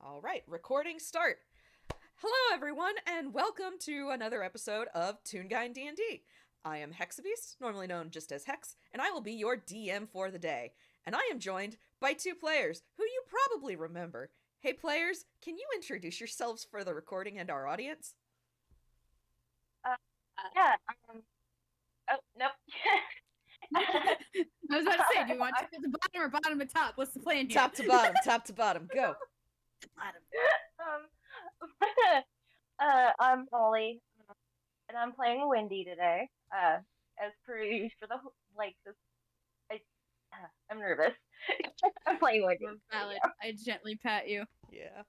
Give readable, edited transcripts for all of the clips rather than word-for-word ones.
All right, recording start. Hello, everyone, and welcome to another episode of Toonkind DND. I am Hexabeast, normally known just as Hex, and I will be your DM for the day. And I am joined by two players who you probably remember. Hey, players, can you introduce yourselves for the recording and our audience? Uh, yeah. Oh, nope. I was about to say, do you want top to bottom or bottom to top? What's the plan here? Top to bottom, top to bottom, go. Bottom. I'm Ollie, and I'm playing Wendy today. As per usual for the this. I'm nervous. I'm playing Wendy. Valid. I gently pat you. Yeah.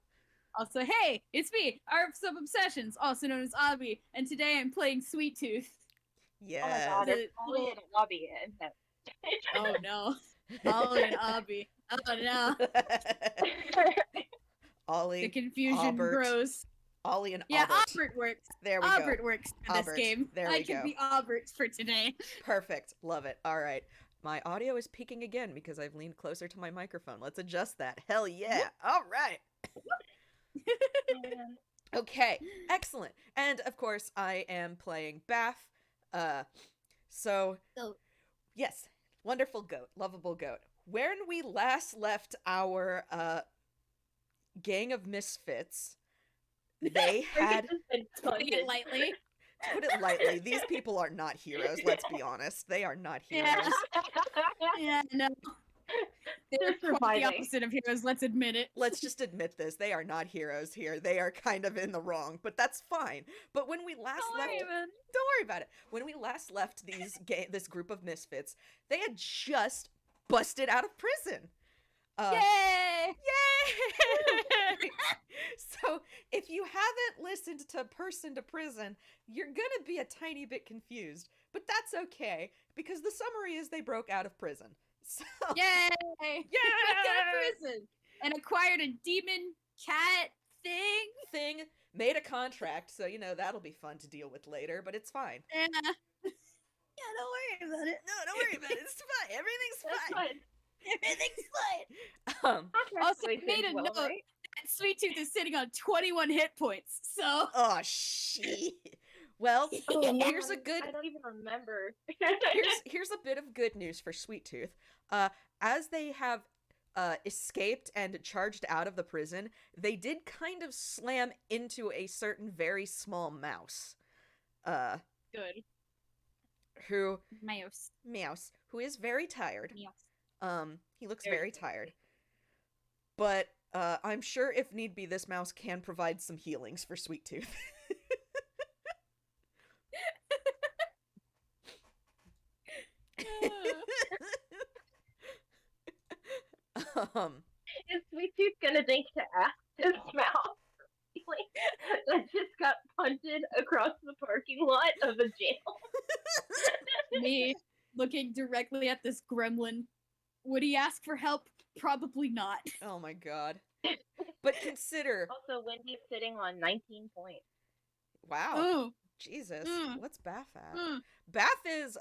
Also, hey, it's me, Art of Sub Obsessions, also known as Abby, and today I'm playing Sweet Tooth. Yeah. Oh my god, it's Ollie and Abby. Oh no. Ollie and Abby. Oh no. Ollie. The confusion Albert. grows. Ollie and yeah, Albert. Albert works. There we Albert go. works for Albert. this game. There I we can go. be Albert for today. Perfect. Love it. All right. My audio is peaking again because I've leaned closer to my microphone. Let's adjust that. Hell yeah. All right. Okay. Excellent. And of course, I am playing Baph. Yes. Wonderful goat. Lovable goat. When we last left our gang of misfits, they had... Putting it lightly. To put it lightly, these people are not heroes, let's be honest. They are not heroes. Yeah, no. They're quite the surviving. opposite of heroes, let's admit it. Let's just admit this. They are not heroes here. They are kind of in the wrong, but that's fine. But when we last left... Don't worry about it. When we last left this group of misfits, they had just busted out of prison. Yay! Yay! So, if you haven't listened to Person to Prison, you're gonna be a tiny bit confused. But that's okay, because the summary is they broke out of prison. So, Yay! Yay! Broke out of prison and acquired a demon cat thing. Made a contract, so, that'll be fun to deal with later, but it's fine. Yeah, don't worry about it. No, don't worry about it. It's fine. Everything's fine. Everything's fine. Also, made a note that Sweet Tooth is sitting on 21 hit points, so... Oh, shit. Well, here's a good... I don't even remember. here's a bit of good news for Sweet Tooth. As they have escaped and charged out of the prison, they did kind of slam into a certain very small mouse. Good. Who... Mouse. Who is very tired. Mouse. He looks very tired. But, I'm sure if need be, this mouse can provide some healings for Sweet Tooth. Is Sweet Tooth gonna think to ask his mouth that just got punted across the parking lot of a jail? Me looking directly at this gremlin. Would he ask for help? Probably not. Oh my god. But consider... Also, Wendy's sitting on 19 points. Wow. Ooh. Jesus. Mm. What's Baph at? Mm. Baph is,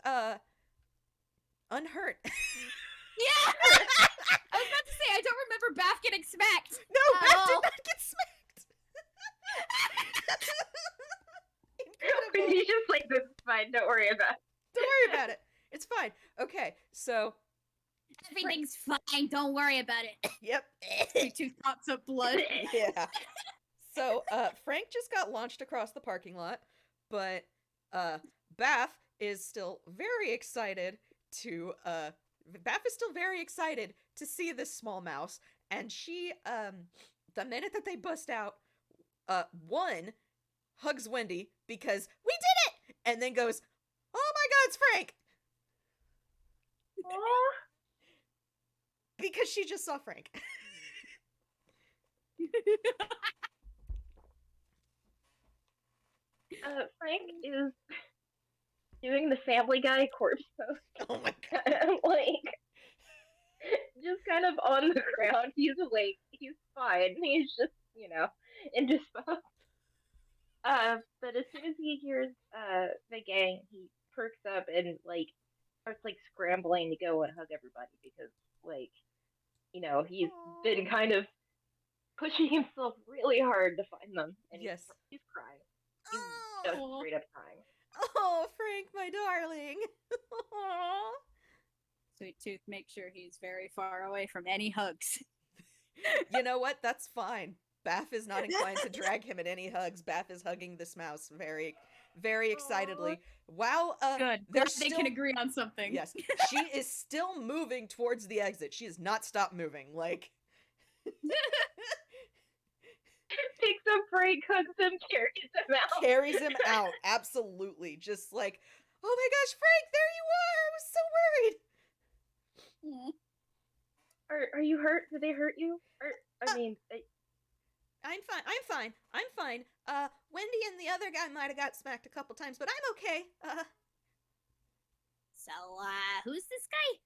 unhurt. Yeah! I was about to say, I don't remember Baph getting smacked. No, at Baph all. did not get smacked. Incredible. Wendy's just like, this is fine, don't worry about it. Don't worry about it. It's fine. Okay, so... Everything's fine, don't worry about it. Yep. Sweet Tooth pops up blood. Yeah. So, Frank just got launched across the parking lot, but, Baph is still very excited to, see this small mouse, and she, the minute that they bust out, one, hugs Wendy, because, we did it! And then goes, oh my god, it's Frank! Because she just saw Frank. Frank is doing the Family Guy corpse pose. Oh my god. Just kind of on the ground. He's awake. He's fine. He's just, indisposed. But as soon as he hears, the gang, he perks up and, starts, scrambling to go and hug everybody because, he's been kind of pushing himself really hard to find them, and Yes. he's crying. He's just straight up crying. Oh, Frank, my darling. Sweet Tooth makes sure he's very far away from any hugs. You know what? That's fine. Baph is not inclined to drag him in any hugs. Baph is hugging this mouse very, very excitedly. Wow. Good. They can agree on something. Yes. She is still moving towards the exit. She has not stopped moving. Like. Picks up Frank, hugs him, carries him out. Carries him out. Absolutely. Just like, oh my gosh, Frank, there you are. I was so worried. Are you hurt? Did they hurt you? I'm fine. I'm fine. Wendy and the other guy might have got smacked a couple times, but I'm okay. So, who's this guy?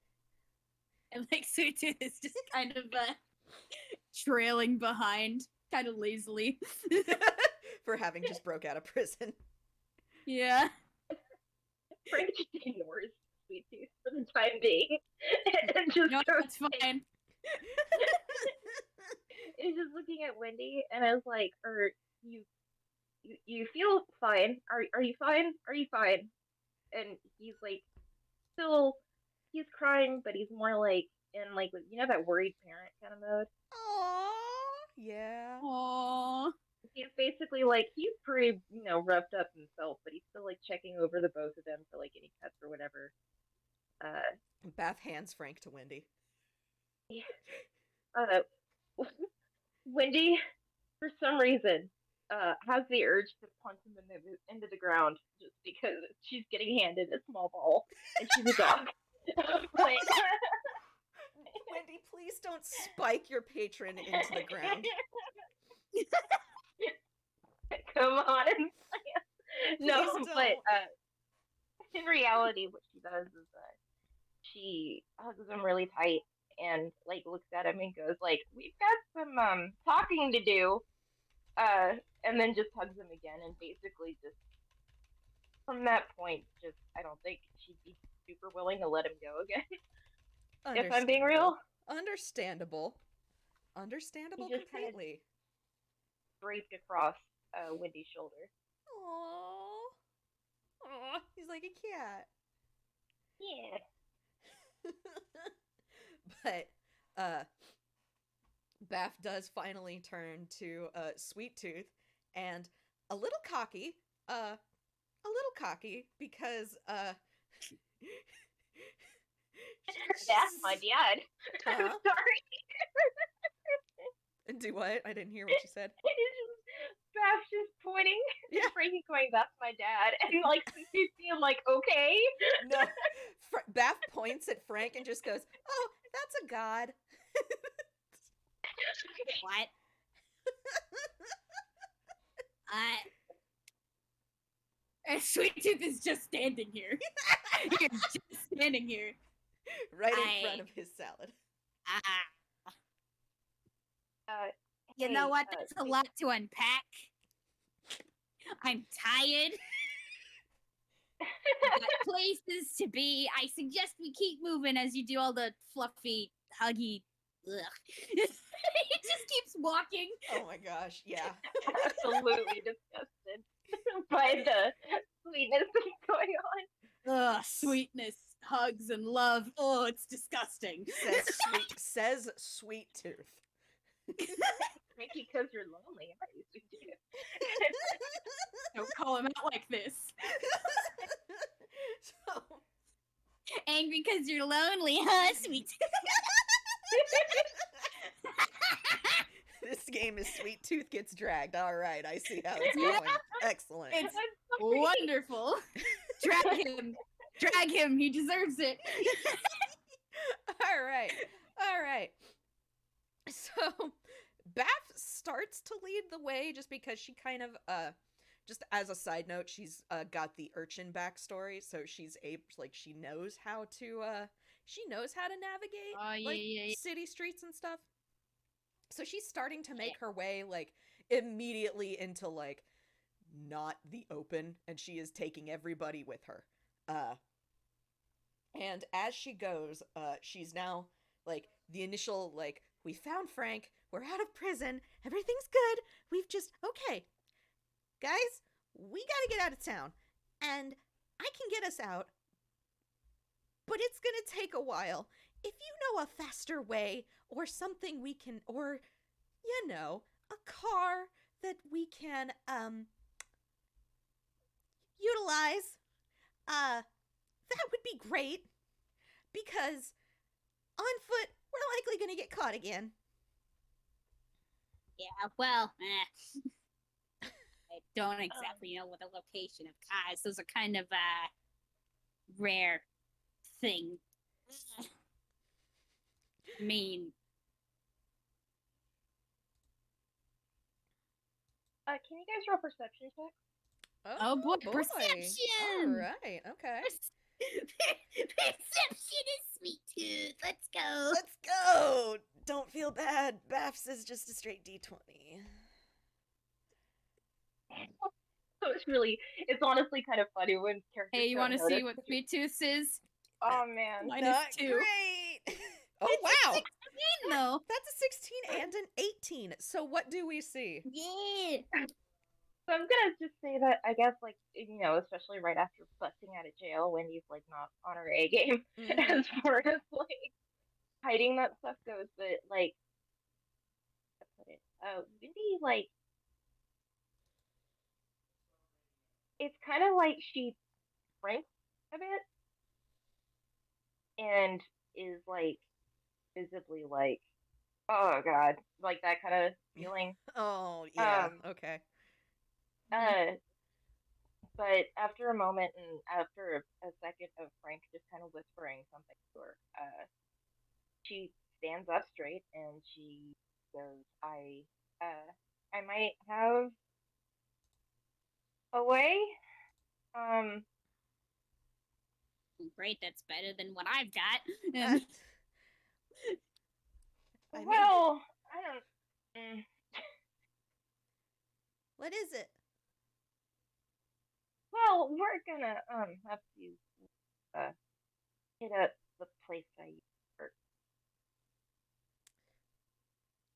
And like Sweet Tooth is just kind of trailing behind, kind of lazily. For having just broke out of prison. Yeah. Frank just ignores Sweet Tooth for the time being. And just it's fine. He's just looking at Wendy, and I was like, you feel fine? Are you fine? Are you fine? And he's like, still, he's crying, but he's more like in like, you know, that worried parent kind of mode. Aww, yeah. Aww. He's basically like, he's pretty, you know, roughed up himself, but he's still like checking over the both of them for like any cuts or whatever. Baph hands Frank to Wendy. Wendy, for some reason, has the urge to punch him into the ground just because she's getting handed a small ball and she's a dog. Wendy, please don't spike your patron into the ground. Come on. No, Please but in reality, what she does is she hugs him really tight and like looks at him and goes like, "We've got some talking to do," and then just hugs him again, and basically just from that point, just I don't think she'd be super willing to let him go again. If I'm being real. Understandable completely. Draped across Wendy's shoulder. Aww, he's like a cat. Yeah. But Baph does finally turn to Sweet Tooth, and a little cocky because That's my dad. I'm sorry. Do what? I didn't hear what you said. Baph's just pointing. Yeah. Frankie's going, "That's my dad," and like you see him like, okay. No, Baph points at Frank and just goes, "Oh, that's a god." What? Sweet Tooth is just standing here. You're just standing here. Right in front of his salad. You know what? That's a lot to unpack. I'm tired. Got places to be. I suggest we keep moving as you do all the fluffy, huggy. Ugh. He just keeps walking. Oh my gosh, yeah. Absolutely disgusted by the sweetness that's going on. Ugh, sweetness, hugs, and love. Oh, it's disgusting. Says Sweet Tooth. Frankie, because you're lonely, aren't you, Sweet Tooth? Don't call him out like this. So... Angry because you're lonely, huh, Sweet Tooth? This game is Sweet Tooth gets dragged. All right, I see how it's going. Excellent. It's wonderful. Drag him. He deserves it. All right. So Baph starts to lead the way just because she kind of just as a side note, she's got the urchin backstory, so she's she knows how to navigate city streets and stuff. So she's starting to make her way like immediately into like not the open, and she is taking everybody with her. And as she goes, she's now like the initial like, we found Frank, We're out of prison. Everything's good. We've just, okay. Guys, we gotta get out of town. And I can get us out. But it's gonna take a while. If you know a faster way or something we can, or, you know, a car that we can, utilize, that would be great. Because on foot, we're likely gonna get caught again. Yeah, well, I don't exactly know what the location of cars. Those are kind of a rare thing. I mean, can you guys roll perception check? oh boy, perception! All right, okay. Perception is sweet tooth. Let's go. Let's go! Don't feel bad. Baph's is just a straight D20. So it's honestly kind of funny when characters. Hey, you want to see what sweet tooth is? Oh man, Not -2. great! Oh, It's wow! a 16, though. That's a 16 and an 18. So what do we see? Yeah. So I'm gonna just say that I guess, like, you know, especially right after busting out of jail, Wendy's like not on her A game as far as like hiding that stuff goes. But like, how to put it, Wendy, like, it's kind of like she shrinks a bit and is like visibly like, oh god, like that kind of feeling. Oh, yeah, okay. But after a moment and after a second of Frank just kind of whispering something to her, she stands up straight and she goes, I might have a way. Great, that's better than what I've got. I mean, Well, I don't. what is it? Well, we're gonna have to hit up the place I used to work.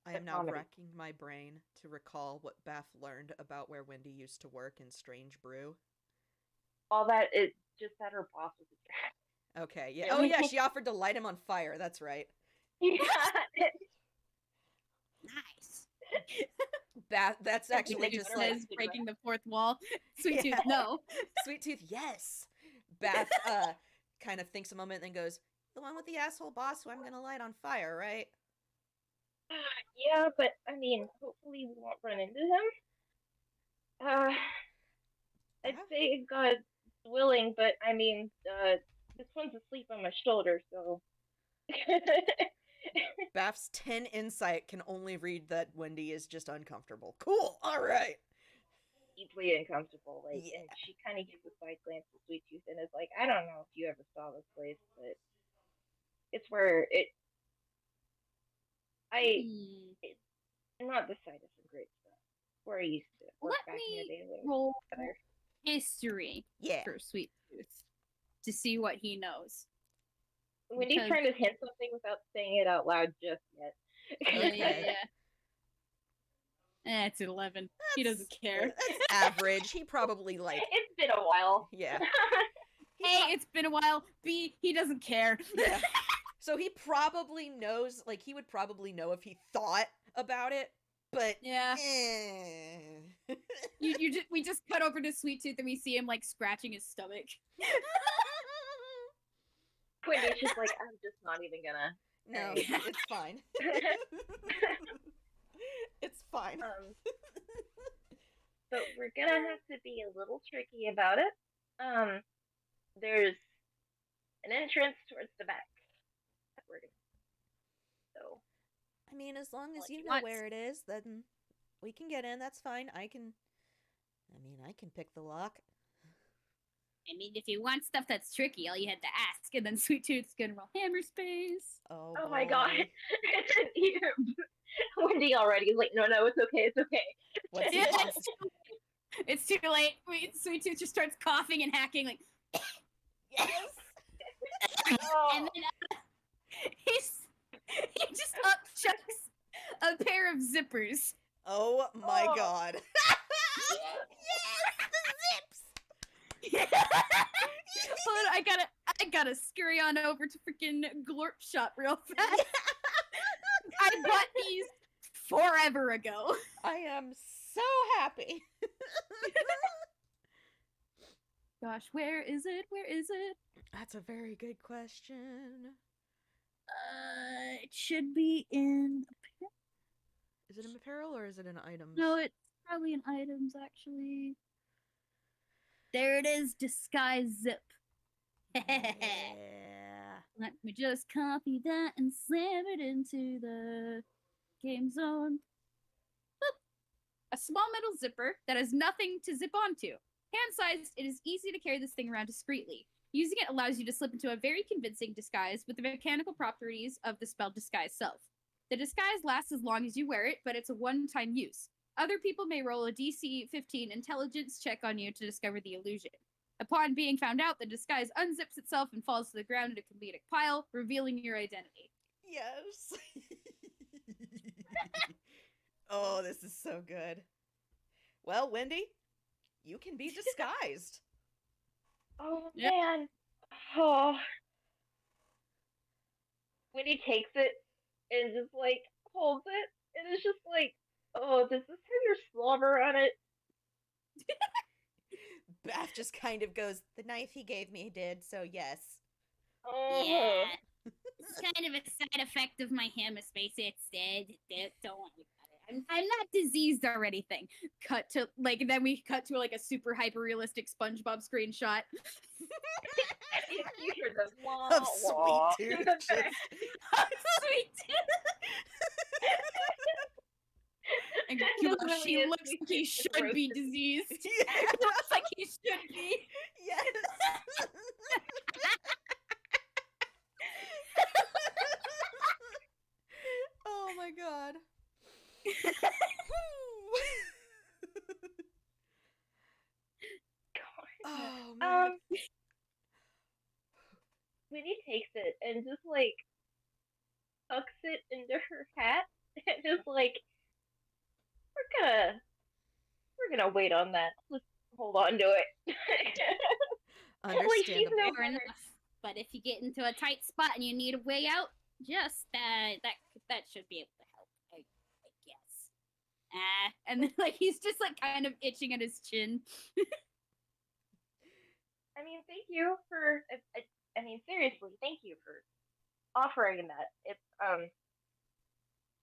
I am The now comedy. racking my brain to recall what Baph learned about where Wendy used to work in Strange Brew. All that is just that her boss was a jerk. Okay, yeah. Oh, yeah, she offered to light him on fire. That's right. Yeah. Nice. That's actually Wendy just like says breaking the fourth wall. Sweet Yeah. tooth, no. Sweet Tooth, yes. Baph kind of thinks a moment and then goes, the one with the asshole boss who I'm gonna light on fire, right? Yeah, but I mean, hopefully we won't run into him. I'd Baph? say God willing, but I mean, this one's asleep on my shoulder, so. Baph's 10 insight can only read that Wendy is just uncomfortable. Cool, alright. Deeply uncomfortable, like, Yeah. and she kind of gives a side glance to Sweet Tooth and is like, I don't know if you ever saw this place, but it's where not the site of some great stuff. Where I used to work Let back in the me day. when we roll were together. history Yeah. for Sweet Tooth to see what he knows. Wendy's Because- trying to hint something without saying it out loud just yet. Okay. It's 11. He doesn't care. That's average. He probably, like, It's been a while. yeah. A, it's been a while. B, he doesn't care. Yeah. So he probably knows, like, he would probably know if he thought about it, but Yeah. eh. We just cut over to Sweet Tooth and we see him like scratching his stomach. Wendy's just like, I'm just not even gonna. No, it's fine. It's fine. But we're gonna have to be a little tricky about it. There's an entrance towards the back. That we're gonna. So. I mean, as long as Well, you he know wants- where it is, then we can get in. That's fine. I can pick the lock. I mean, if you want stuff that's tricky, all you had to ask, and then Sweet Tooth's gonna roll hammer space. Oh, Oh my god. boy. Wendy already is like, no, it's okay, it's okay. What's Yeah, it? it's too late. Sweet Tooth just starts coughing and hacking, like, Yes. Oh. and then he just chucks a pair of zippers. Oh my Oh. god. Hold on, I gotta scurry on over to freaking Glorp Shop real fast. I bought these forever ago. I am so happy. Gosh, where is it? Where is it? That's a very good question. It should be in. Is it in apparel or is it in items? No, it's probably in items actually. There it is, disguise zip. Yeah. Let me just copy that and slam it into the game zone. Boop. A small metal zipper that has nothing to zip onto. Hand-sized, it is easy to carry this thing around discreetly. Using it allows you to slip into a very convincing disguise with the mechanical properties of the spell disguise self. The disguise lasts as long as you wear it, but it's a one-time use. Other people may roll a DC 15 intelligence check on you to discover the illusion. Upon being found out, the disguise unzips itself and falls to the ground in a comedic pile, revealing your identity. Yes. Oh, this is so good. Well, Wendy, you can be disguised. Oh Yep. man. Oh. When he takes it and just like holds it, and it's just like, oh, does this have your slobber on it? Baph just kind of goes, the knife he gave me did, so yes. Oh. Yeah. It's kind of a side effect of my hemispace. It's dead. Don't worry about it. I'm not diseased or anything. Cut to then we cut to like a super hyper realistic SpongeBob screenshot. You hear the wah, Of wah Sweet in Tooth. the Just- back. Sweet. And That gosh, really he is looks Sweet like he Tooth should be roasted. diseased. Yeah. He looks like he should be. Yes. Oh my god. Oh man. When he takes it and just like tucks it into her hat and just like, we're gonna wait on that. Let's hold on to it. Like she's Understandable. no Fair better. enough. But if you get into a tight spot and you need a way out, just that should be able to help, I guess. And then like he's just like kind of itching at his chin. I mean, thank you for. I mean, seriously, thank you for offering that. It's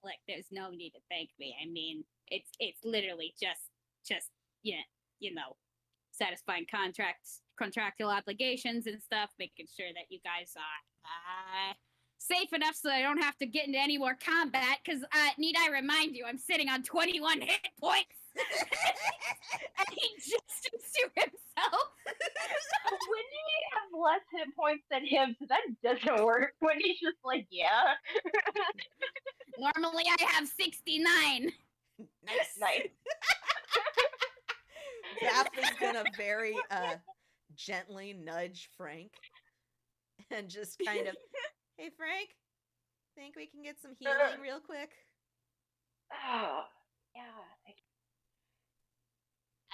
Like there's no need to thank me. I mean, it's literally just you know, satisfying contractual obligations and stuff, making sure that you guys are safe enough so I don't have to get into any more combat. Because need I remind you, I'm sitting on 21 hit points, and he just to himself. Wendy has less hit points than him, so that doesn't work. Wendy's just like, yeah. Normally I have 69. Nice. Baph is gonna very gently nudge Frank and just kind of, hey Frank, think we can get some healing real quick? Oh, yeah.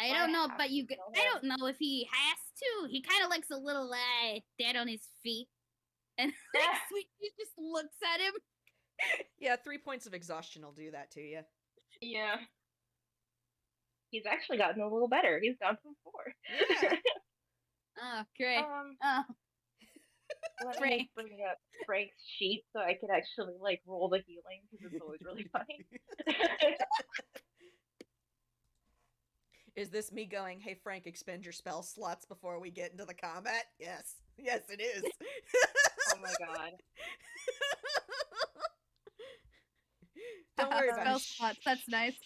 I don't know about you. I don't know if he has to. He kind of looks a little dead on his feet, and Sweet Tooth just looks at him. Yeah, 3 points of exhaustion will do that to you. Yeah. He's actually gotten a little better. He's down from 4. Yeah. Oh, great. Let me Frank. bring up Frank's sheet so I could actually like roll the healing because it's always really funny. Is this me going, hey Frank, expend your spell slots before we get into the combat? Yes. Yes, it is. Oh my god. Don't worry about Spell it. slots, that's nice.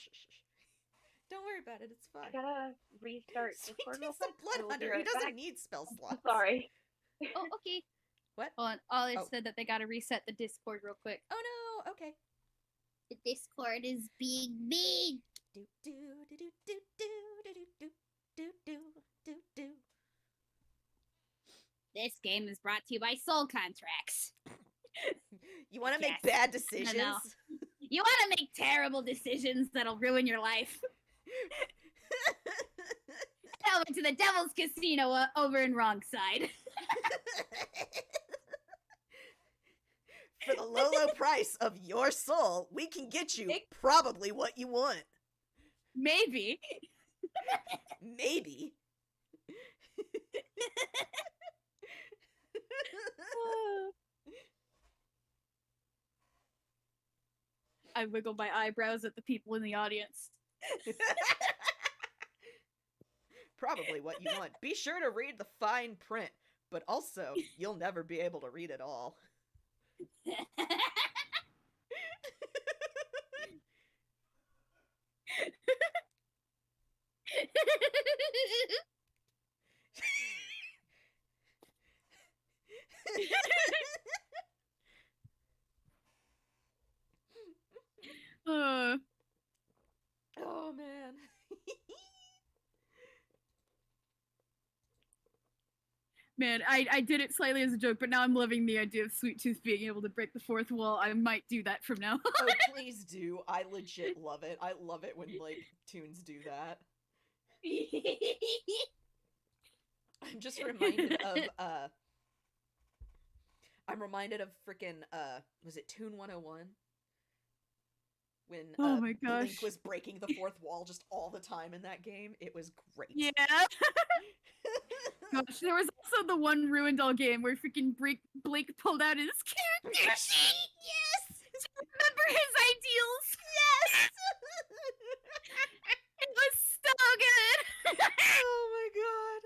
Don't worry about it. It's fine. I gotta restart Sweet Discord real Tooth's a quick. I blood will be hunter. He right doesn't back. need spell I'm slots. sorry. Oh, okay. What? Hold on. Ollie Oh. said that they gotta reset the Discord real quick. Oh no. Okay. The Discord is big. Do do do do do do do do do do do do. This game is brought to you by Soul Contracts. You want to make Yes. bad decisions? No. You want to make terrible decisions that'll ruin your life. Over to the Devil's Casino over in Wrong Side. For the low price of your soul, we can get you probably what you want. Maybe. Maybe. I wiggle my eyebrows at the people in the audience. Probably what you want. Be sure to read the fine print, but also, you'll never be able to read it all. Oh, man. Man, I did it slightly as a joke, but now I'm loving the idea of Sweet Tooth being able to break the fourth wall. I might do that from now on. Oh, please do. I legit love it. I love it when, like, toons do that. I'm just reminded of, I'm reminded of frickin', was it Toon 101? When, oh my gosh. Link was breaking the fourth wall just all the time in that game. It was great. Yeah. Gosh, there was also the one Ruined All game where freaking Blake pulled out his character sheet. Yes! To remember his ideals. Yes! It was so good. Oh my god.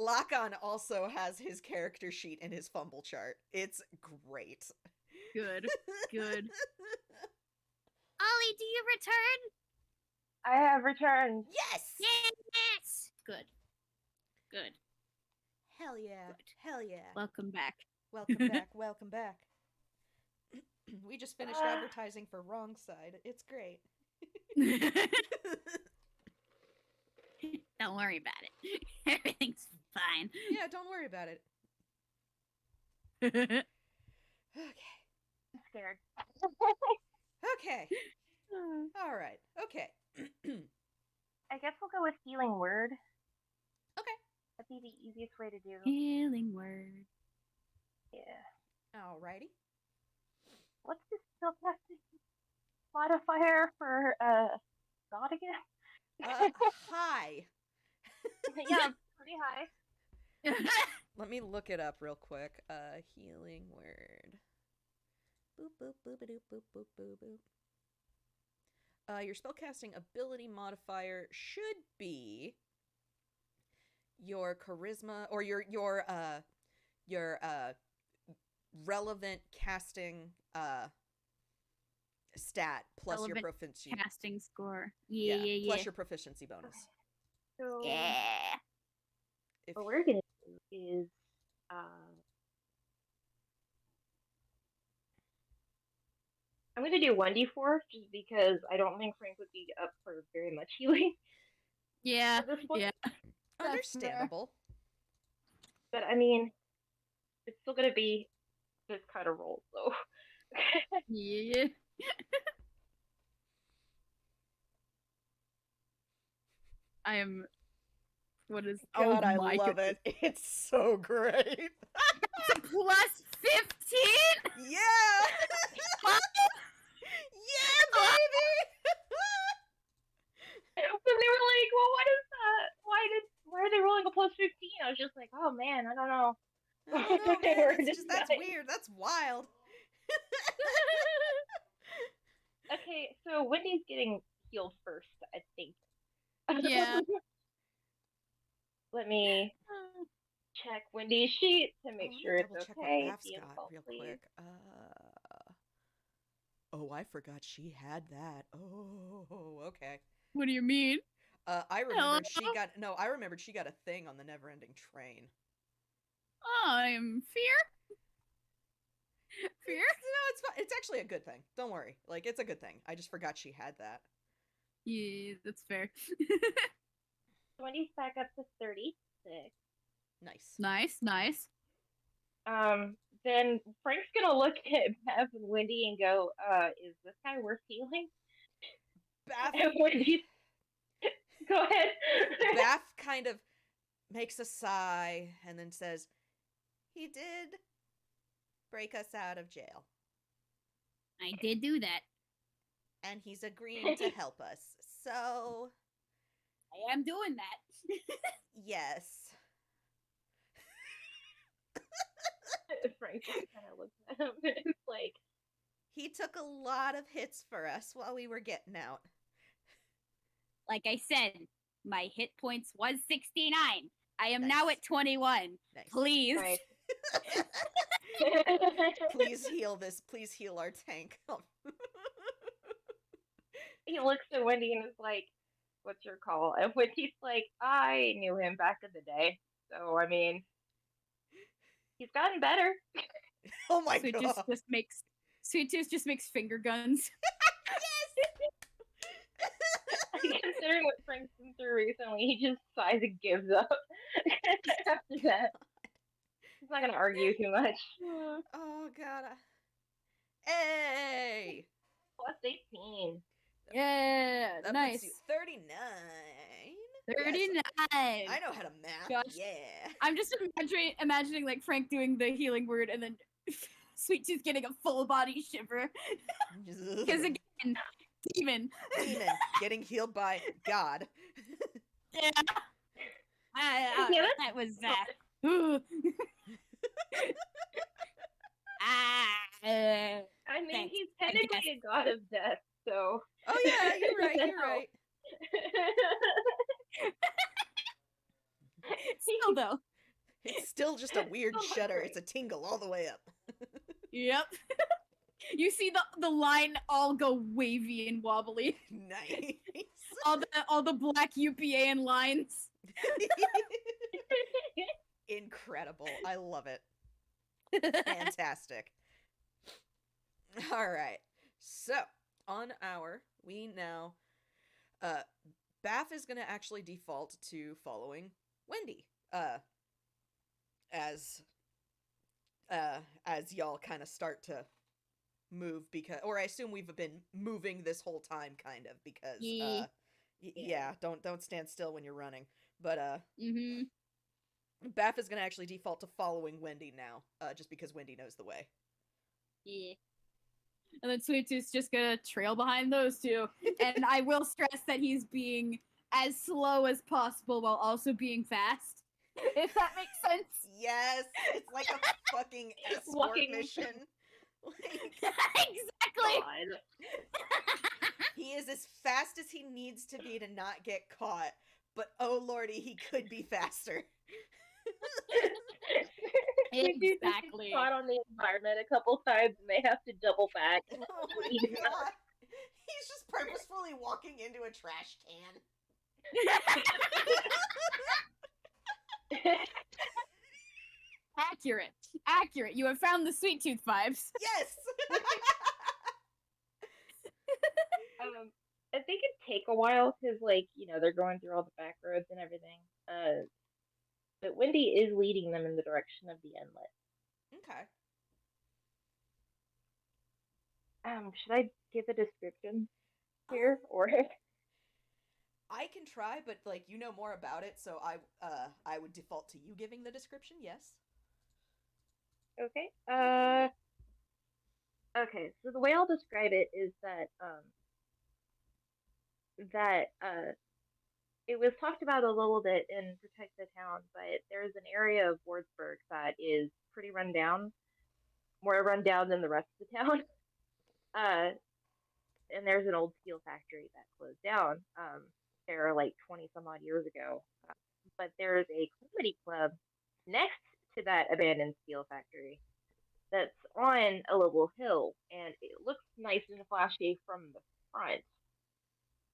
Lock-On also has his character sheet in his fumble chart. It's great. Good. Good. Ollie, do you return? I have returned. Yes! Yes! Good. Good. Hell yeah. Good. Hell yeah. Welcome back. Welcome back. Welcome back. We just finished advertising for Wrong Side. It's great. Don't worry about it. Everything's fine. Yeah, don't worry about it. Okay. Okay. I'm scared. Okay. All right. Okay. I guess we'll go with healing word. Okay. That'd be the easiest way to do. Healing word. Yeah. Alrighty. What's this spellcasting modifier for God again? Hi. Yeah, pretty high. Let me look it up real quick. Healing word. Boop boop boop boop boop boop boop boop. Your spellcasting ability modifier should be your charisma or your relevant casting stat plus Relevant your proficiency. casting score. Yeah. Plus your proficiency bonus. So Yeah. what we're gonna do is I'm gonna do 1d4 just because I don't think Frank would be up for very much healing Yeah. at this point. Yeah. Understandable. But I mean, it's still gonna be this kind of roll, so. Yeah. I am. What is? God, oh I my love goodness. it. It's so great. It's a plus 15. Yeah. Yeah, baby. When they were like, "Well, what is that? Why are they rolling a plus 15?" I was just like, "Oh man, I don't know." I don't know, man. It's just, that's weird. That's wild. Okay, so Wendy's getting healed first, I think. Yeah. Let me check Wendy's sheet to make sure it's double check okay. what Baph's got real quick. Oh, I forgot she had that. Oh, okay. What do you mean? I remembered I remembered she got a thing on the Neverending Train. I'm fear. Fear? No, it's fine. It's actually a good thing. Don't worry. Like, it's a good thing. I just forgot she had that. Yeah, that's fair. 20's back up to 36. Nice. Nice. then Frank's gonna look at Baph and Wendy and go, is this guy worth healing? Baph, And Wendy, go ahead. Baph kind of makes a sigh and then says, he did break us out of jail. I did do that. And he's agreeing to help us. So, I am doing that. yes. Frank just kind of looks at him and is like, He took a lot of hits for us while we were getting out. Like I said, my hit points was 69. I am Nice. now at 21. Nice. Please. right. Please heal this. Please heal our tank. He looks at Wendy and is like, what's your call? And Wendy's like, I knew him back in the day. So, I mean, he's gotten better. Oh my Sweet god. Sweet Tooth just makes finger guns. Considering what Frank's been through recently, he just sighs and gives up. After that, he's not gonna argue too much. Oh god. Hey! Plus 18. Yeah, That nice. puts you 39. 39. Yes, I know how to math. Gosh. Yeah. I'm just imagining like Frank doing the healing word and then Sweet Tooth getting a full body shiver. Because again, demon. Demon getting healed by God. Yeah. Yeah, That was ooh. I mean, Thanks, he's I technically guess. a god of death, so. Oh yeah, you're right, you're right. Still though. It's still just a weird shudder. It's a tingle all the way up. Yep. You see the line all go wavy and wobbly. Nice. All the black UPA and lines. Incredible. I love it. Fantastic. All right. So, we now Baph is going to actually default to following Wendy. As y'all kind of start to move, because, or I assume we've been moving this whole time kind of, because yeah, don't stand still when you're running. But Baph is going to actually default to following Wendy now, just because Wendy knows the way. Yeah. And then Sweet Tooth's just gonna trail behind those two. And I will stress that he's being as slow as possible while also being fast. If that makes sense. Yes, it's like a fucking escort Walking. mission. Like, Exactly. God. he is as fast as he needs to be to not get caught, but oh lordy, he could be faster. Exactly. Caught on the environment a couple times and they have to double back. Oh my god. He's just purposefully walking into a trash can. Accurate. You have found the Sweet Tooth vibes. Yes! I think it'd take a while because, like, you know, they're going through all the back roads and everything. But Wendy is leading them in the direction of the inlet. Okay. Should I give a description here, or? I can try, but like you know more about it, so I would default to you giving the description. Yes. Okay. Okay. So the way I'll describe it is that it was talked about a little bit in Protect the Town, but there's an area of Wardsburg that is pretty run down, more run down than the rest of the town. And there's an old steel factory that closed down. There like 20 some odd years ago. But there's a comedy club next to that abandoned steel factory that's on a little hill, and it looks nice and flashy from the front.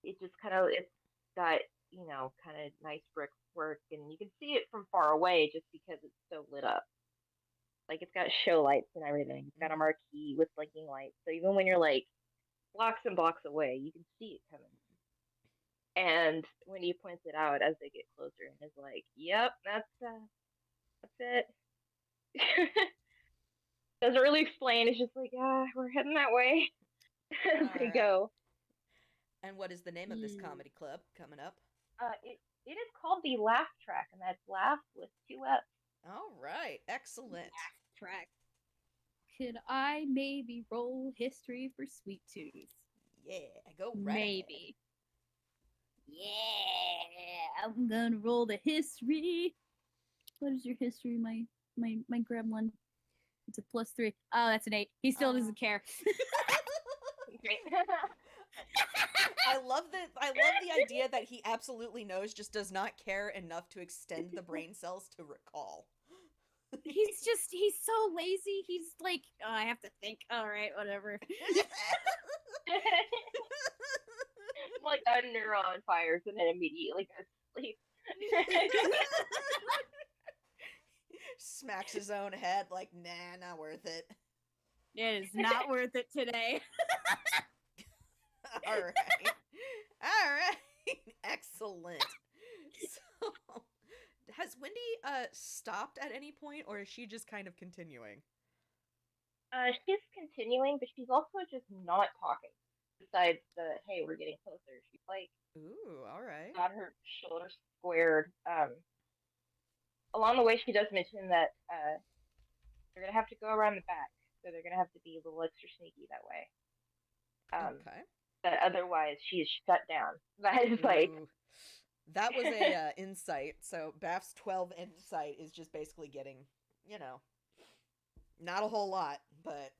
It just it's got, you know, kind of nice brickwork, and you can see it from far away just because it's so lit up. Like, it's got show lights and everything. It's got a marquee with blinking lights, so even when you're like blocks and blocks away, you can see it coming. And when he points it out as they get closer, and is like, "Yep, that's it." Doesn't really explain. It's just like, we're heading that way. They Alright. go. And what is the name of this comedy club coming up? It is called the Laugh Track, and that's laugh with 2 F's. Alright, excellent. Laugh track. Could I maybe roll history for Sweet Tooth? Yeah, go right Maybe. Yeah, I'm gonna roll the history. What is your history, my gremlin? It's a +3. Oh, that's an 8. He still doesn't care. Great. I love the idea that he absolutely knows, just does not care enough to extend the brain cells to recall. He's so lazy. He's like, oh, I have to think. All right, whatever. Like a neuron fires and then immediately goes to sleep. Smacks his own head like, nah, not worth it. It is not worth it today. Alright. Excellent. So, has Wendy stopped at any point, or is she just kind of continuing? She's continuing, but she's also just not talking. Besides the, hey, we're getting closer. She's like, Ooh, alright. got her shoulders squared. Along the way, she does mention that they're gonna have to go around the back, so they're gonna have to be a little extra sneaky that way. Okay. But otherwise, she is shut down. That is like, Ooh. That was a insight. So Baph's 12 insight is just basically getting, not a whole lot, but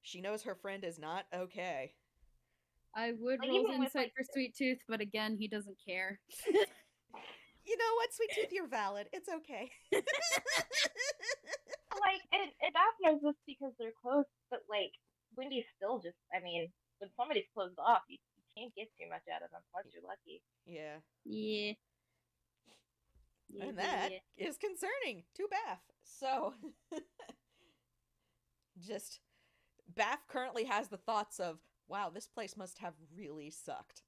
she knows her friend is not okay. I would Like, roll even with, insight like, for Sweet Tooth, but again, he doesn't care. You know what, Sweet Tooth, you're valid. It's okay. like, and Baph knows this because they're close, but like, Wendy's still just, I mean, when somebody's closed off, you can't get too much out of them unless you're lucky. Yeah. Yeah. And that is concerning to Baph. So, just, Baph currently has the thoughts of, wow, this place must have really sucked.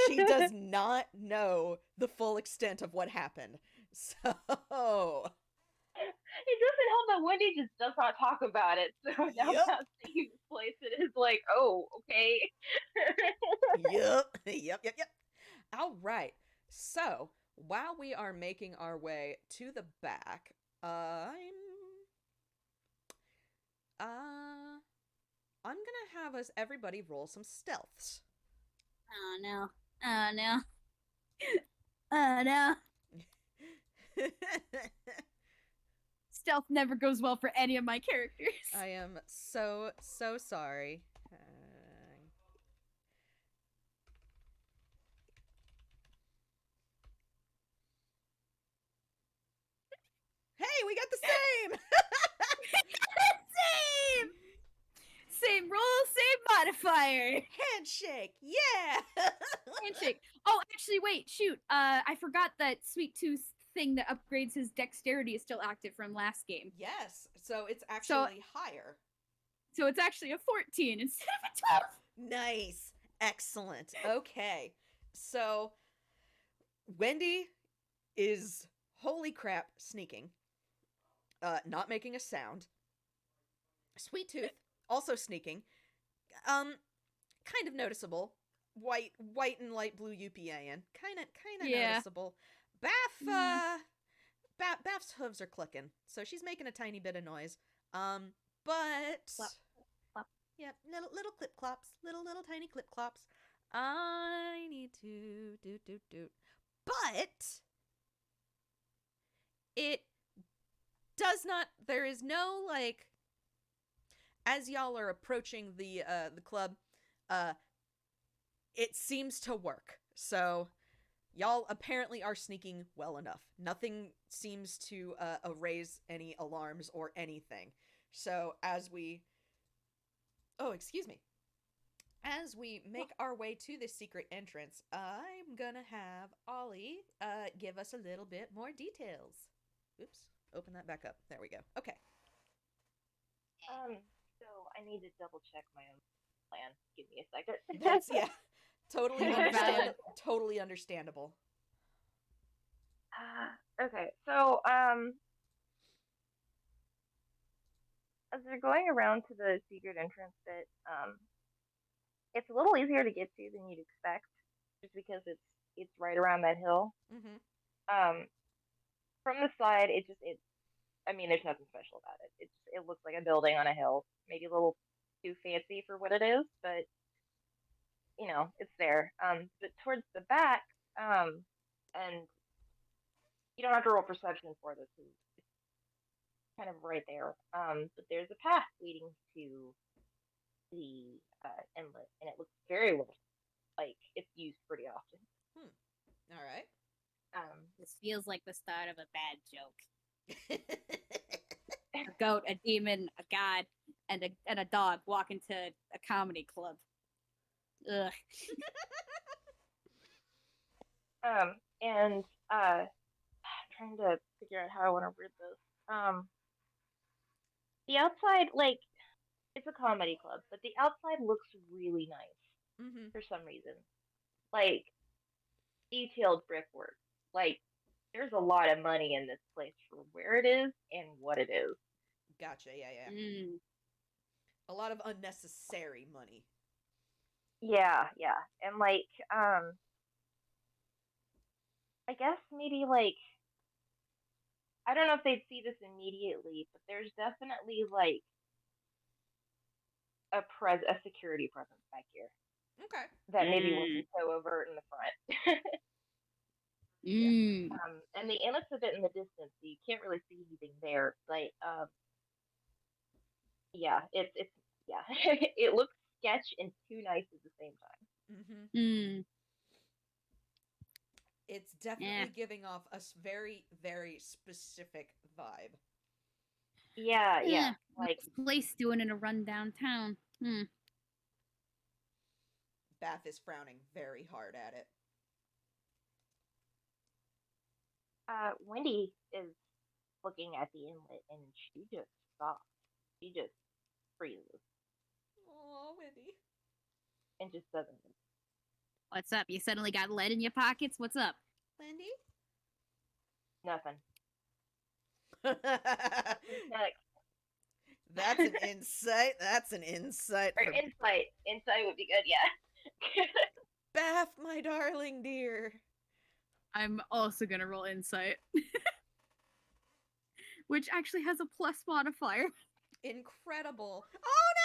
She does not know the full extent of what happened. So, It doesn't help that Wendy just does not talk about it. So now Yep. Baph seeing this place, it is like, oh, okay. Yep. All right. So, while we are making our way to the back, I'm gonna have us everybody roll some stealths. Oh no. Oh no. Oh no. Stealth never goes well for any of my characters. I am so sorry. Hey, we got the same! Same roll, same modifier. Handshake! Yeah! Handshake. Oh, actually, wait, shoot. I forgot that Sweet Tooth thing that upgrades his dexterity is still active from last game. Yes, so it's actually higher. So it's actually a 14 instead of a 12. Nice. Excellent. Okay. So, Wendy is, holy crap, sneaking. Not making a sound. Sweet Tooth, also sneaking. Kind of noticeable. White and light blue UPAN. Kind of noticeable. Baph, Baph's hooves are clicking, so she's making a tiny bit of noise. But Clop, clop. Yep, little clip clops, little tiny clip clops. I need to do. But it does not. There is no, like, as y'all are approaching the club, it seems to work. So y'all apparently are sneaking well enough. Nothing seems to raise any alarms or anything. So as we make our way to this secret entrance, I'm gonna have Ollie give us a little bit more details. Oops, open that back up. There we go. Okay. So I need to double check my own plan. Give me a second. That's totally understandable. Okay, so as they're going around to the secret entrance bit, it's a little easier to get to than you'd expect, just because it's right around that hill. Mm-hmm. Um, from the side, I mean, there's nothing special about it. It looks like a building on a hill, maybe a little too fancy for what it is, but it's there. But towards the back, and you don't have to roll perception for this. It's kind of right there. But there's a path leading to the inlet, and it looks very well. Like it's used pretty often. All right. This feels like the start of a bad joke. A goat, a demon, a god, and a dog walk into a comedy club. Ugh. And I'm trying to figure out how I want to word this. The outside, like, it's a comedy club, but the outside looks really nice Mm-hmm. for some reason. Like, detailed brickwork. Like, there's a lot of money in this place for where it is and what it is. Gotcha. Yeah. Mm. A lot of unnecessary money. Yeah. And, like, I guess maybe, like, I don't know if they'd see this immediately, but there's definitely, like, a security presence back here Okay. that maybe wasn't so overt in the front. Mm. And the inlet's a bit in the distance, so you can't really see anything there. But yeah, it's yeah, it looks sketch and too nice at the same time. Mm-hmm. Mm. It's definitely giving off a very, very specific vibe. Yeah, like what's the place doing in a rundown town? Baph is frowning very hard at it. Wendy is looking at the inlet and she just stops. She just freezes Oh, Wendy. and just doesn't. What's up? You suddenly got lead in your pockets? What's up? Wendy? Nothing. Next. That's an insight. That's an insight. Or insight. Insight would be good, yeah. Baph, my darling dear. I'm also gonna roll insight. Which actually has a plus modifier. Incredible. Oh no!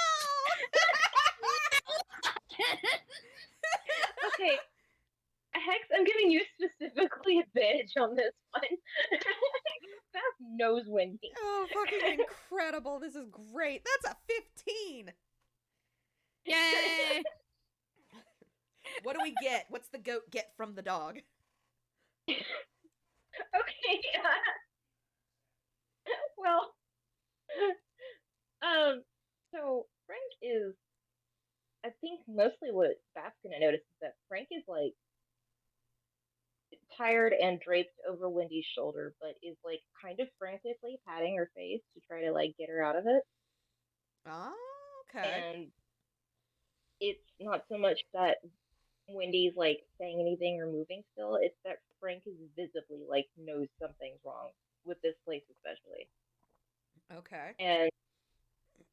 Okay. Hex, I'm giving you specifically advantage on this one. Baph knows Wendy. Oh, fucking incredible. This is great. That's a 15. Yay! What do we get? What's the goat get from the dog? Okay. Well, so Frank is, I think mostly what Baph's gonna notice is that Frank is like tired and draped over Wendy's shoulder, but is like kind of frantically patting her face to try to like get her out of it. Oh, okay. And it's not so much that Wendy's like saying anything or moving still, it's that Frank is visibly like knows something's wrong with this place especially. Okay. And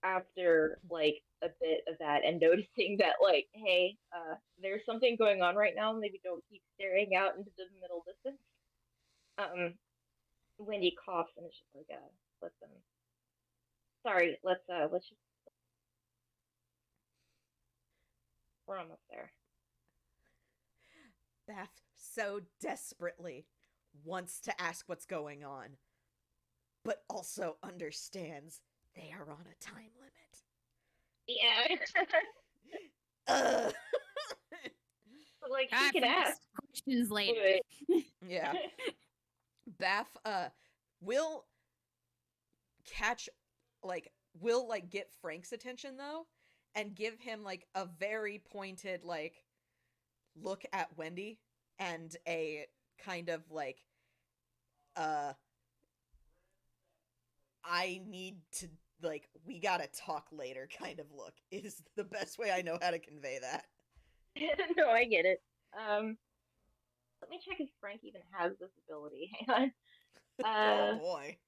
after like a bit of that and noticing that like, hey, there's something going on right now, maybe don't keep staring out into the middle distance. Wendy coughs and it's just like, let's just, we're almost there. Baph so desperately wants to ask what's going on, but also understands they are on a time limit. Yeah. But like she can ask questions later. Yeah. Baph will catch will get Frank's attention though and give him like a very pointed like look at Wendy and a kind of like I need to like we gotta talk later kind of look is the best way I know how to convey that. No, I get it. Let me check if Frank even has this ability. Hang on. Oh boy.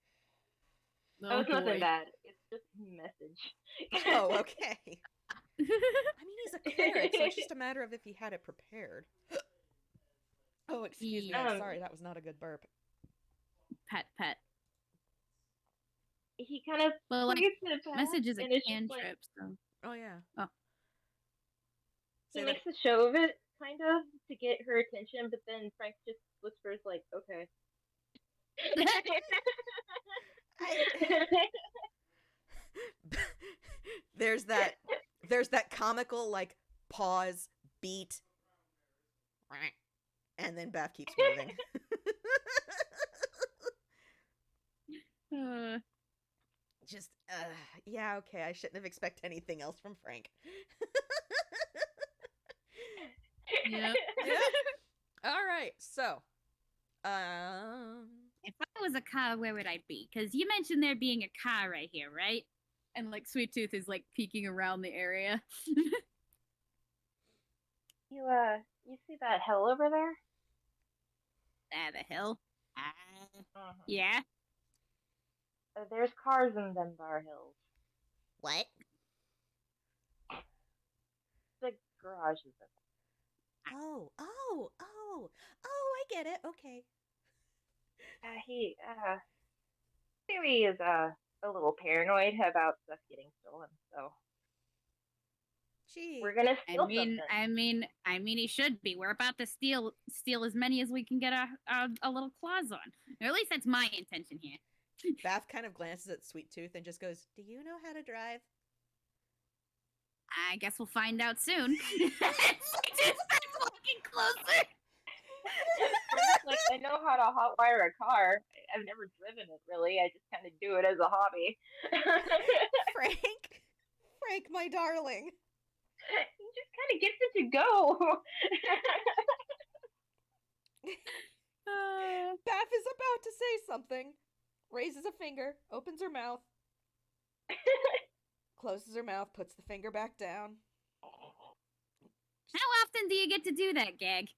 Oh, it's nothing bad. It's just a message. Oh, okay. I mean, he's a cleric, so it's just a matter of if he had it prepared. Oh, excuse me. I'm sorry, that was not a good burp. Pet. He kind of like it message is a like, cantrip, so. Oh yeah. Oh. He makes a show of it, kind of, to get her attention, but then Frank just whispers like, "Okay." There's that comical like pause beat, and then Baph keeps moving. Just yeah, okay, I shouldn't have expected anything else from Frank. Yeah. All right, so if I was a car, where would I be? Because you mentioned there being a car right here, right? And like Sweet Tooth is like peeking around the area. You see that hill over there? The hill? Yeah. There's cars in them bar hills. what? The garage is in Oh, I get it. Okay. Dewey is a little paranoid about stuff getting stolen, so Gee. we're gonna steal something. I mean, he should be. We're about to steal as many as we can get a little claws on. Or at least that's my intention here. Baph kind of glances at Sweet Tooth and just goes, "Do you know how to drive?" I guess we'll find out soon. Sweet Tooth starts walking closer. Like, I know how to hotwire a car. I've never driven it, really. I just kind of do it as a hobby. Frank, my darling. He just kind of gets it to go. Baph is about to say something, raises a finger, opens her mouth, closes her mouth, puts the finger back down. How often do you get to do that, Gag?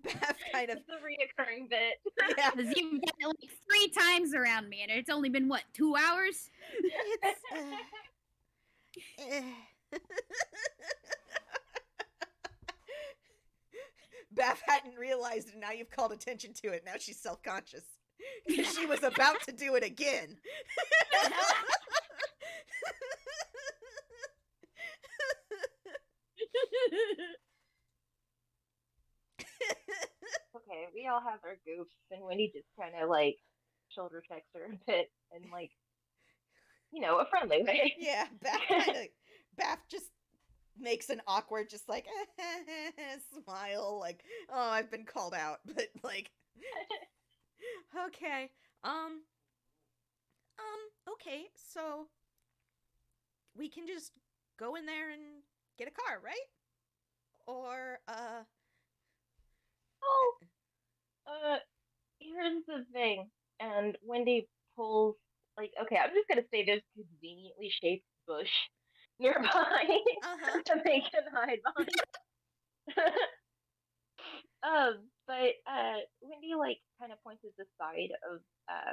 Baph kind of... It's a reoccurring bit. Yeah. Because you've done it like 3 times around me, and it's only been, what, 2 hours? Baph hadn't realized it, and now you've called attention to it. Now she's self-conscious. She was about to do it again. Okay, we all have our goofs, and Wendy just kind of like shoulder checks her a bit and like, a friendly way. Yeah, Baph just makes an awkward, just like smile, like, oh, I've been called out, but like, okay, okay, so we can just go in there and get a car, right? Or Here's the thing. And Wendy pulls, like, okay, I'm just gonna say there's a conveniently shaped bush nearby that they can hide behind. But Wendy, like, kind of points at the side of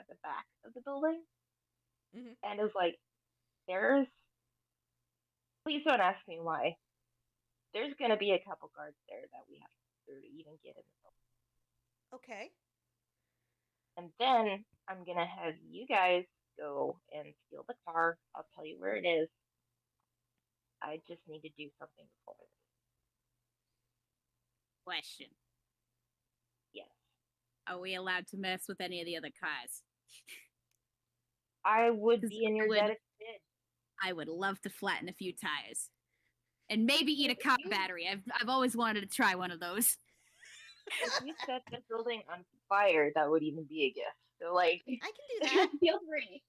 the back of the building and is like, please don't ask me why. There's gonna be a couple guards there that we have to even get in the building. okay. And then I'm gonna have you guys go and steal the car. I'll tell you where it is. I just need to do something before I leave. Question. Yes. Are we allowed to mess with any of the other cars? I would be in your debt if you did. I would love to flatten a few tires. And maybe eat a car battery. I've always wanted to try one of those. If you set the building on fire, that would even be a gift. So, like, I can do that. Feel free.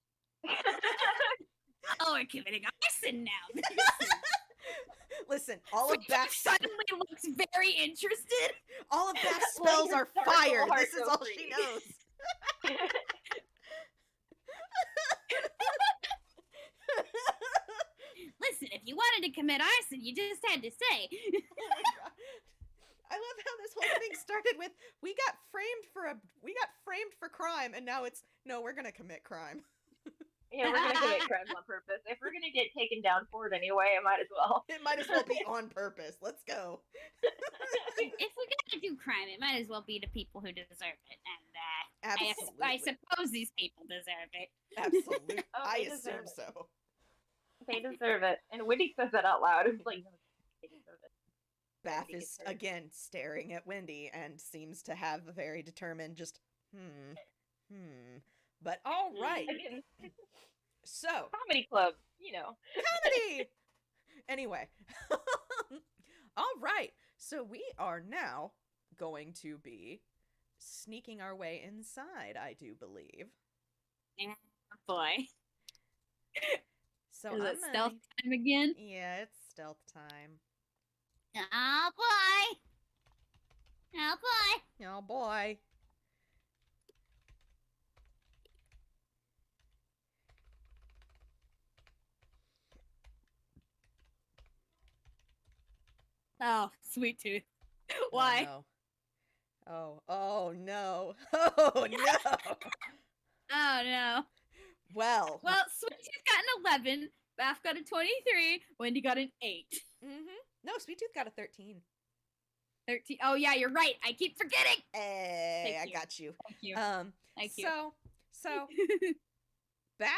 Oh, we're committing arson now. Listen, all of Baph's suddenly looks very interested. All of Baph's spells are fire. This is all she knows. Listen, if you wanted to commit arson, you just had to say. I love started with we got framed for crime, and now it's no, we're gonna commit crime. Yeah, we're gonna commit crimes on purpose. If we're gonna get taken down for it anyway, it might as well. It might as well be on purpose. Let's go. If we're gonna do crime, it might as well be the people who deserve it, and Absolutely. I suppose these people deserve it. Absolutely. Oh, I they assume deserve it. so. They deserve it. And Wendy says that out loud. It's like, no, they deserve it. Baph Wendy is gets hurt. again staring at Wendy and seems to have a very determined But all right. Again, So, comedy club, you know. comedy! Anyway. All right. So we are now going to be sneaking our way inside, I do believe. Yeah, boy. So Is I'm it stealth time again? Yeah, it's stealth time. Oh boy! Oh boy! Oh boy. Oh, sweet tooth. Why? Oh no. Oh no. Oh no. Well, Sweet Tooth got an 11, Baph got a 23, Wendy got an 8. No, Sweet Tooth got a 13. 13. Oh yeah, you're right. I keep forgetting. Hey, Thank I you. got you. Thank you. Thank you. So Baph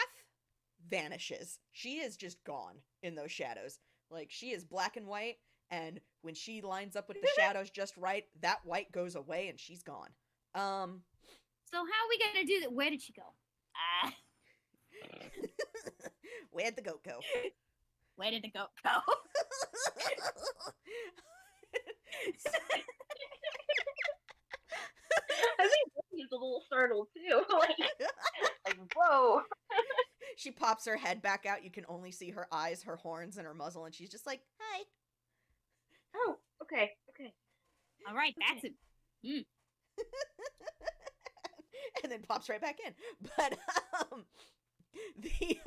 vanishes. She is just gone in those shadows. Like, she is black and white, and when she lines up with the shadows just right, that white goes away and she's gone. So how are we gonna do that? Where did she go? Where'd the goat go? Where did the goat go? I think Wendy's a little startled too. like whoa. She pops her head back out. You can only see her eyes, her horns, and her muzzle, and she's just like, "Hi." Oh, okay. All right, that's it. And then pops right back in. But the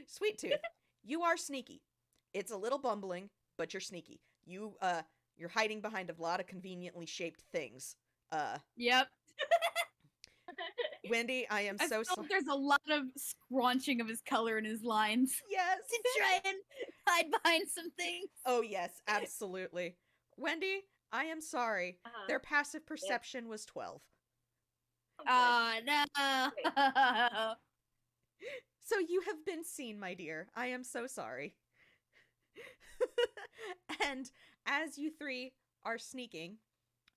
Sweet Tooth, you are sneaky. It's a little bumbling, but you're sneaky. You're hiding behind a lot of conveniently shaped things. Yep. Wendy, I am I so feel sorry. like there's a lot of scrunching of his color in his lines Yes. to try and hide behind some things. Oh yes, absolutely. Wendy, I am sorry. Their passive perception was 12. Oh no. So you have been seen, my dear. I am so sorry. And as you three are sneaking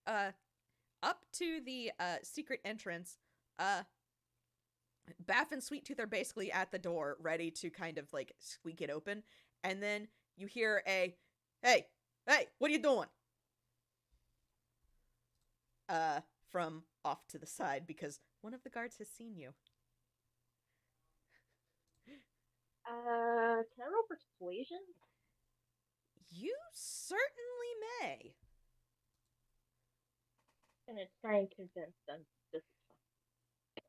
up to the secret entrance, Baph and Sweet Tooth are basically at the door, ready to kind of like squeak it open, and then you hear a hey, what are you doing? From off to the side, because one of the guards has seen you. Can I roll persuasion? You certainly may. And it's trying to convince them this is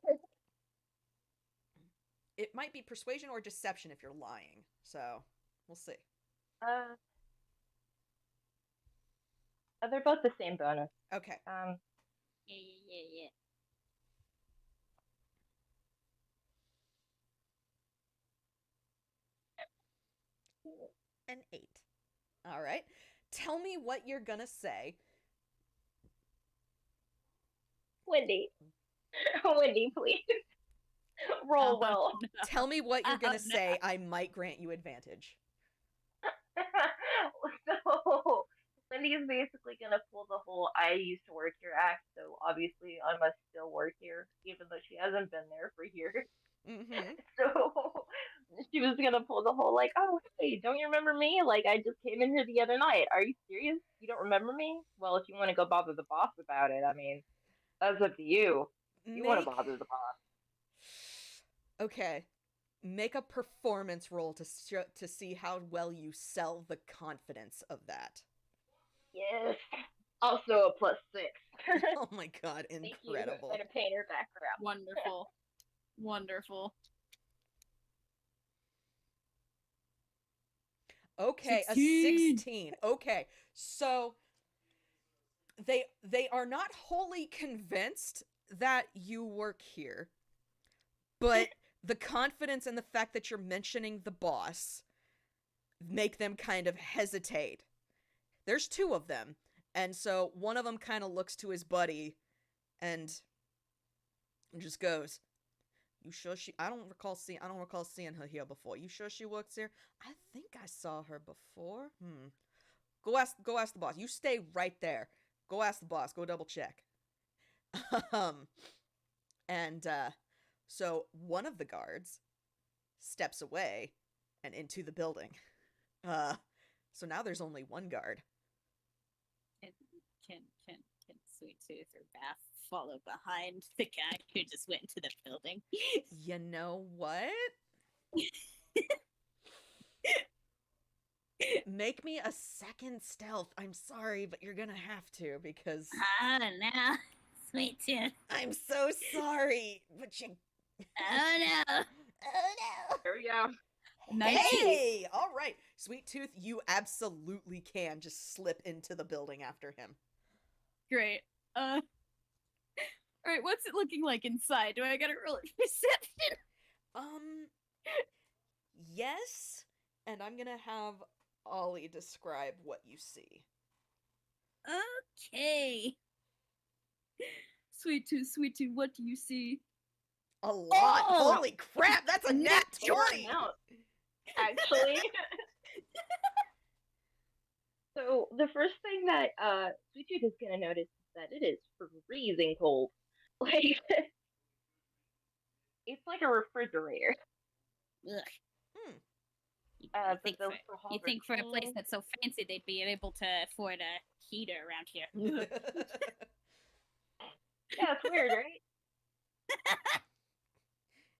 fun. It might be persuasion or deception if you're lying. So, we'll see. They're both the same bonus. Okay. Yeah. An 8. All right. Tell me what you're gonna say. Wendy, please roll well. No. Tell me what you're gonna No. say. I might grant you advantage. So Wendy is basically gonna pull the whole "I used to work here" act. So obviously, I must still work here, even though she hasn't been there for years. Mm-hmm. So she was gonna pull the whole like, "Oh, hey, don't you remember me? Like, I just came in here the other night. Are you serious? You don't remember me? Well, if you want to go bother the boss about it, I mean, that's up to you. You want to bother the boss." Okay. Make a performance roll to see how well you sell the confidence of that. Yes. Also a +6. Oh my god, incredible. Thank you. And a painter background. Wonderful. Okay, 16. a 16. Okay, so they are not wholly convinced that you work here, but the confidence and the fact that you're mentioning the boss make them kind of hesitate. There's two of them, and so one of them kind of looks to his buddy and just goes, "You sure she? I don't recall seeing her here before. You sure she works here? I think I saw her before. Go ask the boss. You stay right there. Go ask the boss. Go double check." And so one of the guards steps away and into the building. So now there's only one guard. Can Sweet Tooth or Baph follow behind the guy who just went into the building? You know what? Make me a second stealth. I'm sorry, but you're gonna have to because... Oh no, Sweet Tooth. I'm so sorry, but you... Oh no. Oh no. There we go. 19. Hey! All right. Sweet Tooth, you absolutely can just slip into the building after him. Great. All right, what's it looking like inside? Do I gotta roll a perception? Yes, and I'm gonna have Ollie describe what you see. Okay. Sweet Tooth, what do you see? A lot. Oh! Holy crap, that's a nat 20! Out, actually. So the first thing that Sweet Tooth is gonna notice is that it is freezing cold. Like it's like a refrigerator. Ugh. But You those think for a place clean. that's so fancy they'd be able to afford a heater around here? Yeah, it's weird, right?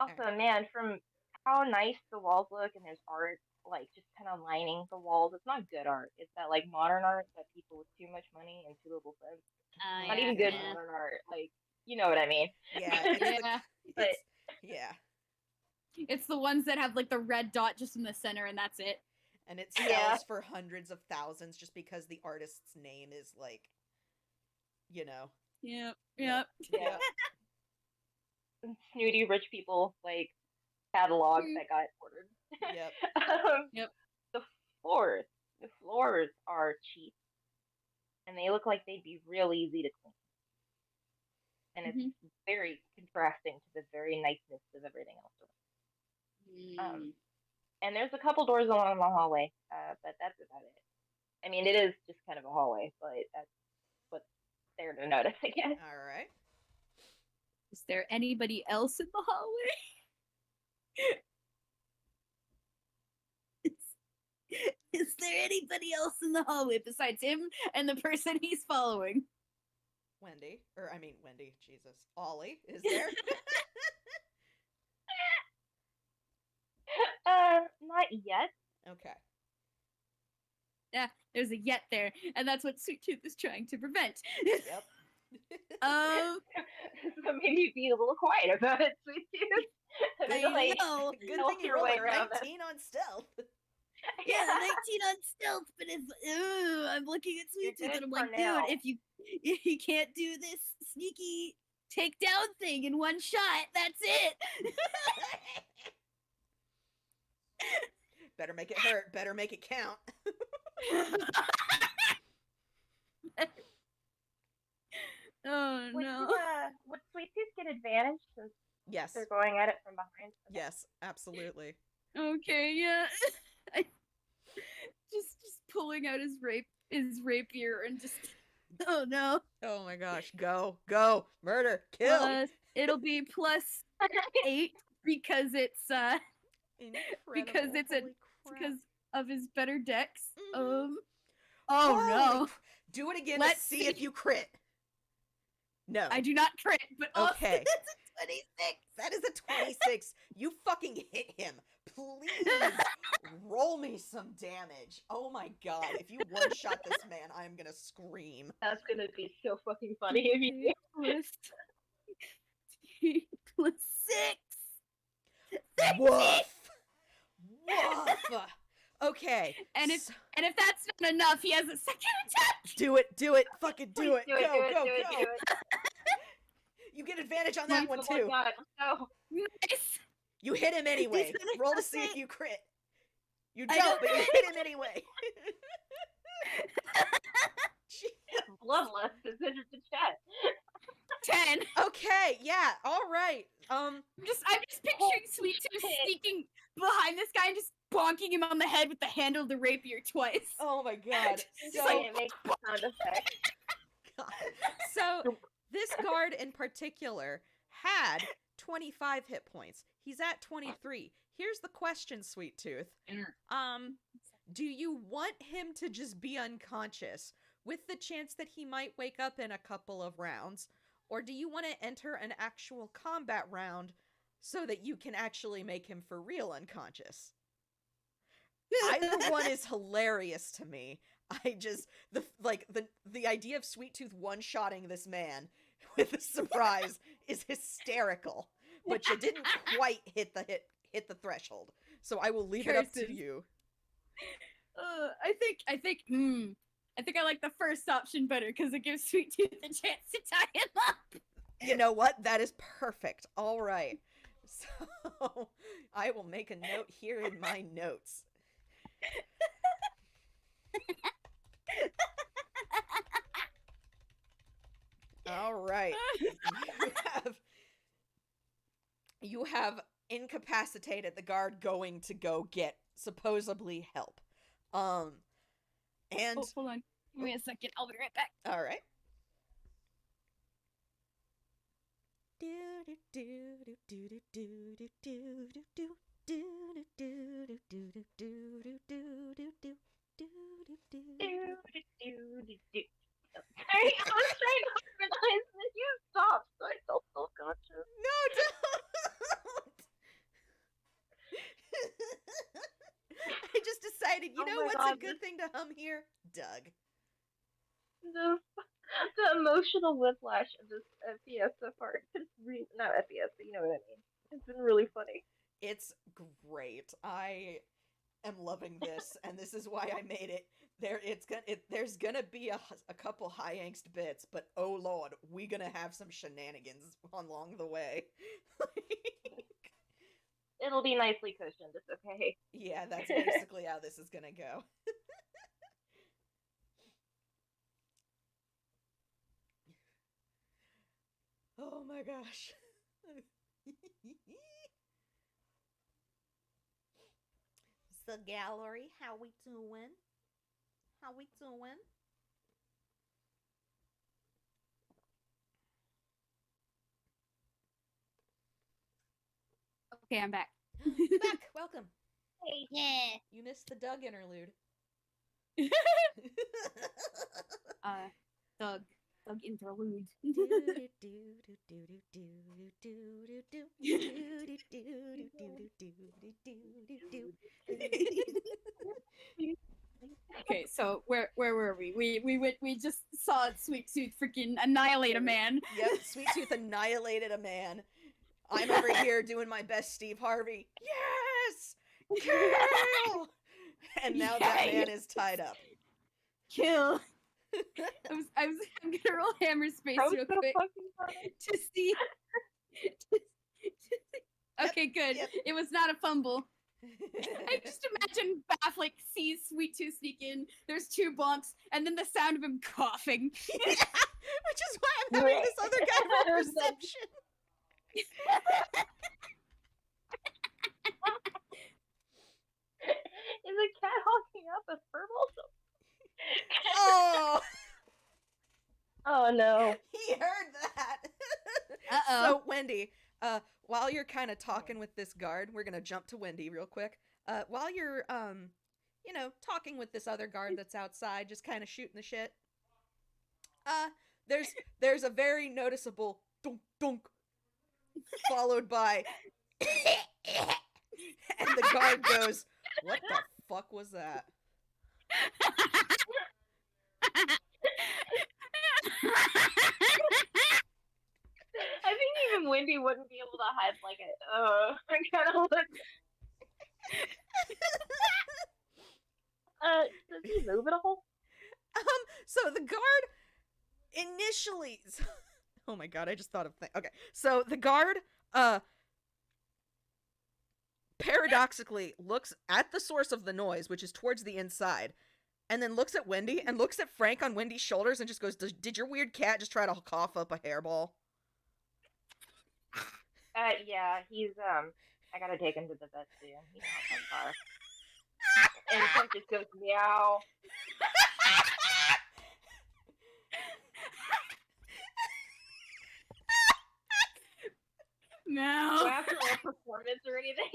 Also, man, from how nice the walls look and there's art like just kind of lining the walls. It's not good art. It's that like modern art that people with too much money and too little sense. Not Yeah, even good yeah. modern art. Like you know what I mean? Yeah, it's Yeah. But yeah. It's the ones that have like the red dot just in the center and that's it. And it sells Yeah. for hundreds of thousands just because the artist's name is like, you know. Yep. Yeah. snooty rich people like catalog Mm. that got ordered. Yep. Yep. The floors are cheap, and they look like they'd be real easy to clean. And it's very contrasting to the very niceness of everything else. And there's a couple doors along the hallway, but that's about it. I mean, it is just kind of a hallway, but that's what's there to notice, I guess. All right. Is there anybody else in the hallway? Is there anybody else in the hallway besides him and the person he's following? Wendy, Jesus. Ollie, is there? Not yet. Okay. Yeah, there's a yet there, and that's what Sweet Tooth is trying to prevent. Yep. So maybe be a little quiet about it, Sweet Tooth. I know. Good Stealth thing you your rolled way a around it. 19 on stealth. Yeah, 19 on stealth, but if I'm looking at Sweet You're Tooth and I'm good like, for now. dude, if you can't do this sneaky takedown thing in one shot, that's it. Better make it hurt. Better make it count. Oh no. Would Sweet Tooth get advantage since Yes. they're going at it from behind? Yes, absolutely. Okay, yeah. just pulling out his rapier and just oh no. Oh my gosh. Go. Murder. Kill. It'll be plus 8 because it's because it's Incredible. Holy crap. because of his better dex. Mhm. Oh Holy no. Do it again Let's to see if you crit. No. I do not crit, but also Okay. that's a 26. That is a 26. You fucking hit him. Please roll me some damage. Oh my god. If you one-shot this man, I'm gonna scream. That's gonna be so fucking funny if you do. plus 6. Woof. Woof. Okay. And if that's not enough, he has a second attack. Do it, fucking do it. Do it, Go, do it, go, do it, go. do it. You get advantage on that one Oh my too. god, let's go. Nice. You hit him anyway. He's gonna Roll to see hit. if you crit. You I don't, don't but you hit him anyway. Bloodlust is in the chat. 10. Okay, yeah, all right. I'm just picturing Sweet Tooth sneaking behind this guy and just bonking him on the head with the handle of the rapier twice. Oh my god. So So, it makes the sound effect. so this guard in particular had 25 hit points. He's at 23. Here's the question, Sweet Tooth. Do you want him to just be unconscious with the chance that he might wake up in a couple of rounds? Or do you want to enter an actual combat round so that you can actually make him for real unconscious? Either one is hilarious to me. I just the idea of Sweet Tooth one-shotting this man with a surprise is hysterical. But you didn't quite hit the threshold. So I will leave it up to you. I think I like the first option better because it gives Sweet Tooth a chance to tie him up. You know what? That is perfect. All right. So I will make a note here in my notes. All right. You have incapacitated the guard going to go get supposedly help. And hold on. Give me a second. I'll be right back. all right. Sorry, I was trying to harmonize and you stopped, so I felt self-conscious. No, don't! I just decided, you Oh know my what's God, a good thing to hum here? Doug. The emotional whiplash of this Fiesta part. It's not a Fiesta, but you know what I mean. It's been really funny. It's great. I am loving this, and this is why I made it. There's gonna be a couple high angst bits, but oh lord, we gonna have some shenanigans along the way. It'll be nicely cushioned. It's okay. Yeah, that's basically how this is gonna go. Oh my gosh. The gallery, how we doing? How we doing? Okay, I'm back. Back, welcome. Hey. Yeah. You missed the Doug interlude. Doug interlude. Okay, so where were we? We just saw Sweet Tooth freaking annihilate a man. Yep, Sweet Tooth annihilated a man. I'm over here doing my best Steve Harvey. Yes! Kill! And now that man is tied up. Kill. I'm gonna roll hammer space real quick to see. Okay, good. Yep. It was not a fumble. I just imagine Baph like sees Sweet Tooth sneak in. There's two bonks, and then the sound of him coughing. Yeah, which is why I'm having this other guy roll perception. Is a cat hawking up a furball? Oh, Oh no. he heard that. Uh-oh. So Wendy, while you're kind of talking with this guard, we're gonna jump to Wendy real quick. While you're talking with this other guard that's outside, just kind of shooting the shit. There's a very noticeable dunk dunk, followed by, and the guard goes, "What the fuck was that?" I think even Wendy wouldn't be able to hide like it. I kind of look. Does he move at all? So the guard initially... Oh my god, I just thought of things. Okay, so the guard, paradoxically looks at the source of the noise, which is towards the inside, and then looks at Wendy and looks at Frank on Wendy's shoulders and just goes, did your weird cat just try to cough up a hairball? Yeah, he's, I gotta take him to the vet soon. He's not that far. And Frank just goes, meow. No. Do I have to roll performance or anything?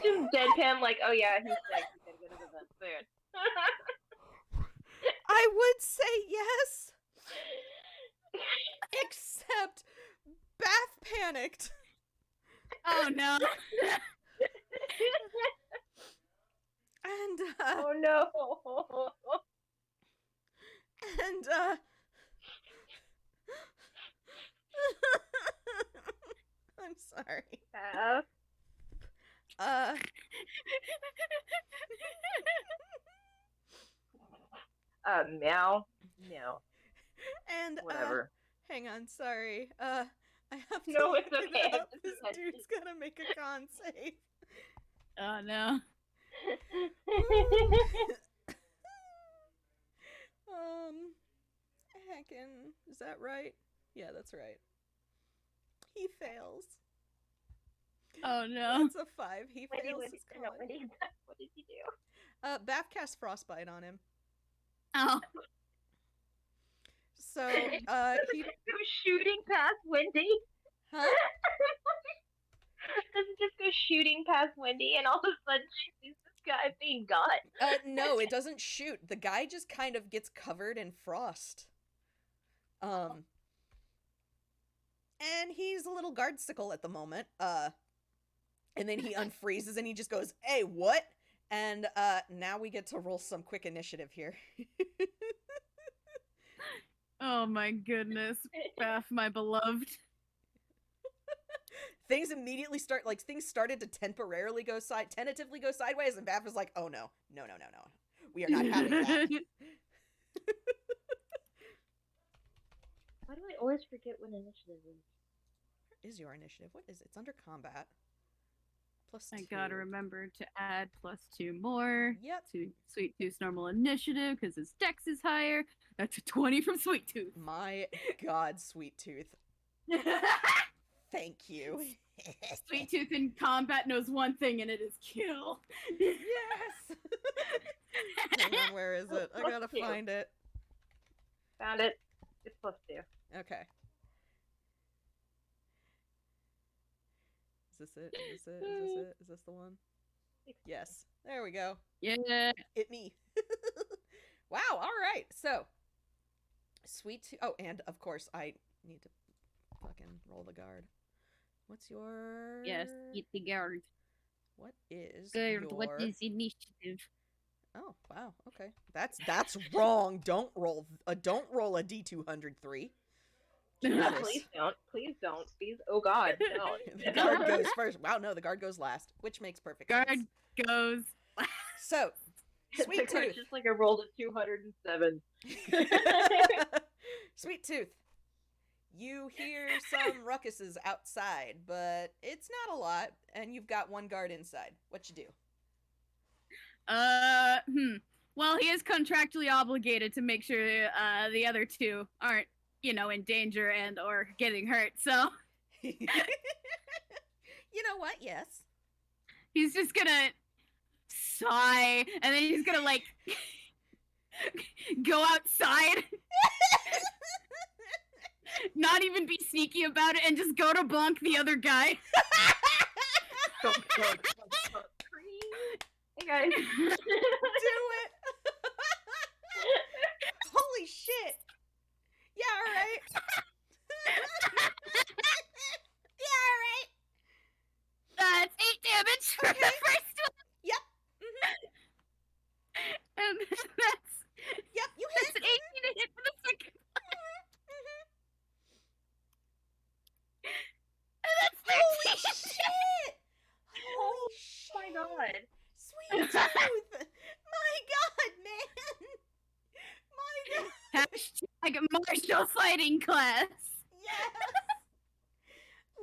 Just deadpan, like, oh yeah, he's sick. He's gonna go to the vet soon. I would say yes, except Baph panicked. Oh no. And, Oh no. and, I'm sorry. Baph. Meow. No. And, Whatever. hang on, sorry. I have to No, look it's okay. it up. It's This okay. dude's gonna make a con save. Oh no. Heckin'. Is that right? Yeah, that's right. He fails. Oh no. That's a 5. He fails his con. What did he do? Baph cast Frostbite on him. Oh. So, he... Go shooting past Wendy. Huh? Does it just go shooting past Wendy and all of a sudden she sees this guy being got? No, it doesn't shoot. The guy just kind of gets covered in frost. And he's a little guardsicle at the moment. And then he unfreezes and he just goes, hey, what? And now we get to roll some quick initiative here. Oh my goodness. Baph, my beloved. Things immediately start, like, things started to tentatively go sideways, and Baph is like, oh no. No. We are not having that. Why do I always forget what initiative is? Where is your initiative? What is it? It's under combat. +2. I gotta remember to add +2 more Yep. to Sweet Tooth's normal initiative because his dex is higher. That's a 20 from Sweet Tooth. My god, Sweet Tooth. Thank you. Sweet Tooth in combat knows one thing, and it is kill. Yes! Hang on, where is it? I gotta find it. Found it. It's +2. Okay. Is this it? Is this it? Is this it? Is this the one? Yes. There we go. Yeah. It me. Wow, alright. So, Sweet Tooth. Oh, and of course, I need to fucking roll the guard. What's your... Yes, eat the guard. What is Guard, your... what is initiative? Oh, wow. Okay. That's wrong. Don't roll a D203. Jesus. Please don't. Please don't. Please. Oh god. No. The guard goes first. Wow, no, the guard goes last, which makes perfect Guard sense. goes. So, Sweet The card's Tooth. just like I rolled a 207. Sweet Tooth. You hear some ruckuses outside, but it's not a lot, and you've got one guard inside. What you do? Well, he is contractually obligated to make sure the other two aren't, in danger and or getting hurt. So You know what? Yes. he's just gonna sigh, and then he's gonna go outside, not even be sneaky about it, and just go to bonk the other guy. Hey guys. Do it! Holy shit! Yeah, alright. Yeah, alright. That's 8 damage for the first one. Yep. And that's Yep, you that's hit. an 18 to hit for the second one. And that's 13. Holy shit! martial fighting class. Yes!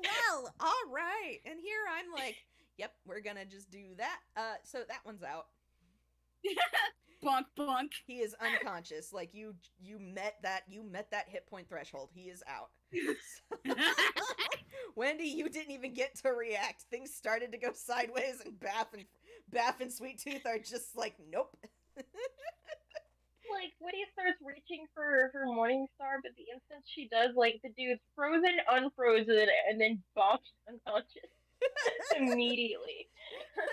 Well, all right. And here I'm like, yep, we're gonna just do that. So that one's out. Bonk bonk. He is unconscious. Like you met that hit point threshold. He is out. So, Wendy, you didn't even get to react. Things started to go sideways, and Baph and Sweet Tooth are just like, nope. Like, Woody starts reaching for her Morningstar, but the instant she does, like, the dude's frozen, unfrozen, and then bonks unconscious immediately.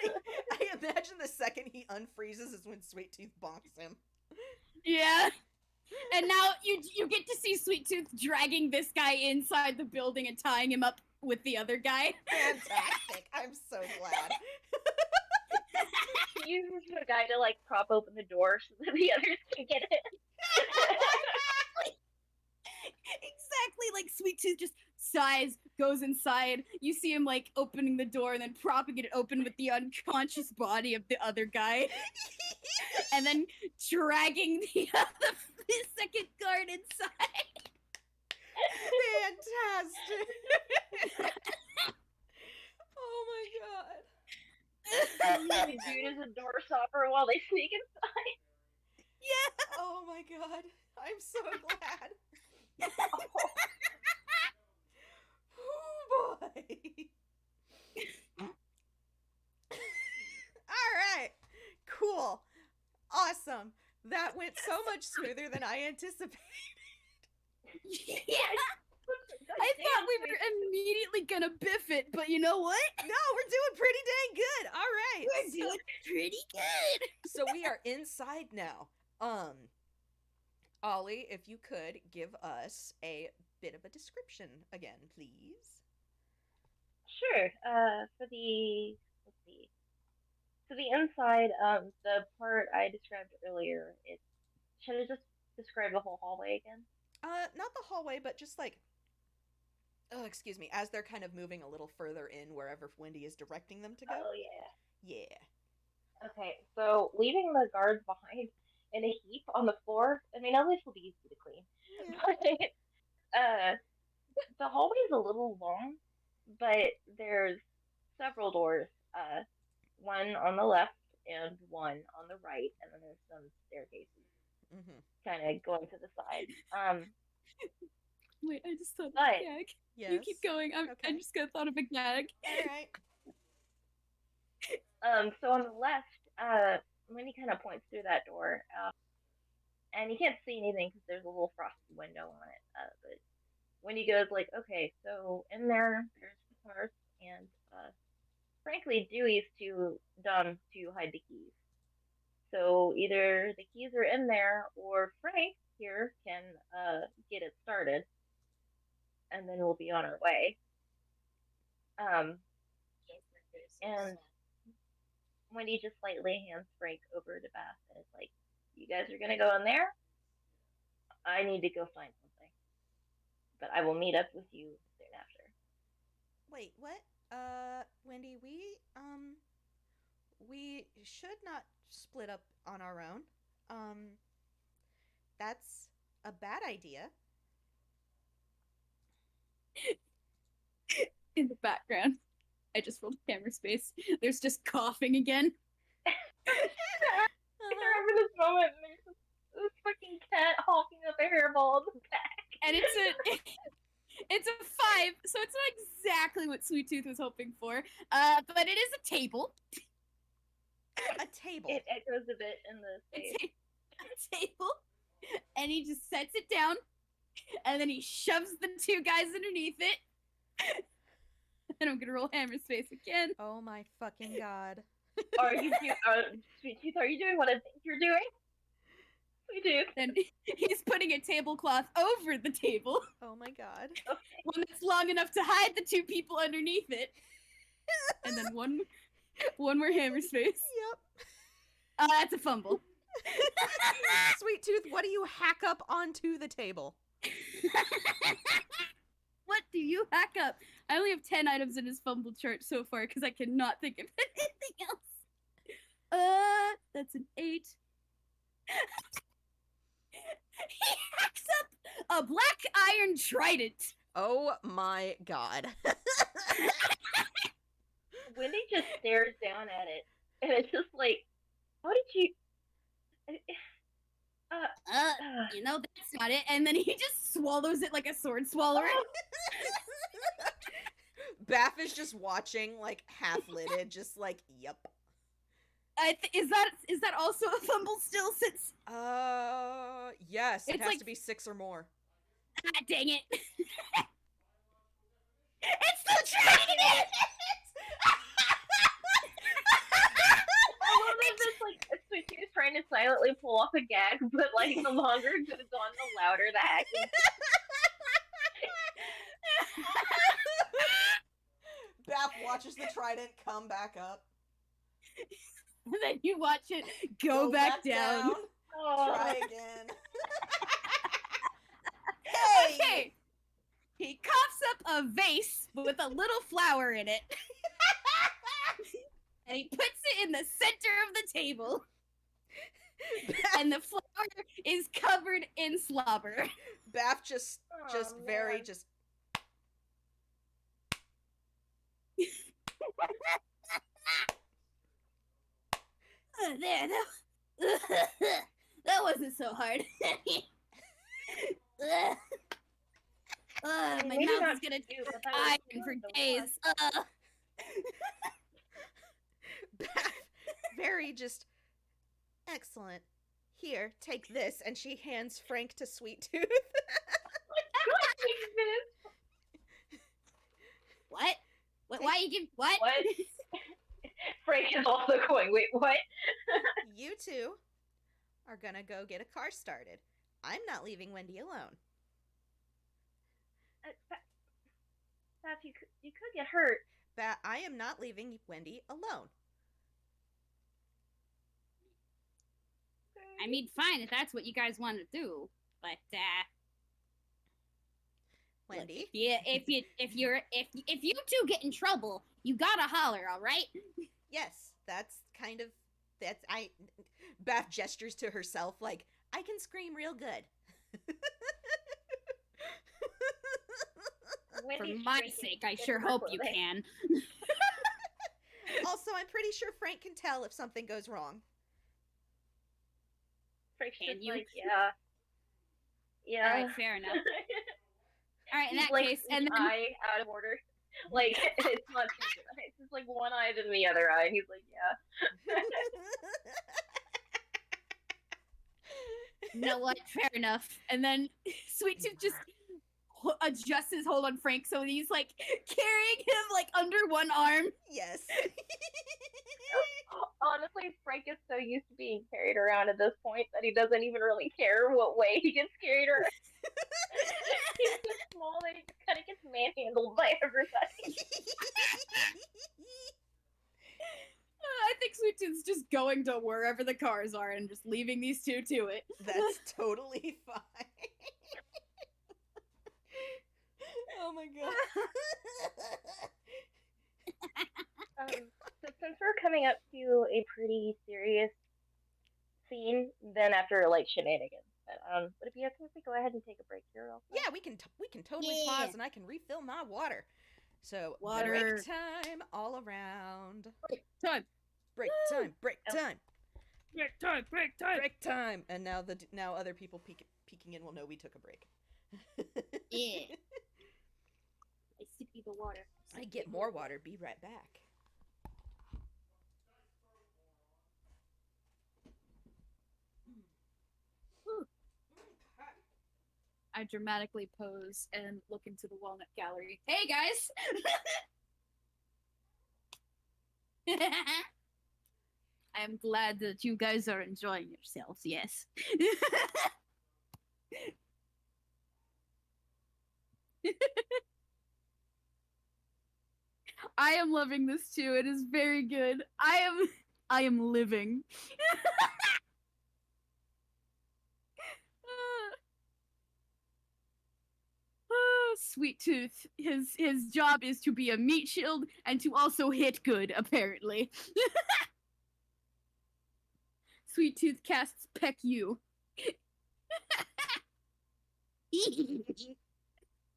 Like, I imagine the second he unfreezes is when Sweet Tooth bonks him. Yeah. And now you get to see Sweet Tooth dragging this guy inside the building and tying him up with the other guy. Fantastic. I'm so glad. He uses the guy to, like, prop open the door so that the others can get in. Exactly, like Sweet Tooth just sighs, goes inside. You see him like opening the door and then propping it open with the unconscious body of the other guy, and then dragging the second guard inside. Fantastic. Oh my god. The dude is a door stopper while they sneak inside. Yeah. Oh my god. I'm so glad. Oh boy. Alright. Cool. Awesome. That went so much smoother than I anticipated. Yeah. I thought we were immediately gonna biff it, but you know what? No, we're doing pretty dang good. All right. We're doing pretty good. So we are inside now. Ollie, if you could give us a bit of a description again, please. Sure. Let's see. So the inside, the part I described earlier, should I just describe the whole hallway again? Not the hallway, but just like, oh, excuse me, as they're kind of moving a little further in wherever Wendy is directing them to go. Oh, yeah. Yeah. Okay, so leaving the guards behind in a heap on the floor, I mean, at least will be easy to clean. Yeah. But, the hallway is a little long, but there's several doors. One on the left and one on the right, and then there's some staircases kind of going to the side. Wait, I just thought of But- a gag. Yes. You keep going. I Okay. just got thought of a gag. All right. So on the left, when he kind of points through that door, and you can't see anything because there's a little frosted window on it. But when he goes like, okay, so in there's the cars, and frankly, Dewey's too dumb to hide the keys. So either the keys are in there, or Frank here can get it started, and then we'll be on our way. And Wendy just slightly hands Frank over to Baph and is like, you guys are gonna go in there? I need to go find something. But I will meet up with you soon after. Wait, what? Wendy, we should not split up on our own. That's a bad idea. In the background, I just rolled camera space. There's just coughing again. I remember this moment, and there's this fucking cat hawking up a hairball in the back. And it's a 5, so it's not exactly what Sweet Tooth was hoping for. But it is a table. A table. It echoes a bit in the space. A table. And he just sets it down, and then he shoves the two guys underneath it. And I'm gonna roll hammer space again. Oh my fucking god. Sweet Tooth, are you doing what I think you're doing? Sweet Tooth. And he's putting a tablecloth over the table, Oh my god. one that's long enough to hide the two people underneath it. And then one more hammer space. Yep. That's a fumble. Sweet Tooth, what do you hack up onto the table? What do you hack up? I only have 10 items in his fumble chart so far because I cannot think of anything else. That's an 8. He hacks up a black iron trident. Oh my god. Wendy just stares down at it, and it's just like, how did you? You know, that's not it. And then he just swallows it like a sword swallower. Baph is just watching, like, half-lidded, just like, yep. Is that also a fumble still since... Yes, it It's has like- to be 6 or more. Ah, dang it. It's the trident! I love that it's like Sweet is trying to silently pull off a gag, but like the longer it goes on, the louder the hacking. Baph watches the trident come back up. And then you watch it go back down. Try again. Hey! Okay. He coughs up a vase with a little flower in it. And he puts it in the center of the table. And the flower is covered in slobber. Baph just very, man. just... There, that wasn't so hard. My Maybe mouth not is gonna you, but that die was for the days. Baph very just... Excellent. Here, take this. And she hands Frank to Sweet Tooth. What? Why you give what? What? Frank is also going, wait, what? You two are gonna go get a car started. I'm not leaving Wendy alone. Baph, you could get hurt. I am not leaving Wendy alone. I mean, fine if that's what you guys want to do, but Wendy? look, if you two get in trouble, you gotta holler, all right? Yes, Baph gestures to herself like, I can scream real good. For Wendy's my freaking sake, I in sure her hope you clothing. can. Also, I'm pretty sure Frank can tell if something goes wrong. Frank's Can just you? like, yeah. Yeah. All right, fair enough. All right, in He's that like case, his and then eye out of order. Like, it's not it's just like one eye than the other eye. He's like, yeah. you know what? Fair enough. And then Sweet Tooth just adjusts his hold on Frank, so he's like carrying him like under one arm. Yes. Honestly, Frank is so used to being carried around at this point that he doesn't even really care what way he gets carried around. He's so small that he just kind of gets manhandled by everybody. I think Sweet Tooth's just going to wherever the cars are and just leaving these two to it. That's totally fine. Oh my god. So since we're coming up to a pretty serious scene, then after like shenanigans, would it be okay if we go ahead and take a break here? Real quick? Yeah, we can totally Yeah. pause and I can refill my water. So, Water. break time all around. Time. Break time, break Oh. time, Break time. Break time. break time. And now other people peeking in will know we took a break. Yeah. I sip you the water. I get more water. Be right back. I dramatically pose and look into the walnut gallery. Hey guys! I am glad that you guys are enjoying yourselves, yes. I am loving this too. It is very good. I am living. Sweet Tooth. His job is to be a meat shield and to also hit good, apparently. Sweet Tooth casts Peck You.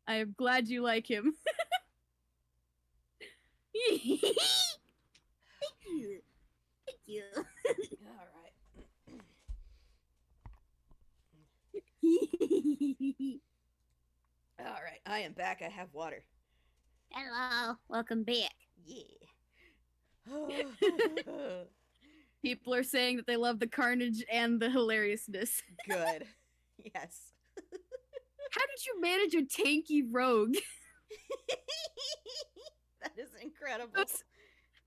I am glad you like him. Thank you. Thank you. All right. All right. I am back. I have water. Hello. Welcome back. Yeah. People are saying that they love the carnage and the hilariousness. Good. Yes. How did you manage a tanky rogue? That is incredible.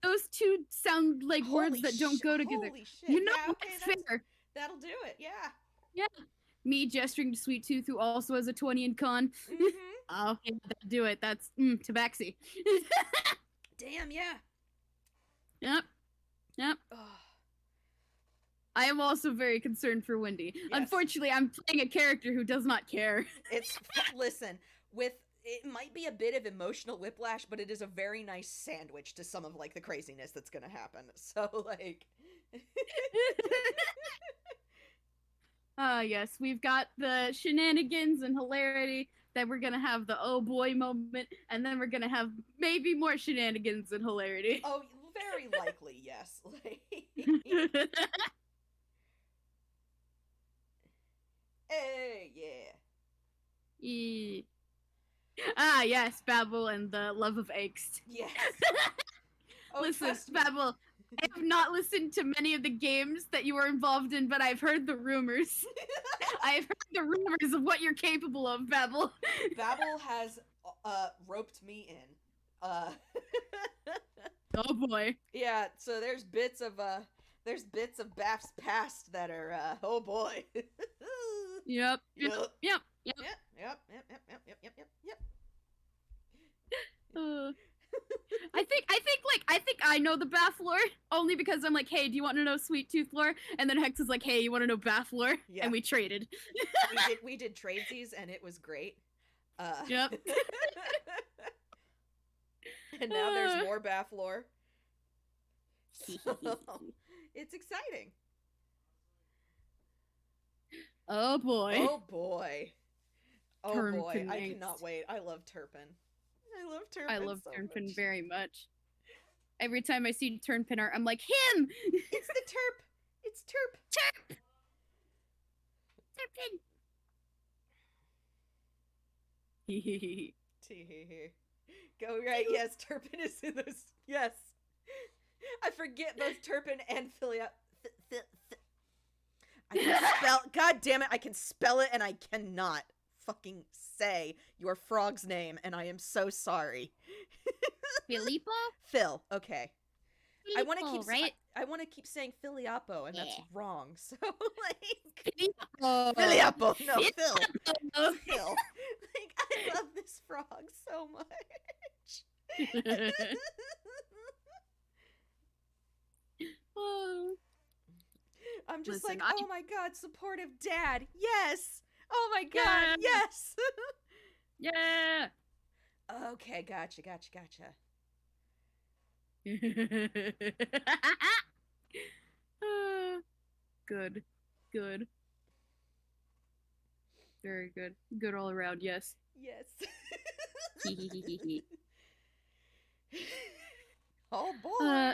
Those two sound like words that don't go together. Holy shit. You know, yeah, okay, that's fair. That'll do it. Yeah. Yeah. Me gesturing to Sweet Tooth, who also has a 20 in con. Mm-hmm. Oh, yeah, that'll do it. That's tabaxi. Damn, yeah. Yep. Oh. I am also very concerned for Wendy. Yes. Unfortunately, I'm playing a character who does not care. Listen, it might be a bit of emotional whiplash, but it is a very nice sandwich to some of, like, the craziness that's gonna happen. So, like... Yes, we've got the shenanigans and hilarity, then we're gonna have the oh boy moment, and then we're gonna have maybe more shenanigans and hilarity. Oh, very likely, yes. Hey, yeah. Yes, Babel and the love of Angst. Yes. Oh, Listen, trust me. Babel, I have not listened to many of the games that you are involved in, but I've heard the rumors. I've heard the rumors of what you're capable of, Babel. Babel has roped me in. Oh boy. Yeah, so there's bits of Baph's past that are oh boy. Yep. I think I know the Baph lore only because I'm like, hey, do you want to know Sweet Tooth lore? And then Hex is like, hey, you want to know Baph lore? Yeah. And we traded. we did tradesies and it was great. Yep. And now there's more Baph lore. So, it's exciting. Oh boy. Oh boy. Oh boy. Turpin I Angst. cannot wait. I love Turpin. I love so Turnpin much. very much. Every time I see Turnpin art, I'm like, him! It's the Terp! It's Terp! Terp! Turnpin! Go right, yes, Turpin is in those. Yes. I forget both Turpin and Philia. I can spell. God damn it, I can spell it and I cannot fucking say your frog's name, and I am so sorry. Filippo? Phil, okay. I want to Filippo, keep right? I want to keep saying Filiapo, and that's Yeah. wrong. So like Filippo. Filiapo, no, Phil. Filippo. Phil. Like I love this frog so much. I'm just Listen, like, oh my god, supportive dad. Yes. Oh my god, Yeah. yes. Yeah. Okay, gotcha. Good. Very good. Good all around, yes. Yes. Oh boy.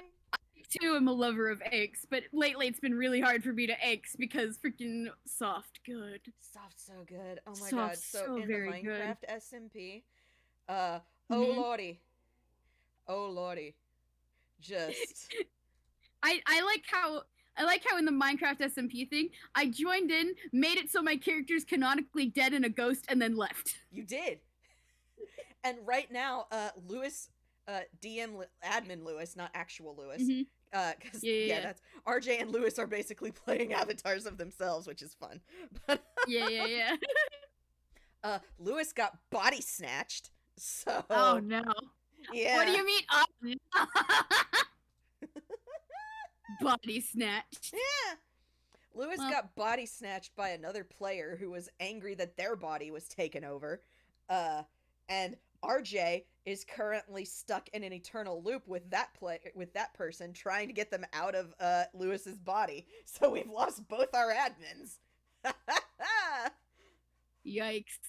Too, I'm a lover of Angst, but lately it's been really hard for me to Angst because freaking soft good. Soft so good. Oh my Soft, god. So so in the very good. Minecraft SMP, oh Mhm. lordy. Oh lordy. Just I like how in the Minecraft SMP thing, I joined in, made it so my character's canonically dead and a ghost, and then left. you did. And right now, Lewis, admin Lewis, not actual Lewis. Mhm. Because Yeah. that's RJ and Lewis are basically playing avatars of themselves, which is fun. But Yeah. Lewis got body snatched. So Oh no. yeah. What do you mean? Oh, no. Body snatched. Yeah. Lewis Well- got body snatched by another player who was angry that their body was taken over. And RJ is currently stuck in an eternal loop with that person trying to get them out of Lewis's body. So we've lost both our admins. Yikes.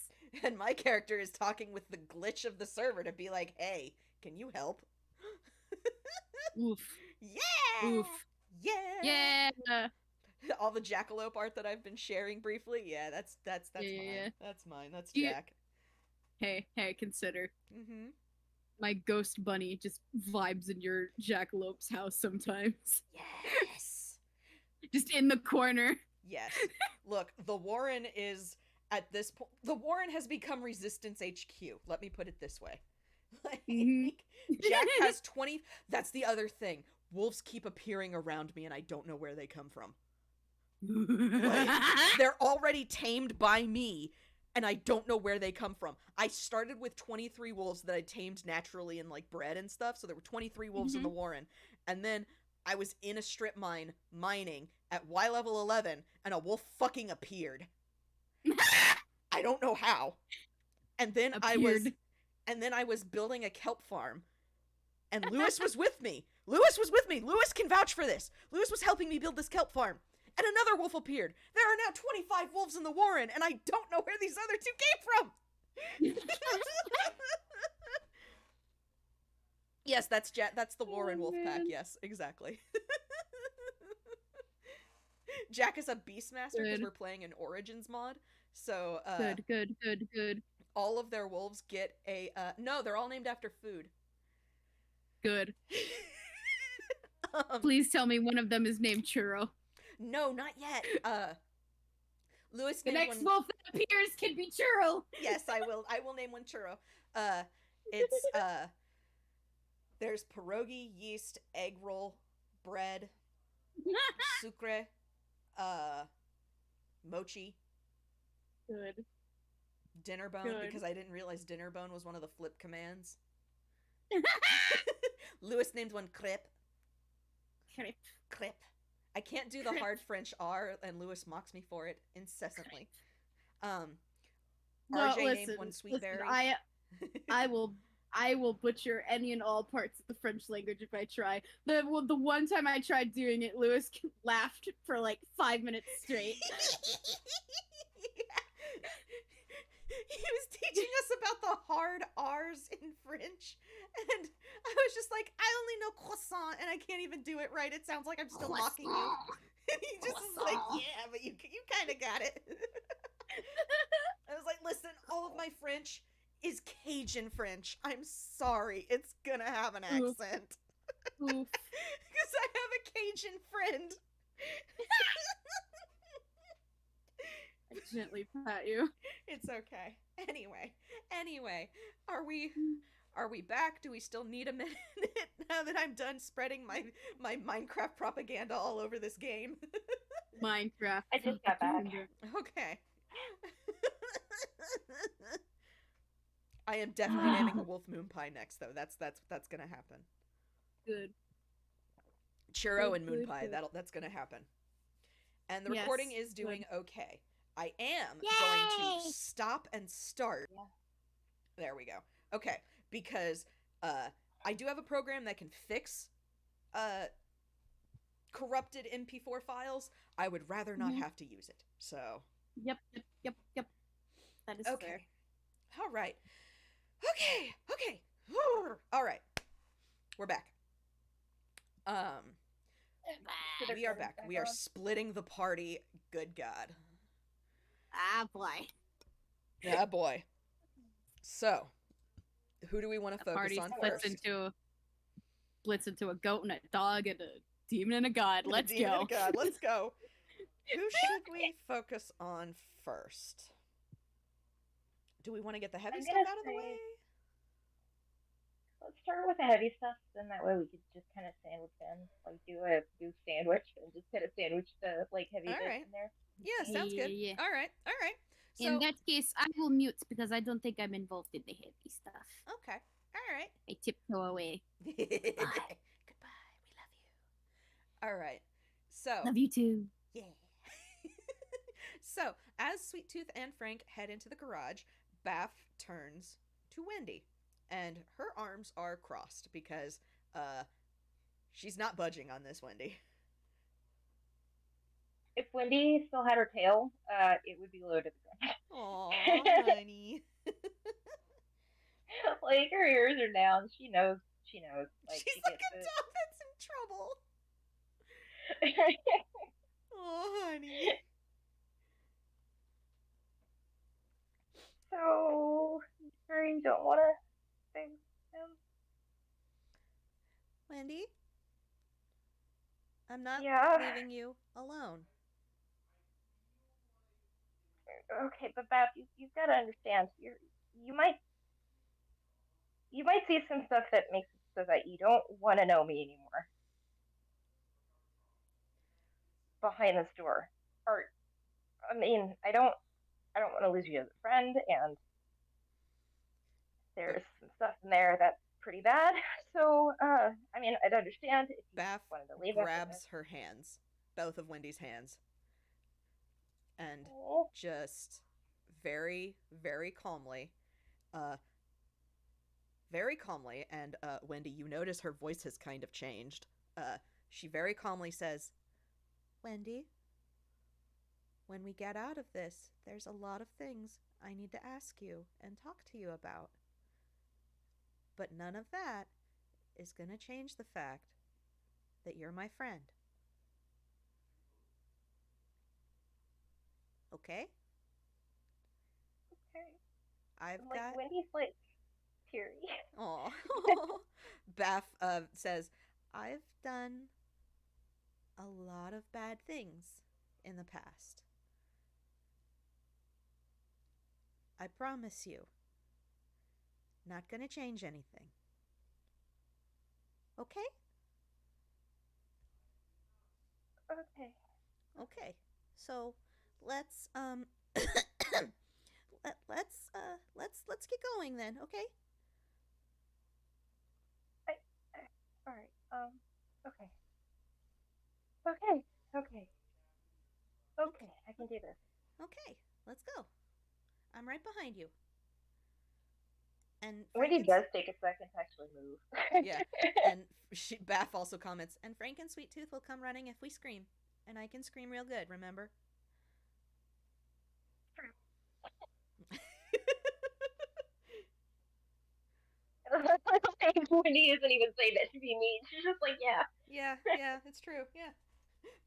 And my character is talking with the glitch of the server to be like, hey, can you help? Oof. Yeah! Oof. Yeah! Yeah. All the jackalope art that I've been sharing briefly, yeah, that's mine. Yeah. That's mine. That's You- Jack. Hey, consider. Mm-hmm. My ghost bunny just vibes in your jackalope's house sometimes. Yes! Just in the corner. Yes. Look, the Warren is, at this point, the Warren has become Resistance HQ. Let me put it this way. Like, Mhm. Jack has 20. That's the other thing. Wolves keep appearing around me and I don't know where they come from. Like, they're already tamed by me and I don't know where they come from. I started with 23 wolves that I tamed naturally and like bred and stuff, so there were 23 wolves in the Warren. And then I was in a strip mine mining at Y level 11 and a wolf fucking appeared. I don't know how. And then I was building a kelp farm. And Lewis was with me. Lewis can vouch for this. Lewis was helping me build this kelp farm. And another wolf appeared. There are now 25 wolves in the Warren, and I don't know where these other two came from. Yes, that's the Warren wolf pack. Yes, exactly. Jack is a Beastmaster because we're playing an Origins mod. So Good. all of their wolves get a no, they're all named after food. Good. Please tell me one of them is named Churro. No, not yet. Lewis The named next one... wolf that appears can be Churro. Yes, I will name one Churro. It's there's pierogi, yeast, egg roll, bread, sucre, mochi, Good. dinner bone, Good. because I didn't realize dinner bone was one of the flip commands. Lewis named one crepe. Crepe. I can't do the hard French R, and Lewis mocks me for it incessantly. RJ named one sweet berry. I will butcher any and all parts of the French language if I try. The one time I tried doing it, Lewis laughed for like 5 minutes straight. He was teaching us about the hard R's in French, and I was just like, I only know croissant, and I can't even do it right. It sounds like I'm still mocking you. And he just was like, yeah, but you kind of got it. I was like, listen, all of my French is Cajun French. I'm sorry. It's gonna have an accent. Oof. Because I have a Cajun friend. I gently pat you. It's okay. Anyway, are we back? Do we still need a minute now that I'm done spreading my Minecraft propaganda all over this game? Minecraft. I just got back. Okay. I am definitely naming a wolf moon pie next, though. That's gonna happen. Good. Churro and moon Good. pie. That's gonna happen. And the recording is doing okay. I am going to stop and start. Yeah. There we go. Okay, because I do have a program that can fix corrupted MP4 files. I would rather not have to use it. So. Yep. That is fair. All right. Okay. All right. We're back. We are back. We are splitting the party. Good God. Ah, boy. Yeah, boy. So, who do we want to focus Party on splits first? splits into a goat and a dog and a demon and a god. Let's Demon go. and God. Let's go. Who should we focus on first? Do we want to get the heavy stuff out of the way? Let's start with the heavy stuff, then that way we could just kind of sandwich in, like do a sandwich and just kind of sandwich the like heavy bits in there. Yeah, sounds good. Yeah. All right. So, In that case, I will mute because I don't think I'm involved in the heavy stuff. okay. All right. I tiptoe away. Goodbye. We love you. All right. So. Love you too. Yeah. So, as Sweet Tooth and Frank head into the garage, Baph turns to Wendy, and her arms are crossed because she's not budging on this, Wendy. If Wendy still had her tail, it would be low to the Aw, ground. honey. Like her ears are down. She knows. She knows. Like She's she like gets a dog that's in trouble. it. Oh, honey. So, you sure you don't want to stay with him? Wendy, I'm not Yeah. leaving you alone. Okay, but Baph, you've got to understand. You might you might see some stuff that makes it so that you don't want to know me anymore behind this door. Or I mean, I don't want to lose you as a friend, and But there's some stuff in there that's pretty bad. So, I mean, I'd understand if you Baph wanted to leave after this. grabs her hands, both of Wendy's hands, and Oh, just very, uh, very calmly, and Wendy, you notice her voice has kind of changed. She very calmly says, Wendy, when we get out of this, there's a lot of things I need to ask you and talk to you about. But none of that is going to change the fact that you're my friend. Okay? okay. I've I'm like, got. Wendy's like teary. Aw. Baph says, I've done a lot of bad things in the past. I promise you. Not gonna change anything. Okay? Okay. Okay. So let's let's get going then, okay? I, all right. Okay. Okay. Okay. Okay. Okay. I can do this. Okay. Let's go. I'm right behind you. And Wendy does take a second to actually move. yeah, and Baph also comments, and Frank and Sweet Tooth will come running if we scream, and I can scream real good. Remember? Wendy isn't even saying that to be mean. She's just like, yeah. Yeah, it's true. Yeah,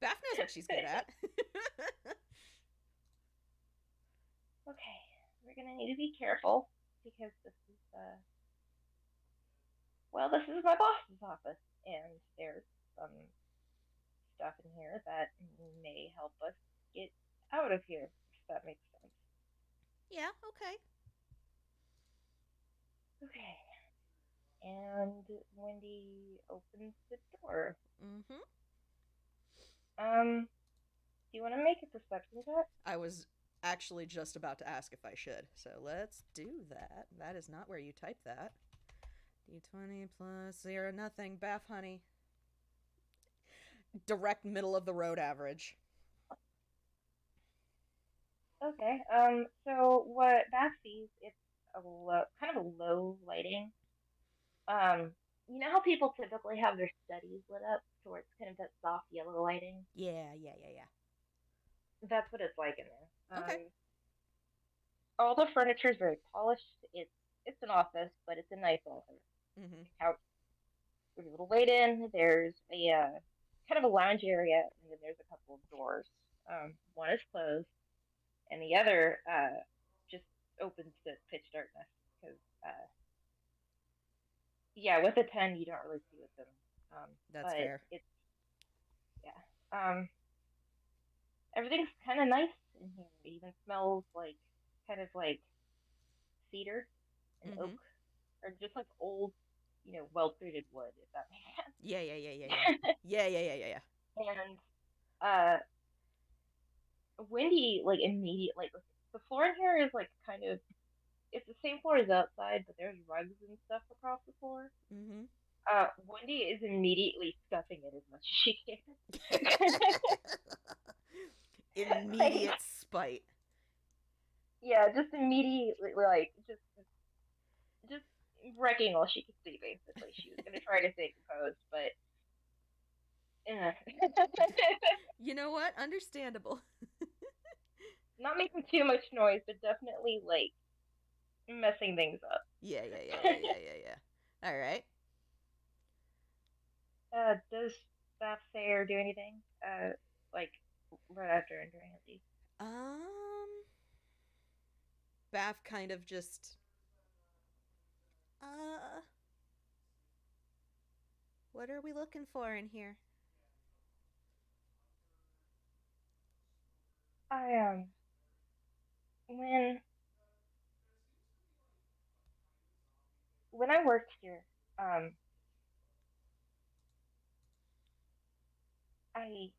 Baph knows what she's good at. Okay. We're gonna need to be careful because this is my boss's office, and there's some stuff in here that may help us get out of here. If that makes sense. Yeah, okay. Okay. And Wendy opens the door. Mm-hmm. Do you want to make a perception check? I was actually just about to ask if I should, so let's do that. That is not where you type that. D20 plus 0, nothing. Baph, honey. Direct middle of the road average. Okay. So what Baph sees, it's kind of a low lighting. Um, you know how people typically have their studies lit up towards kind of that soft yellow lighting? Yeah. That's what it's like in there. Okay. All the furniture is very polished. It's an office, but it's a nice office. Mm-hmm. Couch, there's a little wait in. There's a kind of a lounge area, and then there's a couple of doors. One is closed, and the other just opens to pitch darkness because yeah, with a 10 you don't really see with them. That's But fair. it's yeah. Everything's kind of nice in here. It even smells like kind of like cedar and Mm-hmm. oak, or just like old, well treated wood, if that makes Yeah. sense. Yeah. And uh, Wendy like immediately, like the floor in here is like kind of, it's the same floor as outside, but there's rugs and stuff across the floor. Mm-hmm. Wendy is immediately stuffing it as much as she can. Like, Immediate spite. yeah, just immediately, like, just wrecking all she could see. Basically, she was gonna try to stay composed, but You know what? Understandable. Not making too much noise, but definitely like messing things up. All right. Does Baph say or do anything? Like right after entering at least. Um, Baph kind of just, uh, what are we looking for in here? I when when I worked here, I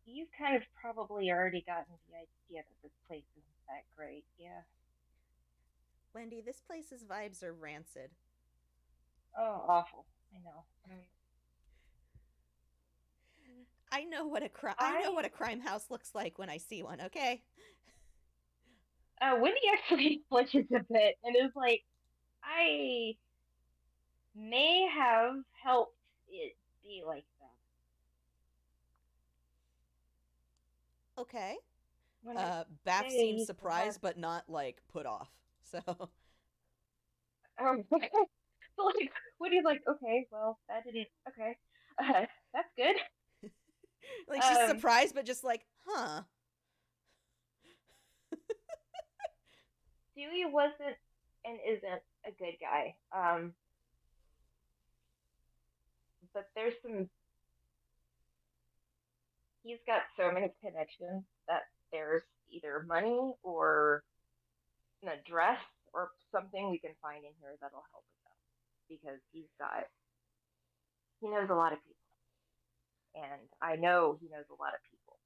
you've kind of probably already gotten the idea that this place isn't that great. Yeah. Wendy, this place's vibes are rancid. Oh, awful. I know. I know what I a crime house looks like when I see one. Okay. Wendy actually flinches a bit and is like, I may have helped it be like that Okay. when I Baph seems say perhaps. surprised but not like put off. So, So like Wendy's like, okay, well that didn't okay, that's good. like she's Um, surprised but just like, huh? Dewey wasn't and isn't a good guy. But there's some. He's got so many connections that there's either money or an address or something we can find in here that'll help us out because he knows a lot of people, and I know he knows a lot of people.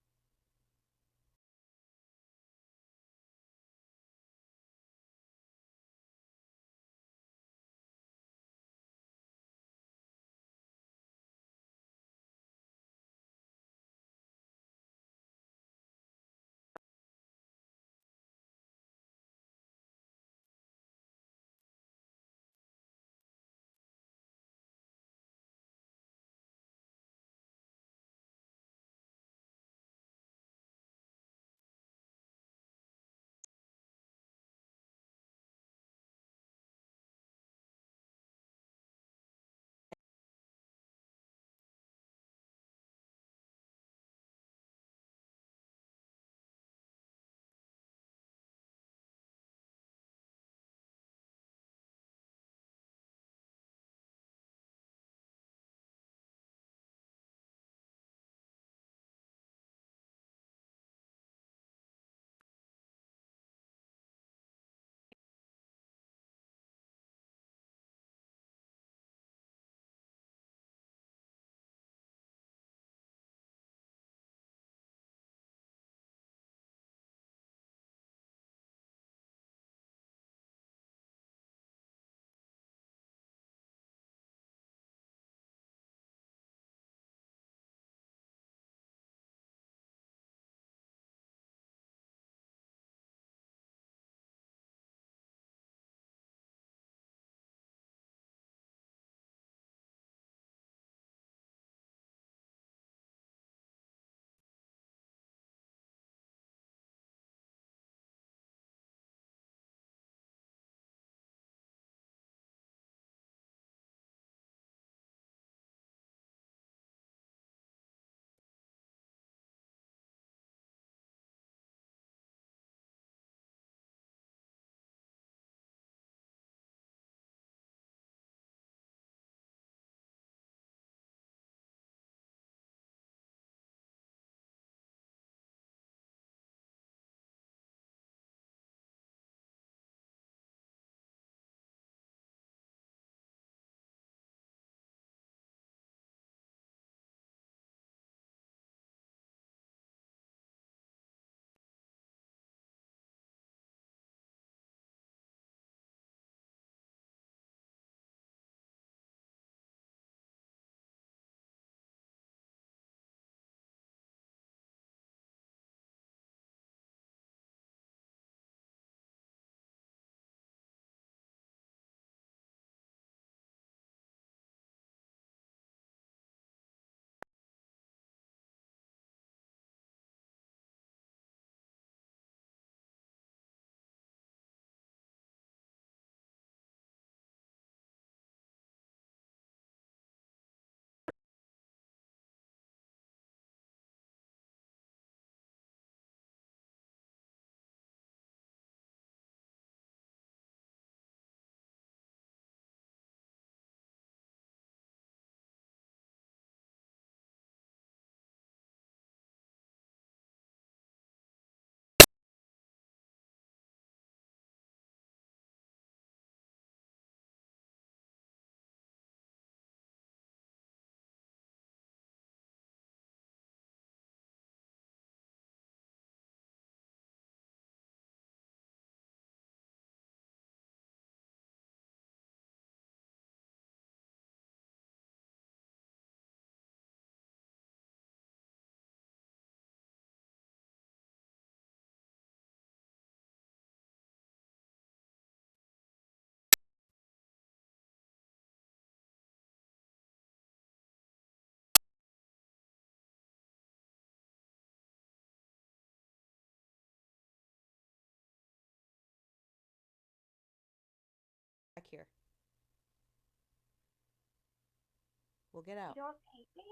We'll get You out. don't hate me?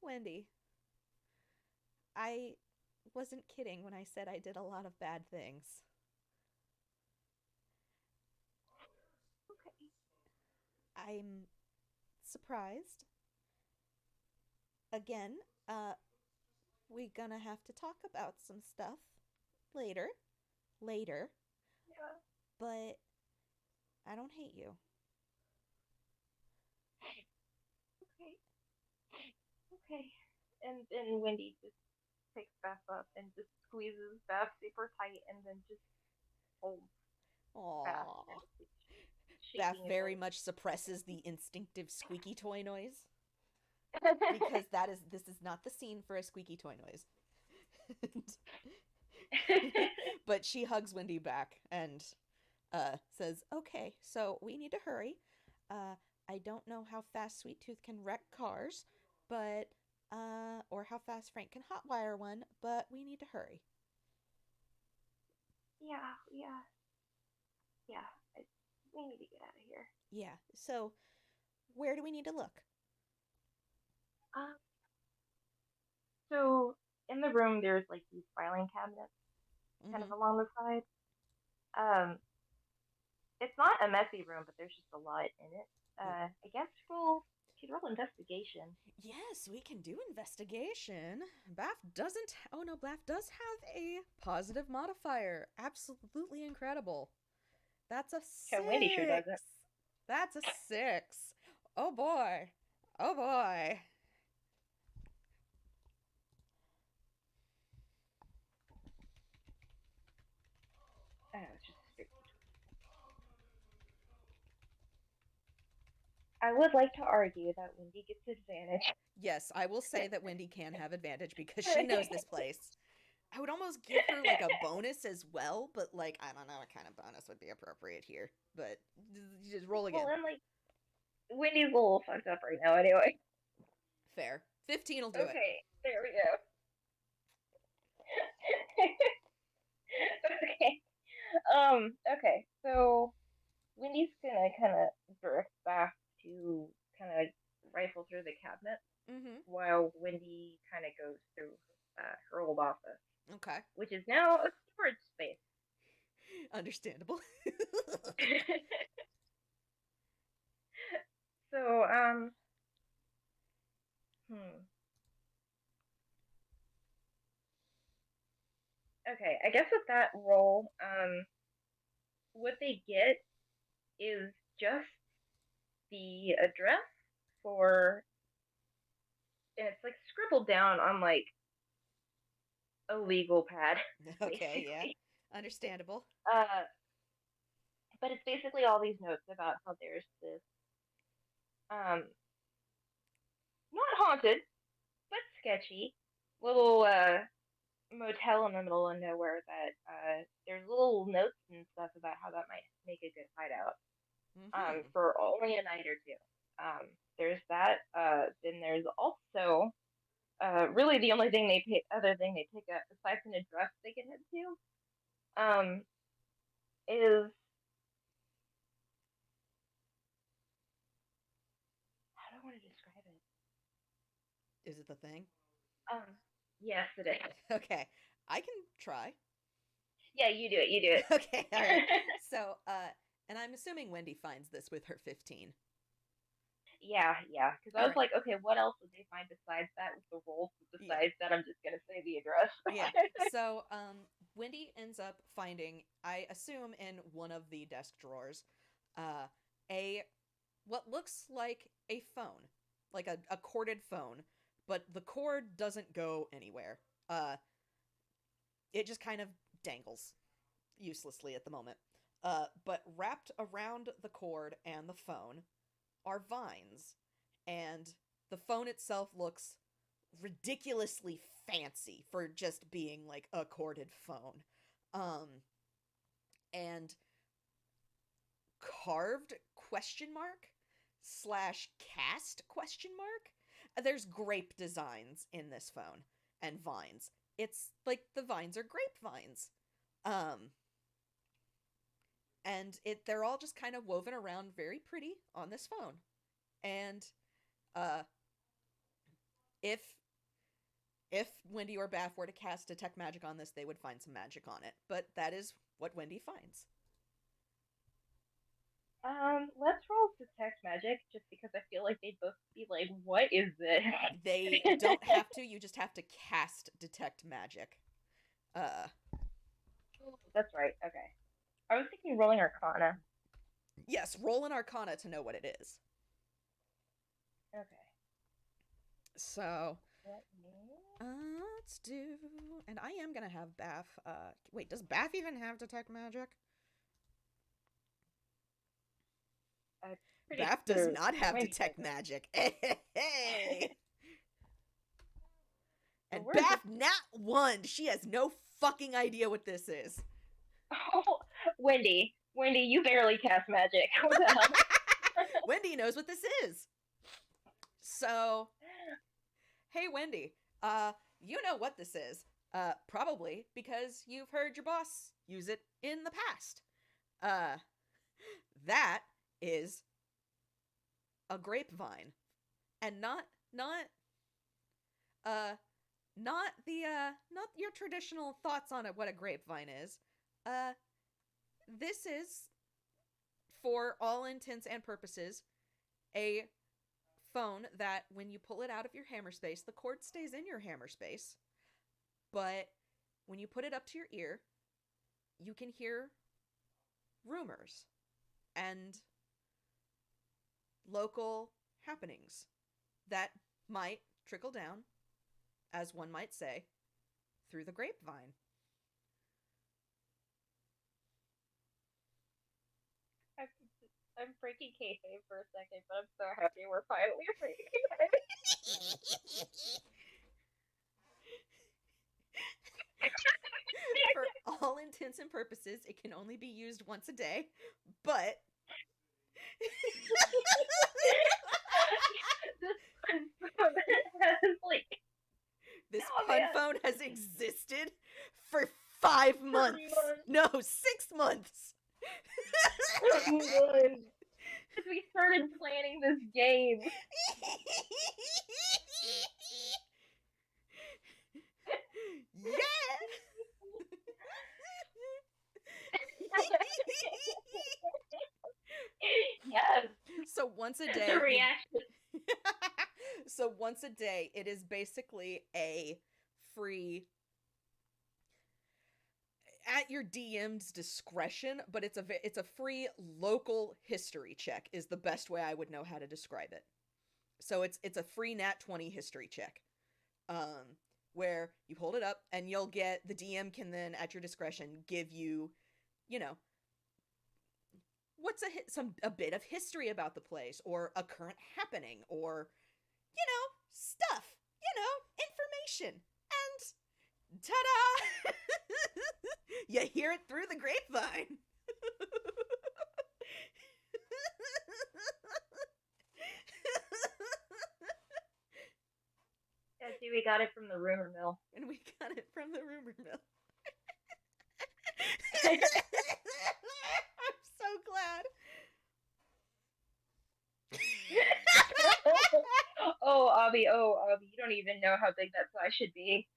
Wendy, I wasn't kidding when I said I did a lot of bad things. Okay. I'm surprised. Again, uh, we gonna have to talk about some stuff later. Later. Yeah. But I don't hate you. Okay. Okay. And then Wendy just picks Baph up and just squeezes Baph super tight and then just holds Baph Aww. and Baph shaking his very head. much suppresses the instinctive squeaky toy noise because this is not the scene for a squeaky toy noise. But she hugs Wendy back and says, "Okay, so we need to hurry. I don't know how fast Sweet Tooth can wreck cars, but or how fast Frank can hotwire one, but we need to hurry." Yeah, yeah, yeah. We need to get out of here. Yeah. So where do we need to look? Um, so in the room, there's like these filing cabinets kind of Mm-hmm. along the side. Um, it's not a messy room, but there's just a lot in it. I guess we'll could roll investigation. Yes, we can do investigation. Baph doesn't. Oh no, Baph does have a positive modifier. Absolutely incredible. That's a So Wendy sure 6. doesn't. That's a 6. Oh boy. Oh boy. It's just a straight. I would like to argue that Wendy gets advantage. Yes, I will say that Wendy can have advantage because she knows this place. I would almost give her like a bonus as well, but like I don't know what kind of bonus would be appropriate here. But just roll again. Well, then like Wendy's a little fucked up right now. Anyway. Fair. 15 will do it. Okay, there we go. Okay. Okay. So Wendy's gonna kind of drift back to kind of rifle through the cabinet Mm-hmm. while Wendy kind of goes through her old office, Okay. which is now a storage space. Understandable. So, hmm. Okay, I guess with that roll, what they get is just the address for, and it's like scribbled down on like a legal pad, Okay, yeah. basically. Understandable. Uh, but it's basically all these notes about how there's this, um, not haunted, but sketchy little motel in the middle of nowhere that there's little notes and stuff about how that might make a good hideout. Mm-hmm. For only a night or two. There's that. Then there's also really the only thing other thing they pick up besides an address they can head to, is how do I want to describe it? Is it the thing? Um, yes, it is. Okay. I can try. Yeah, you do it. You do it. Okay, all right. So, and I'm assuming Wendy finds this with her 15. Yeah, yeah. Because I All was right. like, okay, what else would they find besides that with the rolls? Yeah. Besides that, I'm just gonna say the address. Yeah. So, Wendy ends up finding, I assume, in one of the desk drawers, uh, a what looks like a phone, like a corded phone, but the cord doesn't go anywhere. It just kind of dangles uselessly at the moment. But wrapped around the cord and the phone are vines, and the phone itself looks ridiculously fancy for just being like a corded phone. And carved question mark slash cast question mark. There's grape designs in this phone and vines. It's like the vines are grapevines. Um And they're all just kind of woven around very pretty on this phone. And if Wendy or Baph were to cast Detect Magic on this, they would find some magic on it. But that is what Wendy finds. Let's roll Detect Magic, just because I feel like they'd both be like, what is this? They don't have to, you just have to cast Detect Magic. That's right, okay. I was thinking rolling Arcana. Yes, roll an Arcana to know what it is. Okay. So, let's do... And I am gonna have Baph... wait, does Baph even have Detect Magic? Baph does not have Detect Magic. Hey! And Baph, not one! She has no fucking idea what this is. Oh, Wendy, you barely cast magic. What the hell? Wendy knows what this is. So, hey Wendy, you know what this is. Probably because you've heard your boss use it in the past. That is a grapevine. And not your traditional thoughts on what a grapevine is. This is, for all intents and purposes, a phone that when you pull it out of your hammer space, the cord stays in your hammer space, but when you put it up to your ear, you can hear rumors and local happenings that might trickle down, as one might say, through the grapevine. I'm breaking kayfabe for a second, but I'm so happy we're finally breaking For all intents and purposes, it can only be used once a day, but... This pun phone has existed for 5 months. No, 6 months. We started planning this game. Yeah. Yes. So once a day. The reaction. So once a day, it is basically a free, at your DM's discretion, but it's a free local history check is the best way I would know how to describe it. So it's a free nat 20 history check, where you hold it up and you'll get, the DM can then at your discretion give you, what's a bit of history about the place, or a current happening, or stuff, information, and ta-da! You hear it through the grapevine. Yeah, see, we got it from the rumor mill. And we got it from the rumor mill. I'm so glad. Oh, Abby, you don't even know how big that fly should be.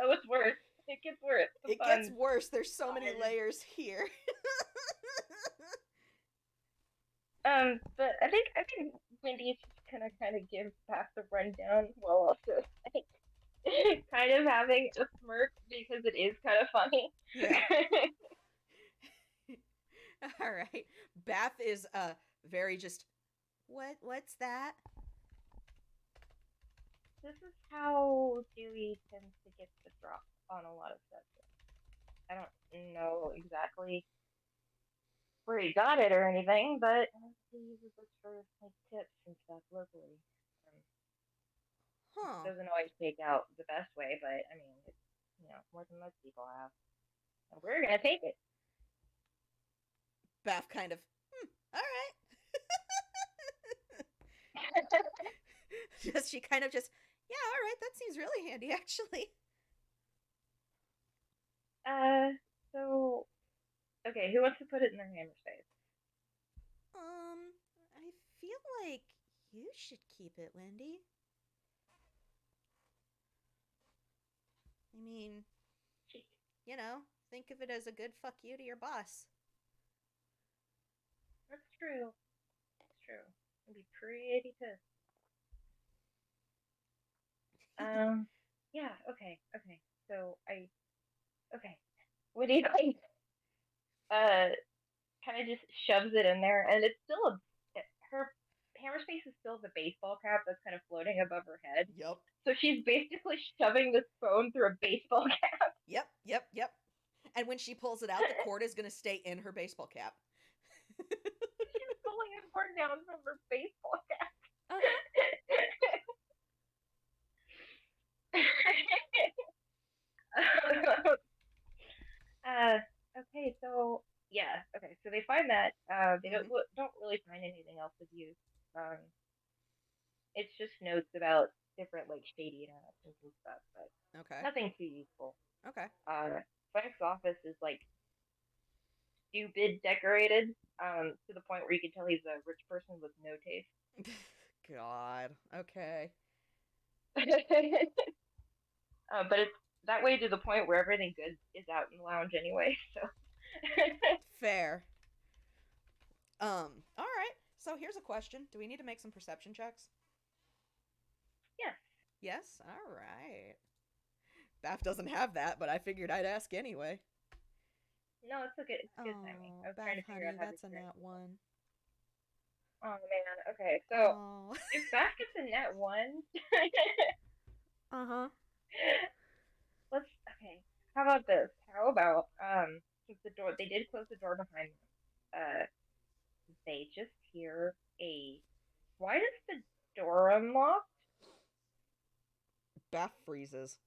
Oh, it's worse. It gets worse. It gets worse. There's so many layers here. But I think Wendy's just gonna kind of give Baph the rundown, while also, I think, kind of having a smirk, because it is kind of funny. Yeah. All right. Baph is very just, what's that? This is how Dewey tends to get the drop on a lot of stuff. I don't know exactly where he got it or anything, but he uses this for like tips and stuff locally. Doesn't always take out the best way, but I mean, it's, more than most people have. And we're gonna take it. Baph kind of, all right. She kind of just, yeah, all right, that seems really handy, actually. So okay, who wants to put it in their hammer space? I feel like you should keep it, Wendy. I mean, think of it as a good fuck you to your boss. That's true. That's true. I'd be pretty pissed. Yeah. Okay. So okay. What do you think? Kind of just shoves it in there, and it's still her hammer space is still the baseball cap that's kind of floating above her head. Yep. So she's basically shoving this phone through a baseball cap. Yep. And when she pulls it out, the cord is going to stay in her baseball cap. She's pulling a cord down from her baseball cap. Okay, so yeah, okay, so they find that they don't really find anything else of use. It's just notes about different like shady interactions and stuff, but nothing too useful. Okay. Frank's office is like stupid decorated, to the point where you can tell he's a rich person with no taste. God. Okay. But it's that way to the point where everything good is out in the lounge anyway, so. Fair. All right. So here's a question. Do we need to make some perception checks? Yes. Yes? All right. Baph doesn't have that, but I figured I'd ask anyway. No, it's okay. It's good timing. I was Baph, trying to figure out how that's to a nat 1. Oh, man. Okay, so if Baph gets a nat 1... Uh-huh. Okay. How about this? How about, since the door, they did close the door behind them, they just hear why does the door unlock? Baph freezes.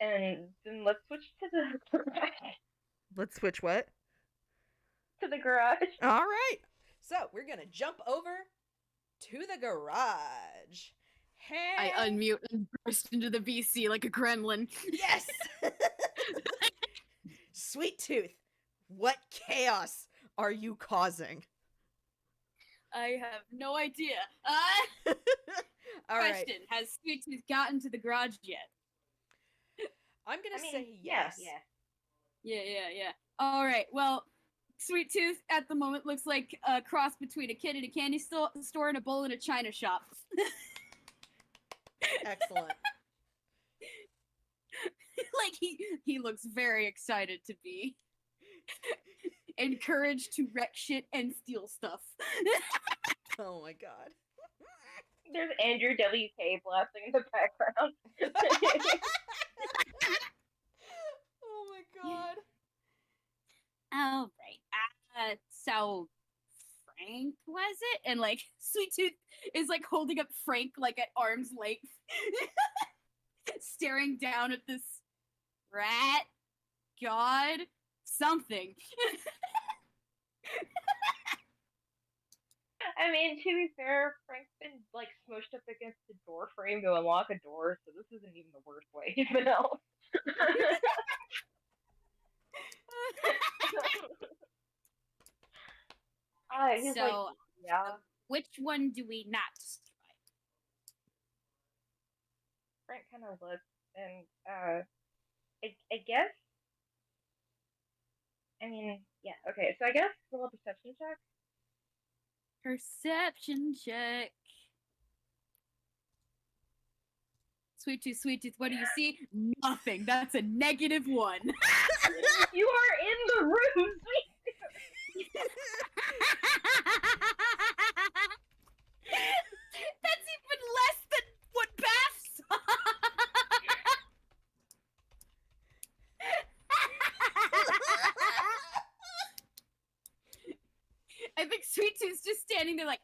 And then let's switch to the garage. Let's switch what? To the garage. All right. So we're going to jump over to the garage. Hey. I unmute and burst into the VC like a gremlin. Yes! Sweet Tooth, what chaos are you causing? I have no idea. All Question, right. has Sweet Tooth gotten to the garage yet? I'm going to say yes. Yeah. All right, well, Sweet Tooth at the moment looks like a cross between a kid in a candy store and a bull in a china shop. Excellent. Like, he looks very excited to be encouraged to wreck shit and steal stuff. Oh my god. There's Andrew WK blasting in the background. Oh my god. All right. So Frank was it? And like Sweet Tooth is like holding up Frank like at arm's length, staring down at this rat, god, something. I mean, to be fair, Frank's been like smushed up against the door frame to unlock a door, so this isn't even the worst way he's been helped. He's so, like, yeah. Which one do we not destroy? Frank kind of looks, and I guess. I mean, yeah. Okay, so I guess roll a perception check. Perception check. Sweet Tooth, what do you see? Nothing. That's a -1. You are in the room, Sweet Tooth. That's even less than what Baph saw. I think Sweet Tooth's just standing there like,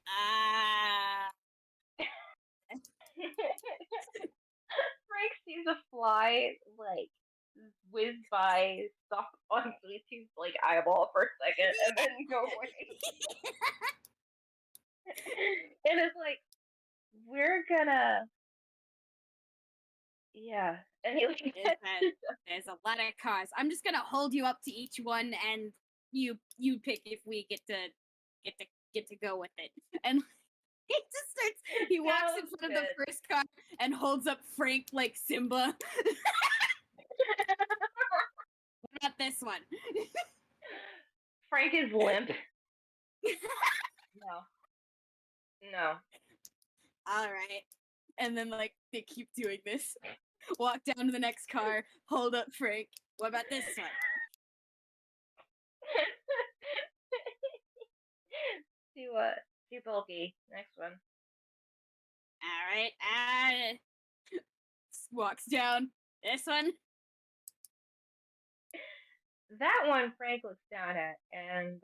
Frank sees a fly, like, whiz by, stop on Sweet Tooth's, like, eyeball for a second, and then go away. And it's like, we're gonna... Yeah, And he looks at There's a lot of cars. I'm just gonna hold you up to each one, and you pick if we get to go with it. And he just starts. He walks in front of the first car and holds up Frank like Simba. What about this one? Frank is limp. No. All right. And then like they keep doing this. Walk down to the next car, hold up Frank. What about this one? Too bulky. Next one. All right. Walks down. This one. That one Frank looks down at, and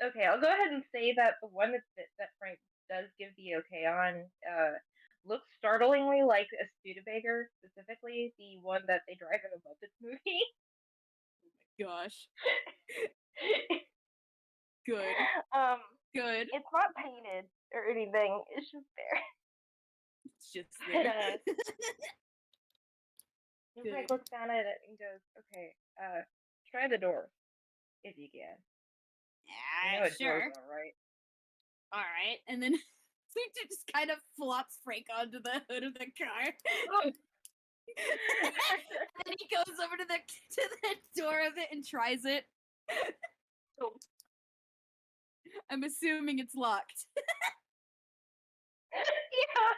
okay, I'll go ahead and say that the one that Frank does give the okay on looks startlingly like a Studebaker, specifically the one that they drive in a Muppets movie. Oh my gosh. Good. Good. It's not painted or anything. It's just there. It's just there. And Frank looks down at it and goes, "Okay, try the door, if you can." Yeah, sure. All right, and then Sweet just kind of flops Frank onto the hood of the car. And he goes over to the door of it and tries it. I'm assuming it's locked. Yeah.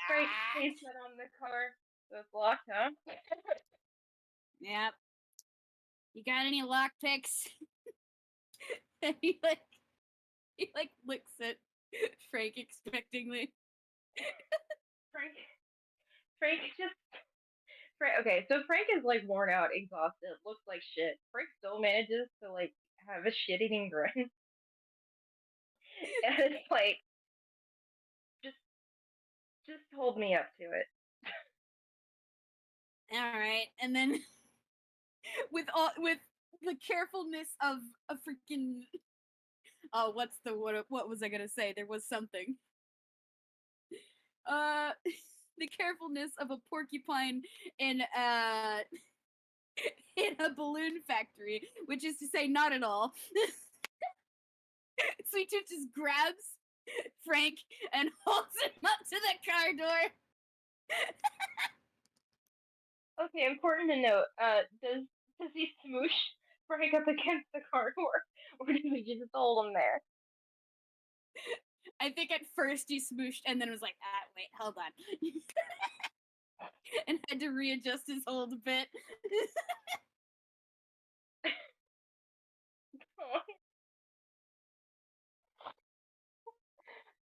Frank takes it on the car. So it's locked, huh? Yep. You got any lockpicks? And he licks it. Frank expectingly. Okay, so Frank is like worn out, exhausted, looks like shit. Frank still manages to like have a shit-eating grin. And it's like, just hold me up to it. All right, and then with the carefulness of a freaking what was I gonna say? There was something. The carefulness of a porcupine in a balloon factory, which is to say, not at all. Sweet Tooth just grabs Frank and holds him up to the car door. Okay, important to note. Does he smoosh Frank up against the car door, or does he just hold him there? I think at first he smooshed and then was like, wait, hold on. And had to readjust his hold a bit.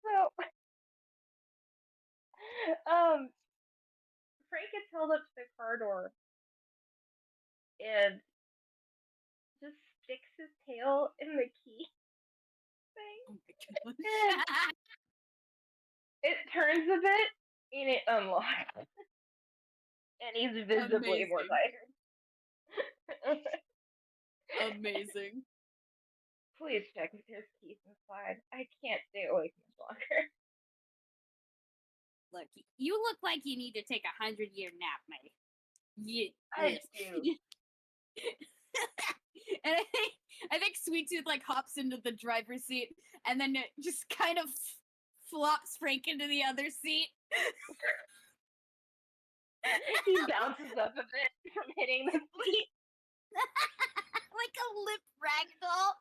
So, Frank gets held up to the car door and just sticks his tail in the key thing. Oh my gosh. It turns a bit and it unlocks. And he's visibly more tired. Amazing. Please check if there's keys inside. I can't stay awake much longer. Look, you look like you need to take 100-year nap, mate. I do. And I think Sweet Tooth like hops into the driver's seat and then it just kind of flops Frank into the other seat. He bounces up a bit from hitting the seat. Like a lip ragdoll.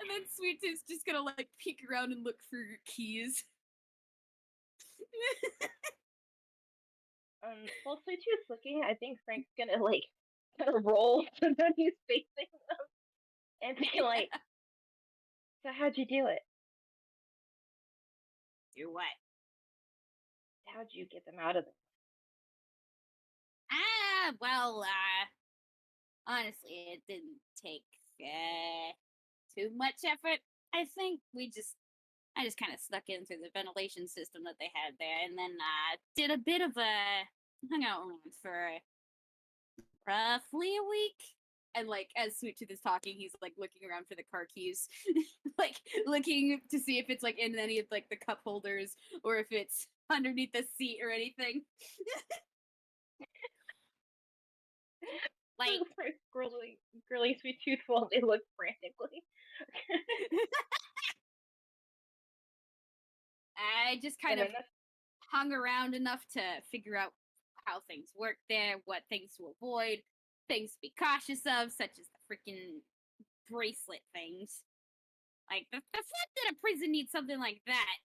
And then Sweet Tooth's just gonna like peek around and look for your keys. While Sweet Tooth's looking, I think Frank's gonna like roll so that he's facing them and be like, "So how'd you do it? Do what? How'd you get them out of there?" Well, honestly, it didn't take too much effort. I think I just kind of snuck in through the ventilation system that they had there, and then did a bit of hung out around for roughly a week. And like as Sweet Tooth is talking, he's like looking around for the car keys, like looking to see if it's like in any of like the cup holders or if it's underneath the seat or anything. Like girly Sweet Tooth while they look frantically. I just kind of hung around enough to figure out how things work there, what things to avoid, things to be cautious of, such as the freaking bracelet things. Like, the fact that a prison needs something like that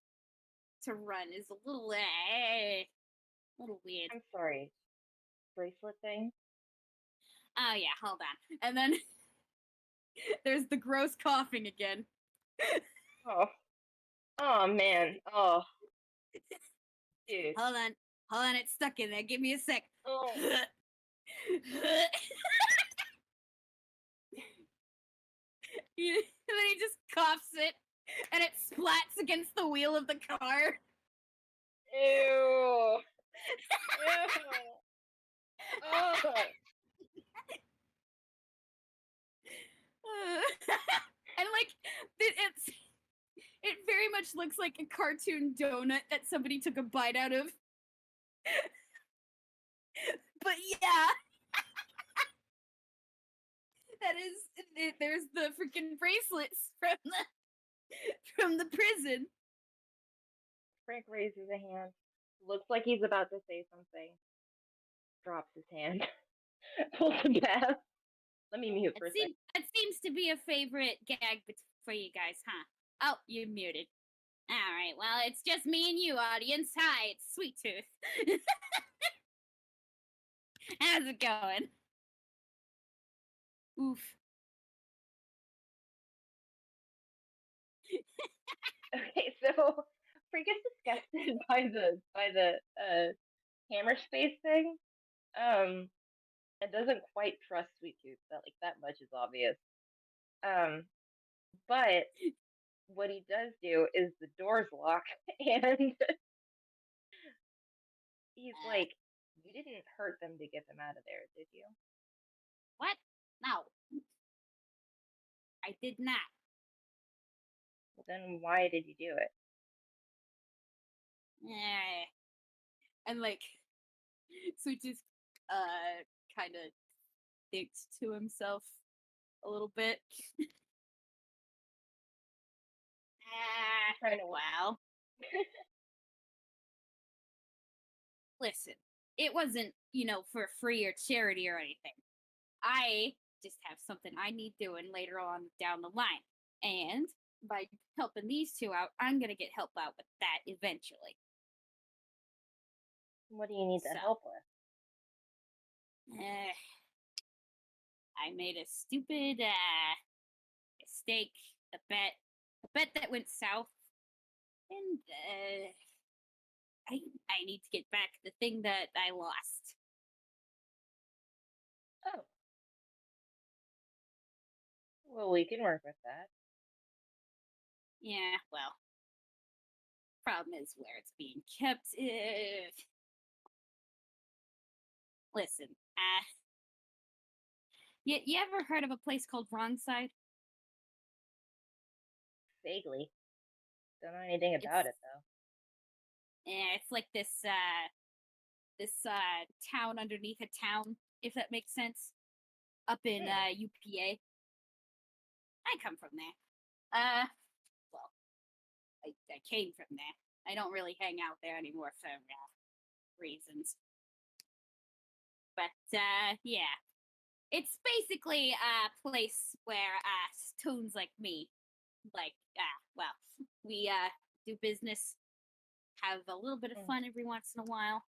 to run is a little weird. I'm sorry. Bracelet thing? Oh, yeah, hold on. And then there's the gross coughing again. Oh. Oh, man. Oh. Dude. Hold on, it's stuck in there. Give me a sec. Oh. And then he just coughs it, and it splats against the wheel of the car. Ew. Ew. Oh. And like it very much looks like a cartoon donut that somebody took a bite out of. But yeah. That is, there's the freaking bracelets from the prison. Frank raises a hand. Looks like he's about to say something. Drops his hand. Pulls him back. Let me mute for a second. That seems to be a favorite gag for you guys, huh? Oh, you're muted. Alright, well, it's just me and you, audience. Hi, it's Sweet Tooth. How's it going? Oof. Okay, so Frank is disgusted by the hammer space thing. It doesn't quite trust Sweet Tooth, that much is obvious. But what he does do is the doors lock, and he's like, "You didn't hurt them to get them out of there, did you?" What? No. I did not. Well, then why did you do it? And like, Sweet Tooth, kind of thinks to himself a little bit. Well. Listen, it wasn't, for free or charity or anything. I just have something I need doing later on down the line. And by helping these two out, I'm going to get help out with that eventually. What do you need the help with? I made a stupid mistake, a bet that went south, and I need to get back the thing that I lost. Oh. Well, we can work with that. Yeah, well, problem is where it's being kept. Listen, you ever heard of a place called Wrong Side? Vaguely. Don't know anything about it, though. Yeah, it's like this town underneath a town, if that makes sense. Up in UPA. I come from there. Well, I came from there. I don't really hang out there anymore for reasons. But yeah. It's basically a place where toons like me, we do business, have a little bit of fun every once in a while.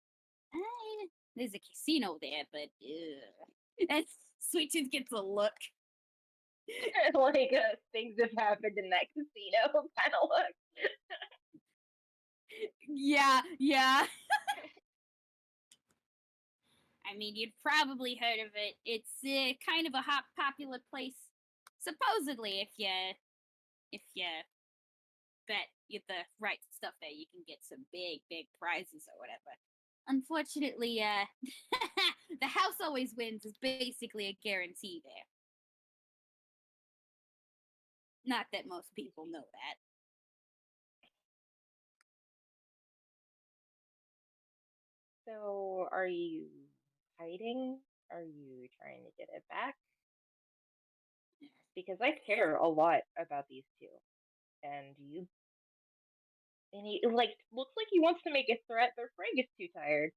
There's a casino there, but and Sweet Tooth gets a look. Like things have happened in that casino kind of look. Yeah. I mean, you'd probably heard of it. It's kind of a hot, popular place. Supposedly, if you bet you the right stuff there, you can get some big prizes or whatever. Unfortunately, the house always wins is basically a guarantee there. Not that most people know that. So, are you hiding? Are you trying to get it back? Because I care a lot about these two, and he like looks like he wants to make a threat, but Frank is too tired.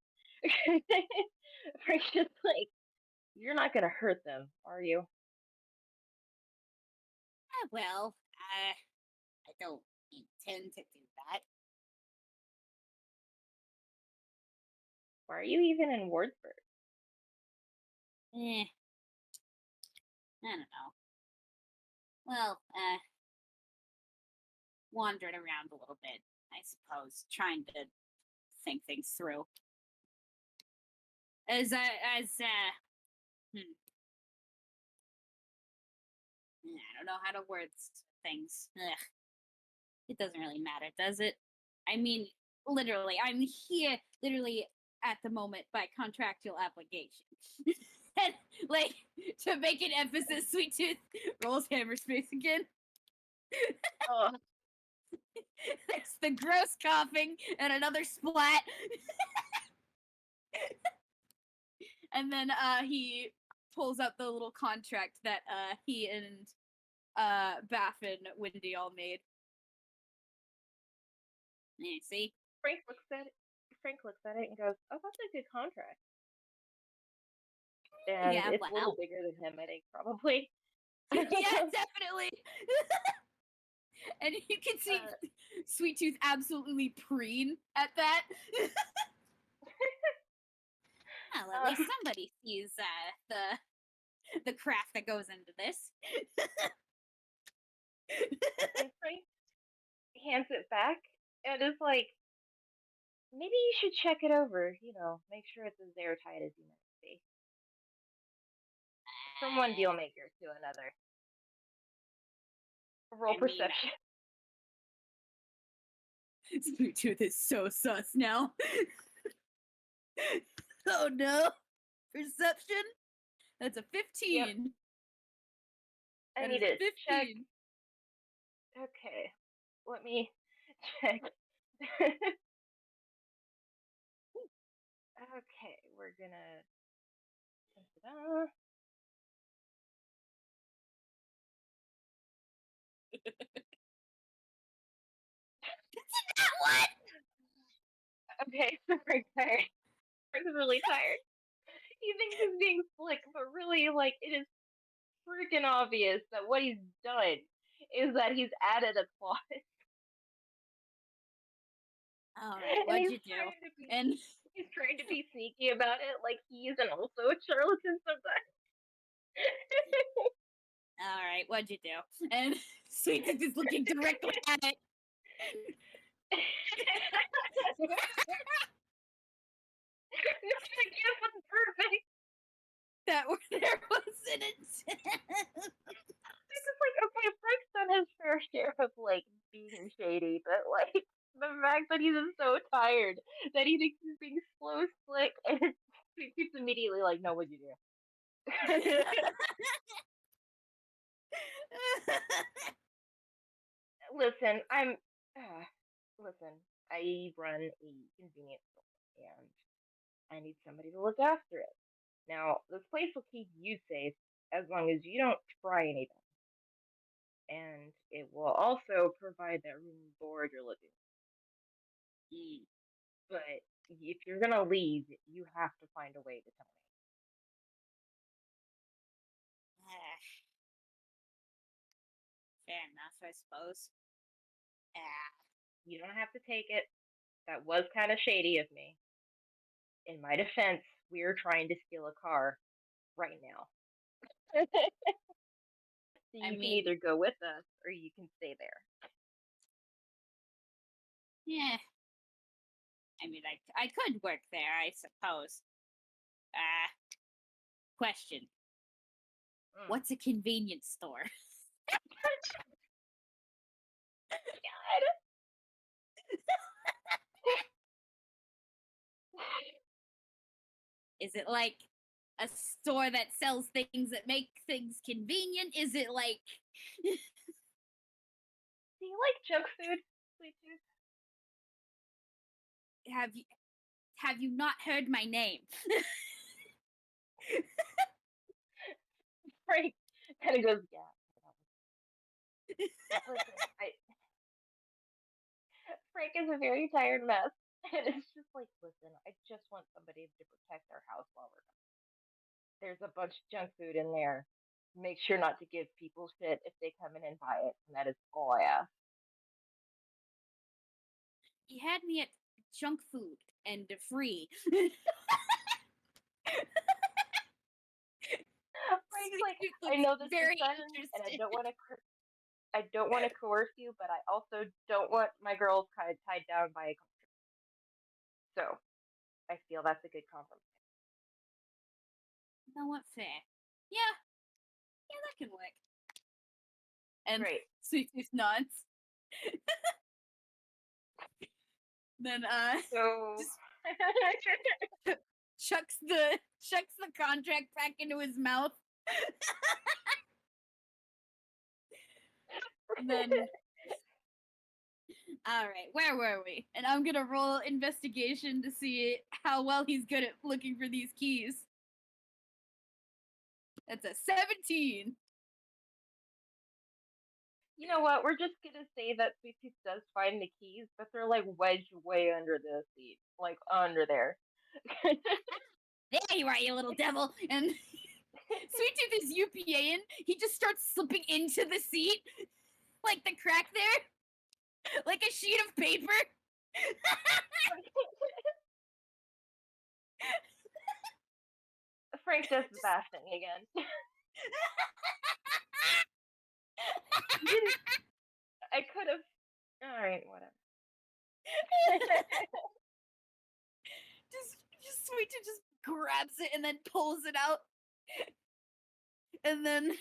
Frank's just like, you're not gonna hurt them, are you? Well, I don't intend to do that. Why are you even in Wardsburg? I don't know. Well, wandering around a little bit, I suppose, trying to think things through. I don't know how to word things. Ugh. It doesn't really matter, does it? I mean, literally, I'm here, literally, at the moment by contractual obligation. And, like, to make an emphasis, Sweet Tooth rolls hammer space again. Oh, There's the gross coughing and another splat. And then he pulls out the little contract that he and Baph and Wendy all made. Yeah, see? Frank looks at it and goes, "Oh, that's a good contract." And Yeah, it's wow. a little bigger than him, I think, probably. Yeah, definitely. And you can see Sweet Tooth absolutely preen at that. Well, at least somebody sees the craft that goes into this. And Frank hands it back and is like, maybe you should check it over, make sure it's as airtight as you meant it to be. From one deal maker to another. Roll perception. Sweet Tooth is so sus now. Oh no. Perception? That's a 15. Yep. I need it. 15. Check. Okay. Let me check. Okay, we're gonna. Ta-da. What? Okay, so Frank's tired. Frank's really tired. He thinks he's being slick, but really, like, it is freaking obvious that what he's done is that he's added a clause. Alright, what'd you do? And he's trying to be sneaky about it, like he isn't also a charlatan sometimes. Alright, what'd you do? And Sweet Tooth is looking directly at it. No, the gift was perfect. That there was an intent. It's just like, okay, Frank's done his fair share of like being shady, but like the fact that he's so tired that he thinks he's being slow, slick, and he's immediately like, "No, what'd you do?" Listen, listen. I run a convenience store, and I need somebody to look after it. Now, this place will keep you safe as long as you don't try anything. And it will also provide that room and board you're looking for. But if you're gonna leave, you have to find a way to tell me. Fair enough, I suppose. You don't have to take it. That was kind of shady of me. In my defense, we're trying to steal a car right now. So you can either go with us or you can stay there. Yeah. I mean, I could work there, I suppose. Question. What's a convenience store? God. Is it like a store that sells things that make things convenient? Is it like Do you like junk food, Sweet Tooth? Have you not heard my name? Frank kind of goes, yeah. Listen, Frank is a very tired mess, and it's just like, listen, I just want somebody to protect our house while we're gone. There's a bunch of junk food in there. Make sure not to give people shit if they come in and buy it, and that is all I ask. You had me at junk food and free. Frank's like, I know this very is sudden, and I don't want to coerce you, but I also don't want my girls kind of tied down by a contract. So, I feel that's a good compromise. Somewhat fair. Yeah, that can work. And Great. Sweet Tooth nods. Then So just chucks the contract back into his mouth. And then all right, where were we? And I'm gonna roll investigation to see how well he's good at looking for these keys. That's a 17. you know what? We're just gonna say that Sweet Tooth does find the keys, but they're like wedged way under the seat, like under there. There you are, you little devil. And Sweet Tooth is UPA-ing. He just starts slipping into the seat, like the crack there, like a sheet of paper. Frank does the best thing again. I could have. All right, whatever. just Sweet Tooth just grabs it and then pulls it out, and then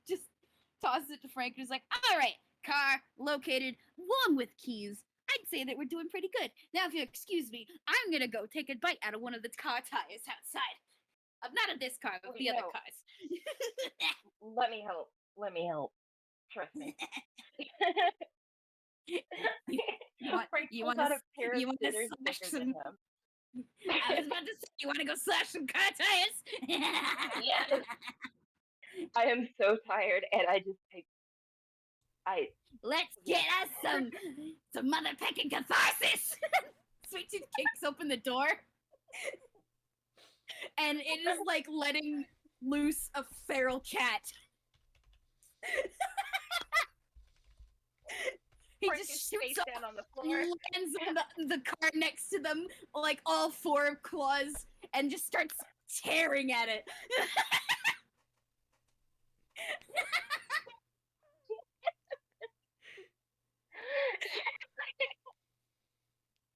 just tosses it to Frank and is like, "All right, car located, one with keys. I'd say that we're doing pretty good. Now, if you excuse me, I'm gonna go take a bite out of one of the car tires outside. Not of this car, but the other cars." Let me help. Let me help. Trust me. You want to slash some? I was about to say, you want to go slash some car tires? Yes. I am so tired, and I let's get us some motherfucking catharsis. Sweet Tooth kicks open the door, and it is like letting loose a feral cat. He just shoots up down on the floor, lands on the car next to them, like all four claws, and just starts tearing at it.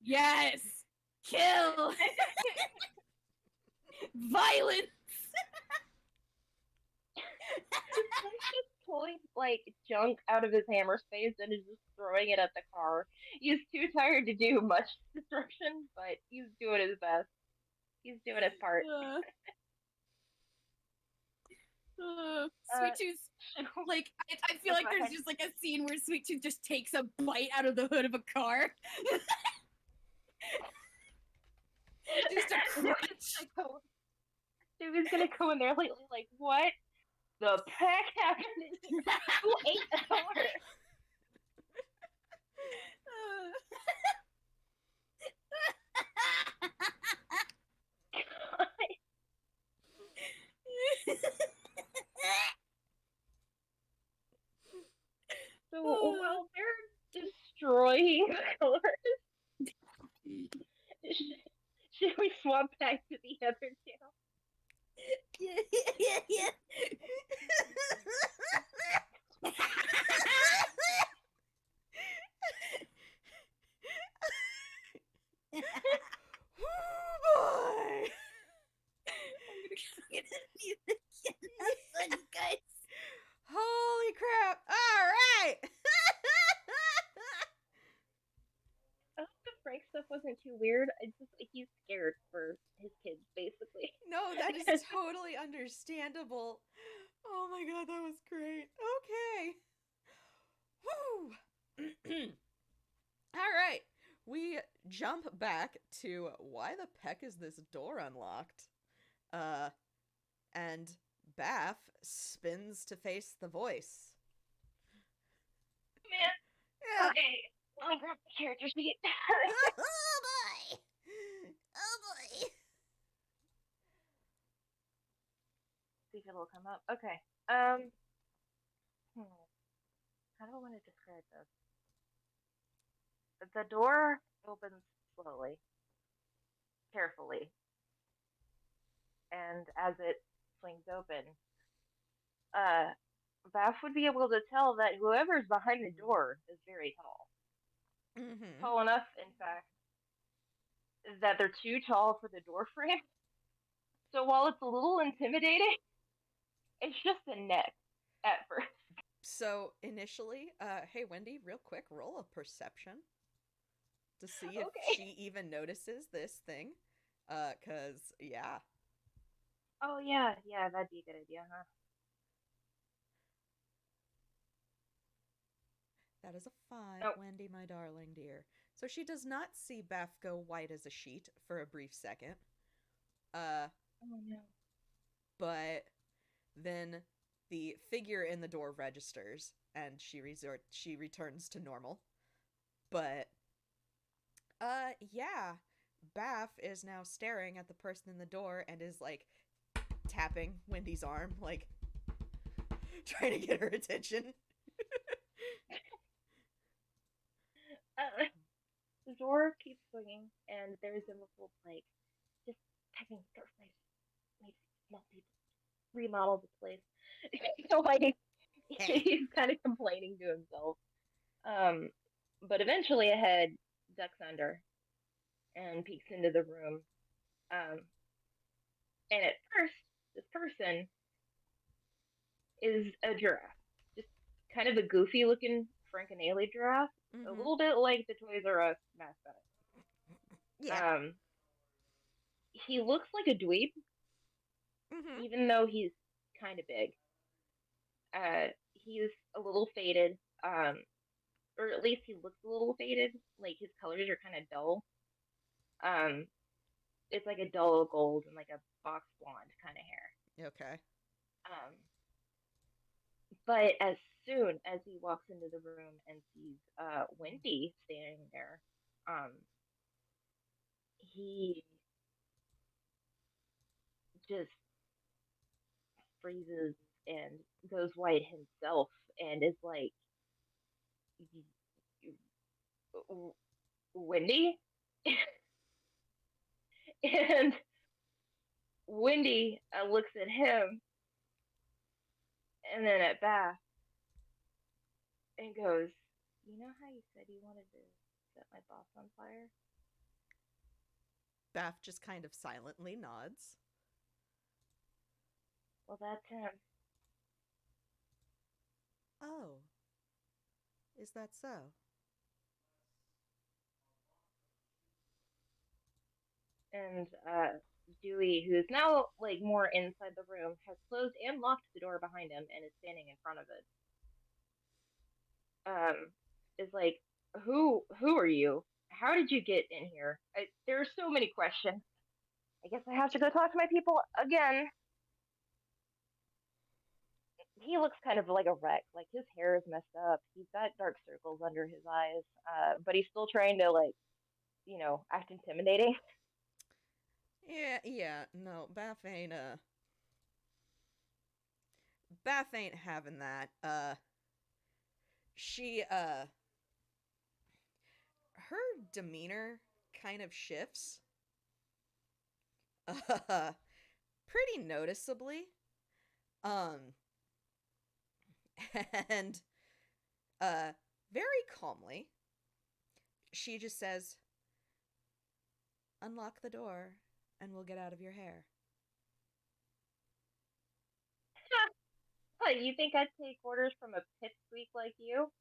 Yes! Kill! Violence! He's just pulling like junk out of his hammer space and is just throwing it at the car. He's too tired to do much destruction, but he's doing his best. He's doing his part. Sweet Tooth, like I feel like there's just like a scene where Sweet Tooth just takes a bite out of the hood of a car. Just a crunch. Dewey's gonna go in there lately, like, what the heck happened? Who ate the car? So while they're destroying cars, should we swap back to the other two? Yeah. Oh boy! I'm gonna mute again. That's fun, guys. Holy crap! All right. I hope the Frank stuff wasn't too weird. He's scared for his kids, basically. No, that is totally understandable. Oh my god, that was great. Okay. Whew. All right. We jump back to why the peck is this door unlocked? And Baph spins to face the voice. Man. Yeah. Okay. Let me grab the character sheet. Oh boy. Oh boy. See if it'll come up. Okay. How do I want to describe this? The door opens slowly, carefully, and as it swings open, Baph would be able to tell that whoever's behind the door is very tall. Mm-hmm. Tall enough, in fact, that they're too tall for the door frame. So while it's a little intimidating, it's just a neck at first. So initially, hey Wendy, real quick, roll a perception to see if Okay. she even notices this thing. 'Cause yeah. Oh yeah, that'd be a good idea, huh? That is a 5, Nope. Wendy, my darling dear. So she does not see Baph go white as a sheet for a brief second. Oh no. But then the figure in the door registers and she returns to normal. But yeah, Baph is now staring at the person in the door and is like tapping Wendy's arm, like trying to get her attention. The door keeps swinging, and there's a little like just pecking start maybe small people remodel the place. So like he's kind of complaining to himself. But eventually a head ducks under and peeks into the room. And at first, this person is a giraffe, just kind of a goofy looking Frankenaley giraffe, a little bit like the Toys R Us mascot. Yeah. He looks like a dweeb, even though he's kind of big. He's a little faded, or at least he looks a little faded. Like his colors are kind of dull. It's like a dull gold and like a box blonde kind of hair. Okay. But as soon as he walks into the room and sees Wendy standing there, he just freezes and goes white himself and is like, Wendy? And Wendy looks at him and then at Baph and goes, you know how you said you wanted to set my boss on fire? Baph just kind of silently nods. Well, that's him. Oh. Is that so? And Dewey, who is now like more inside the room, has closed and locked the door behind him and is standing in front of it. Is like, who are you? How did you get in here? There are so many questions. I guess I have to go talk to my people again. He looks kind of like a wreck. Like his hair is messed up. He's got dark circles under his eyes. But he's still trying to like, act intimidating. Yeah, no, Baph ain't having that. She her demeanor kind of shifts. Pretty noticeably. And very calmly, she just says, unlock the door and we'll get out of your hair. What, you think I'd take orders from a pipsqueak like you?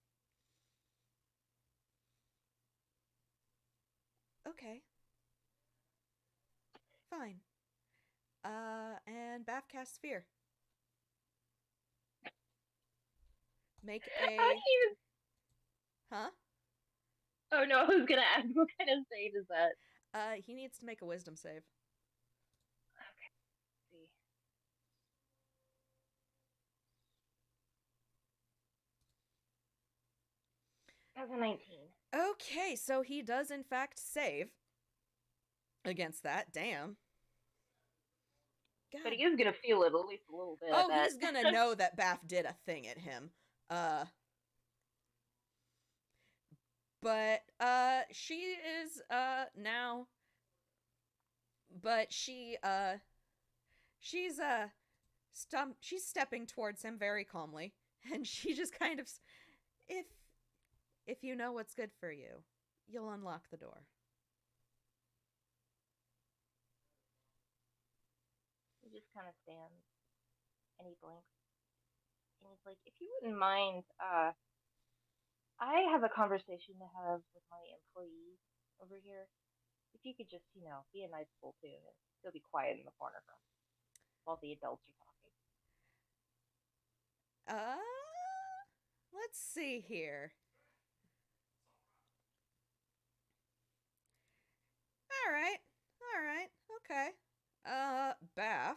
Okay. Fine. And Baph casts fear. make How a... do you... Huh? Oh no, I was gonna ask what kind of save is that? He needs to make a wisdom save. Okay, let's see. That's a 19. Okay, so he does in fact save against that. Damn. God. But he is gonna feel it at least a little bit. Oh, I bet. he's gonna know that Baph did a thing at him. But she is now, but she's she's stepping towards him very calmly, and she just kind of, if you know what's good for you, you'll unlock the door. He just kind of stands and he blinks and he's like, "If you wouldn't mind, I have a conversation to have with my employee over here. If you could just, be a nice fool too, and still be quiet in the corner from while the adults are talking." Let's see here. All right, okay. Baph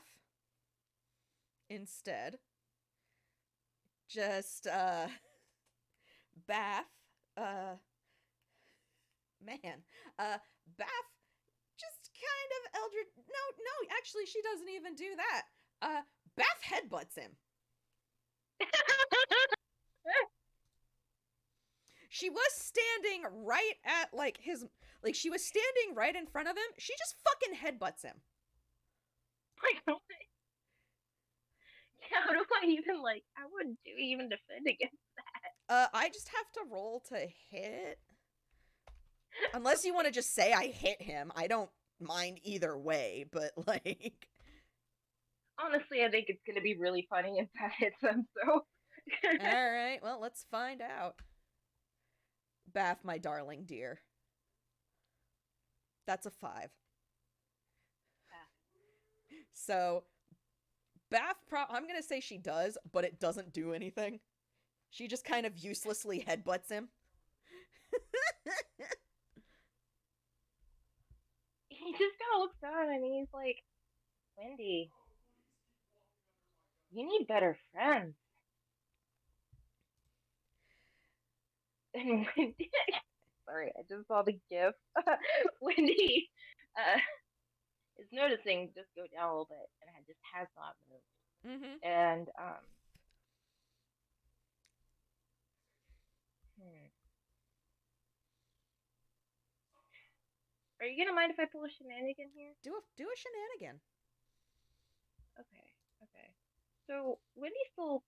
instead just Baph man Baph just kind of eldritch. No, actually she doesn't even do that. Baph headbutts him. She was standing right at she was standing right in front of him. She just fucking headbutts him. How do I even how would Dewey even defend against that? I just have to roll to hit. Unless you want to just say I hit him. I don't mind either way, but honestly, I think it's gonna be really funny if that hits him, so. Alright, well, let's find out. Baph, my darling dear. That's a 5. So, Baph, I'm gonna say she does, but it doesn't do anything. She just kind of uselessly headbutts him. He just kind of looks down and he's like, "Wendy, you need better friends." And Wendy, sorry, I just saw the gif. Wendy is noticing just go down a little bit and just has not moved. Mm-hmm. And are you gonna mind if I pull a shenanigan here? Do a shenanigan. Okay. So Wendy's still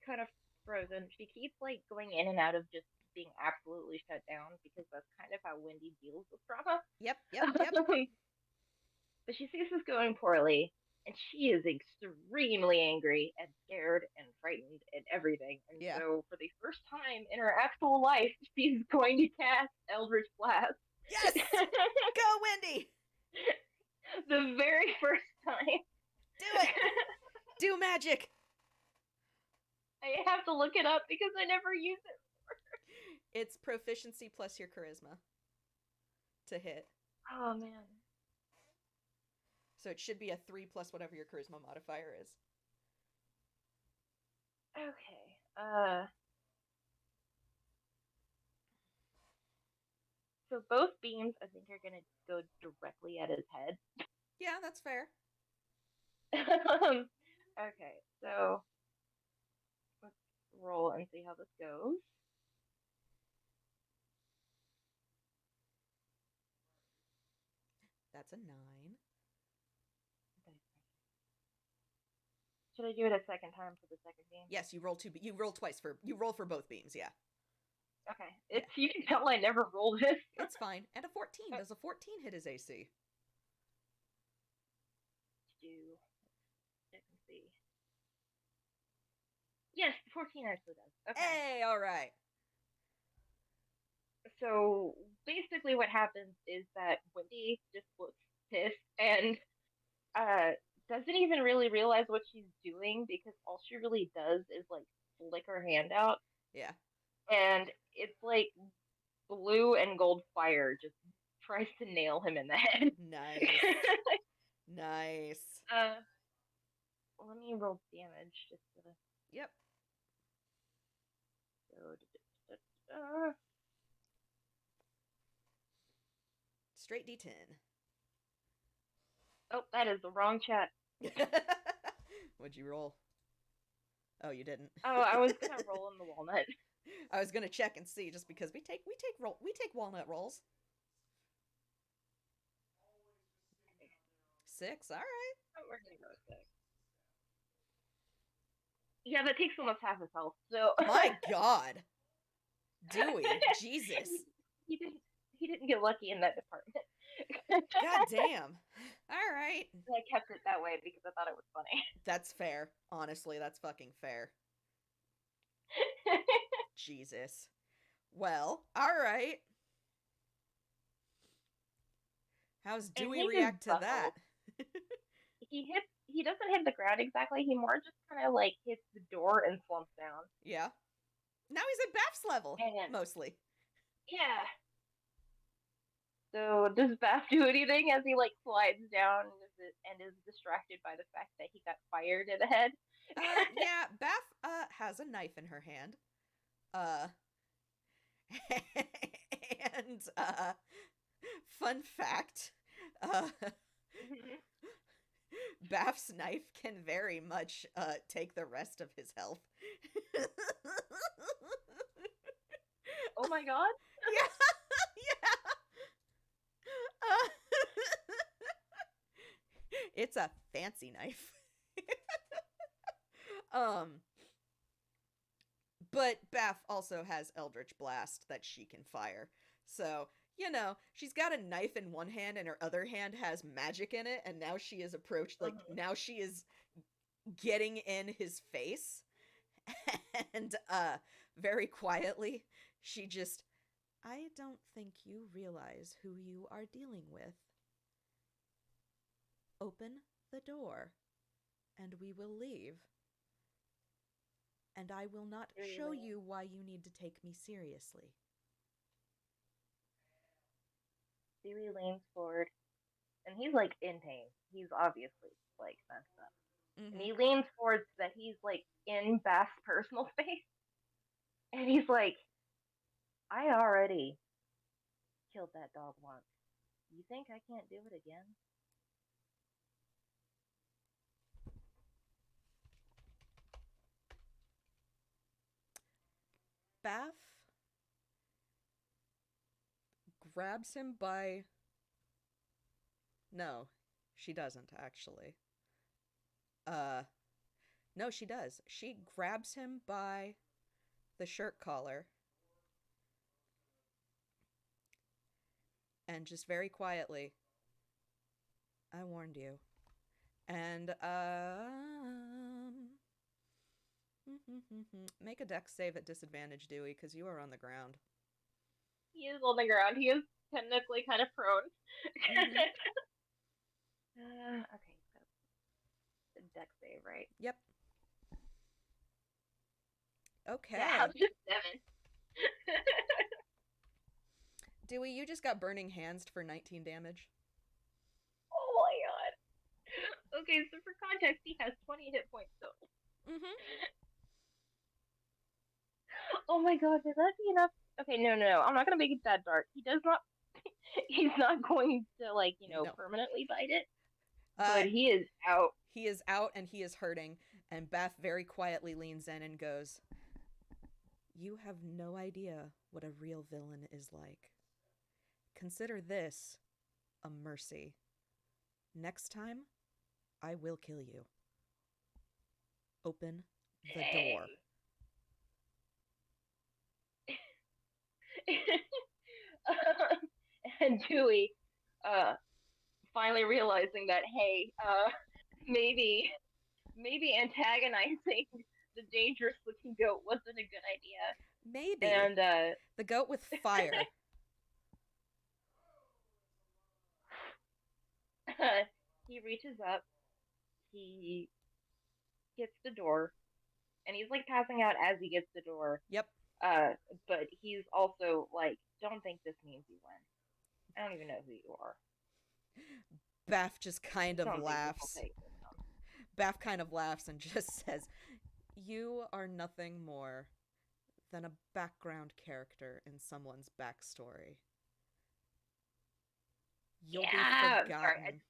kind of frozen. She keeps going in and out of just being absolutely shut down because that's kind of how Wendy deals with trauma. Yep. But she sees this going poorly, and she is extremely angry and scared and frightened and everything. And so, for the first time in her actual life, she's going to cast Eldritch Blast. Yes! Go, Wendy! The very first time. Do it! Do magic! I have to look it up because I never use it before. It's proficiency plus your charisma to hit. Oh, man. So it should be a 3 plus whatever your charisma modifier is. Okay. So both beams, I think, are gonna go directly at his head. Yeah, that's fair. Okay, so let's roll and see how this goes. That's a 9. Should I do it a second time for the second beam? Yes, you roll twice you roll for both beams, yeah. Okay. You can tell I never rolled this. It's fine. And a 14. Does a 14 hit his AC? Check and see. Yes, 14 actually does. Okay. Hey, alright. So basically what happens is that Wendy just looks pissed and doesn't even really realize what she's doing because all she really does is flick her hand out, Yeah. and it's like blue and gold fire just tries to nail him in the head. Nice. Nice. Let me roll damage just to Yep. go. Straight D10. Oh, that is the wrong chat. What'd you roll? Oh, you didn't. Oh, I was gonna roll in the walnut. I was gonna check and see just because we take walnut rolls. 6, all right. Oh, we're gonna go 6. Yeah, that takes almost half his health. So My God, Dewey, Jesus. He didn't get lucky in that department. God damn. All right. I kept it that way because I thought it was funny. That's fair. Honestly, that's fucking fair. Jesus. Well, all right. How's Dewey react to that? He doesn't hit the ground exactly. He more just kind of like hits the door and slumps down. Yeah. Now he's at Baph's level, mostly. Yeah. So does Baph do anything as he like slides down and is distracted by the fact that he got fired in the head? Yeah, Baph has a knife in her hand. And fun fact, Baph's knife can very much take the rest of his health. Oh my God. Yeah. It's a fancy knife. But Baph also has Eldritch Blast that she can fire. So, you know, she's got a knife in one hand and her other hand has magic in it, and now she is approached, like, now she is getting in his face. And, very quietly, she just, I don't think you realize who you are dealing with. Open the door, and we will leave. And I will not show you why you need to take me seriously. Dewey leans forward, and he's like in pain. He's obviously like messed up. Mm-hmm. And he leans forward so that he's like in Bath's personal space. And he's like, I already killed that dog once. You think I can't do it again? Baph grabs him by... No, she doesn't, actually. No, she does. She grabs him by the shirt collar and just very quietly, I warned you. And, make a dex save at disadvantage, Dewey, because you are on the ground. He is on the ground. He is technically kind of prone. Okay, so the dex save, right? Yep. Okay. Yeah, just 7. Dewey, you just got burning hands for 19 damage. Oh my God. Okay, so for context, he has 20 hit points total. Oh my God, does that be enough? Okay, no. I'm not gonna make it that dark. He's not going to, like, no. Permanently bite it. But he is out. He is out and he is hurting. And Baph very quietly leans in and goes, you have no idea what a real villain is like. Consider this a mercy. Next time, I will kill you. Open the door. And Dewey, finally realizing that, hey, maybe antagonizing the dangerous looking goat wasn't a good idea. Maybe. And the goat with fire. He reaches up, he hits the door, and he's like passing out as he gets the door. Yep. But he's also like, don't think this means you win. I don't even know who you are. Baph just kind of Don't laughs. think this will take them. Baph kind of laughs and just says, "You are nothing more than a background character in someone's backstory. You'll be forgotten." Sorry,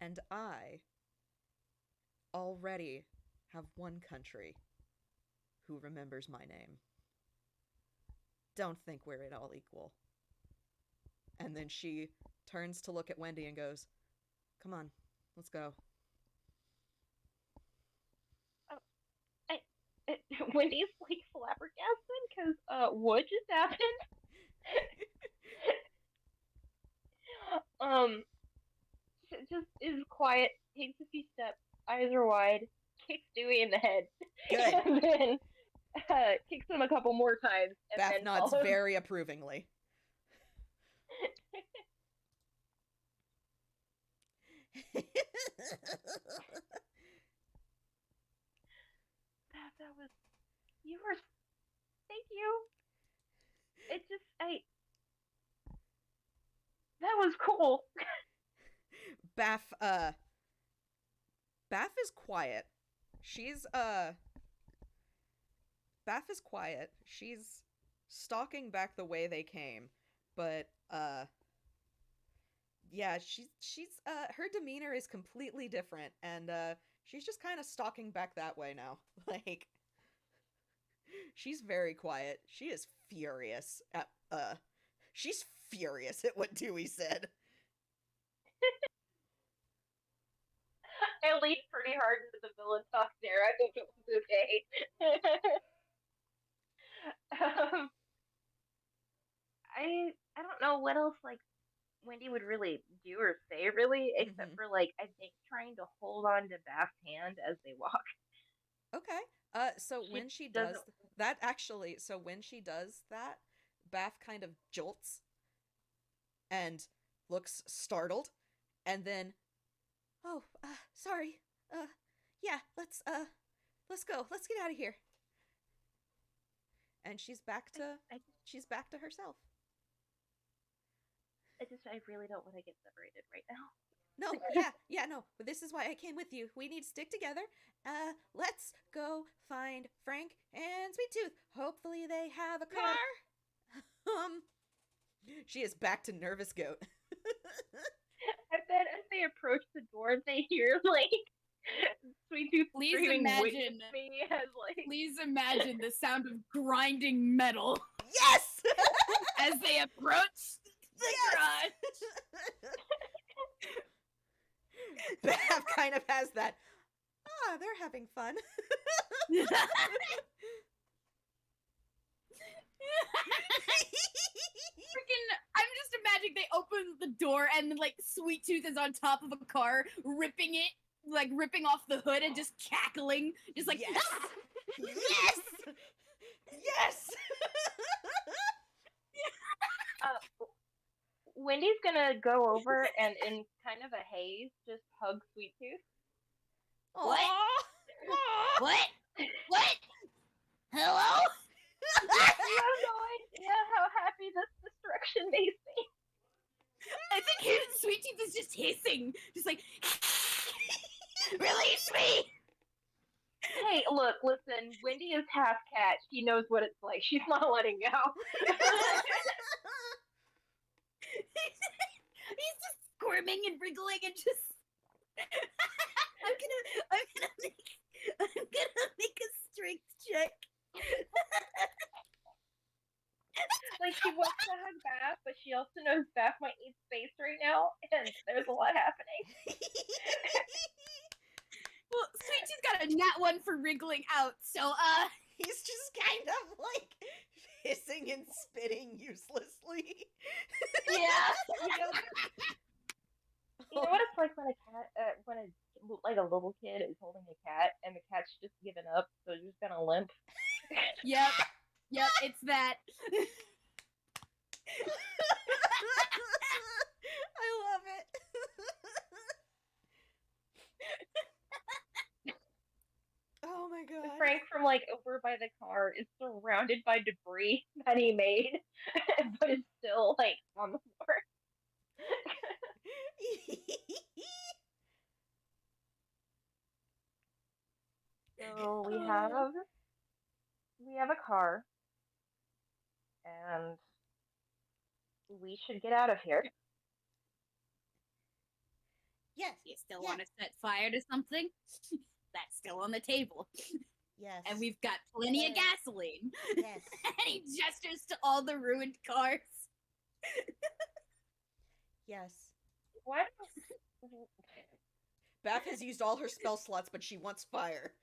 And I already have one country who remembers my name. Don't think we're at all equal. And then she turns to look at Wendy and goes, "Come on, let's go." Wendy's like flabbergasted because what just happened? Just is quiet, takes a few steps, eyes are wide, kicks Dewey in the head, Good. and then kicks him a couple more times. And Baph then nods follows... very approvingly. That was... You were... Thank you. It just... That was cool. Baph is quiet. Baph is quiet. She's stalking back the way they came, but yeah, she's her demeanor is completely different, and she's just kind of stalking back that way now. Like, she's very quiet. She is furious at she's furious at what Dewey said. I leaned pretty hard into the villain talk there. I think it was okay. I don't know what else like Wendy would really do or say really, except for like I think trying to hold on to Baph's hand as they walk. Okay. So when she does that, Baph kind of jolts and looks startled, and then, "Oh, sorry. Yeah, let's go. Let's get out of here." And she's back to herself. I really don't want to get separated right now. No, no. But this is why I came with you. We need to stick together. Let's go find Frank and Sweet Tooth. Hopefully they have a car. She is back to nervous goat. I bet as they approach the door, they hear like Sweet Tooth screaming, "Witness me!" as like. Please imagine the sound of grinding metal. Yes. As they approach the garage. Baph kind of has that. They're having fun. I'm just imagining they open the door and like Sweet Tooth is on top of a car, ripping off the hood and just cackling, just like yes, yes, yes. Wendy's gonna go over and in kind of a haze just hug Sweet Tooth. What? What? What? Hello? You have no idea how happy this destruction makes me. I think Sweet Tooth is just hissing, just like, release me! Hey, look, listen, Wendy is half cat. She knows what it's like. She's not letting go. He's just squirming and wriggling and just. I'm gonna make a strength check. Like, she wants to hug Baph, but she also knows Baph might need space right now, and there's a lot happening. Well, Sweet Tooth's got a nat 1 for wriggling out, so, he's just kind of, like, hissing and spitting uselessly. Yeah. You know what it's like when a little kid is holding a cat, and the cat's just given up, so you're just gonna limp? Yep, it's that. I love it. like over by the car is surrounded by debris that he made, but is still like on the floor. So we have a car, and we should get out of here. Yes. You still want to set fire to something? That's still on the table. Yes. And we've got plenty of gasoline. Yes. And he gestures to all the ruined cars. Yes. What? Baph has used all her spell slots, but she wants fire.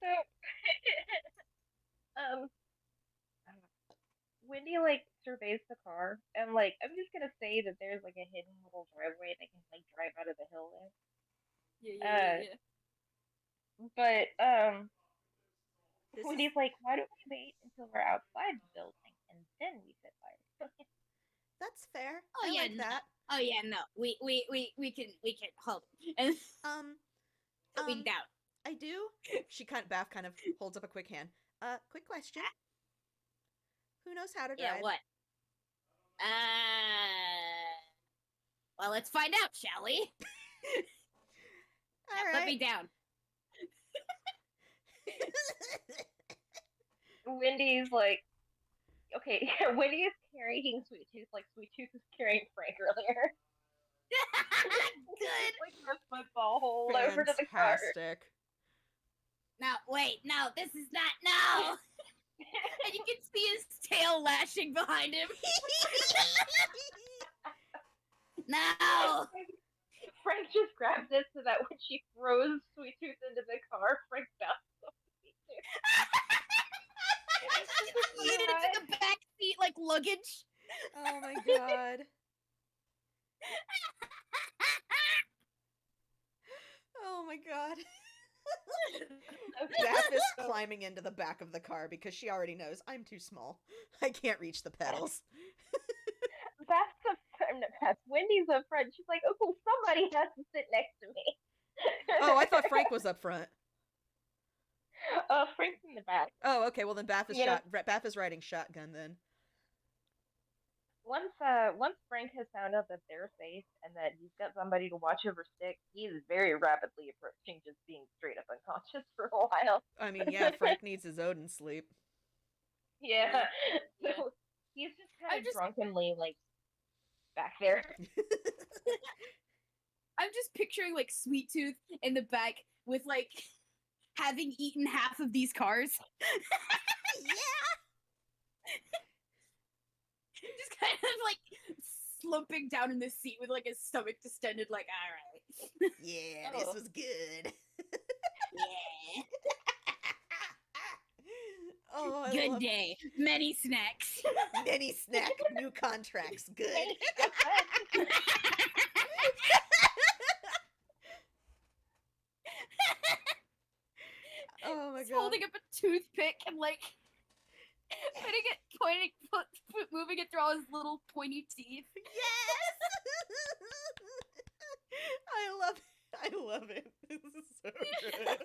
So, Wendy like surveys the car, and like I'm just gonna say that there's like a hidden little driveway that can like drive out of the hill there. Yeah. But This Wendy's like, why don't we wait until we're outside the building and then we set fire? That's fair. Oh I yeah, like that. Oh yeah, no. We can hold. And we down. I do. Baph kind of holds up a quick hand. Quick question. Who knows how to drive? Yeah, what? Well, let's find out, shall we? All right. Put me down. Wendy's like, okay, Wendy is carrying Sweet Tooth like Sweet Tooth was carrying Frank earlier. Good. Like the football hole over to the car. Fantastic. No, wait, no, this is not, no! And you can see his tail lashing behind him. No! Frank just grabs it so that when she throws Sweet Tooth into the car, Frank bounces off Sweet Tooth. Lean it into the back seat like luggage. Oh my god. Oh my god. Baph is climbing into the back of the car because she already knows I'm too small. I can't reach the pedals. Wendy's up front. She's like, oh, somebody has to sit next to me. Oh, I thought Frank was up front. Frank's in the back. Oh, okay. Well, then Baph is Yeah. Baph is riding shotgun then. Once Frank has found out that they're safe and that he's got somebody to watch over Stick, he is very rapidly approaching just being straight up unconscious for a while. I mean, yeah, Frank needs his Odin sleep. Yeah. So he's just kind of drunkenly like back there. I'm just picturing like Sweet Tooth in the back with like having eaten half of these cars. Yeah. Just kind of like slumping down in the seat with like his stomach distended, like, all right. Yeah, this was good. Yeah. Oh, I Good love day. Many snacks. Many snack, new contracts, good. Oh my He's god. holding up a toothpick and like moving it through all his little pointy teeth. Yes! I love it. This is so good.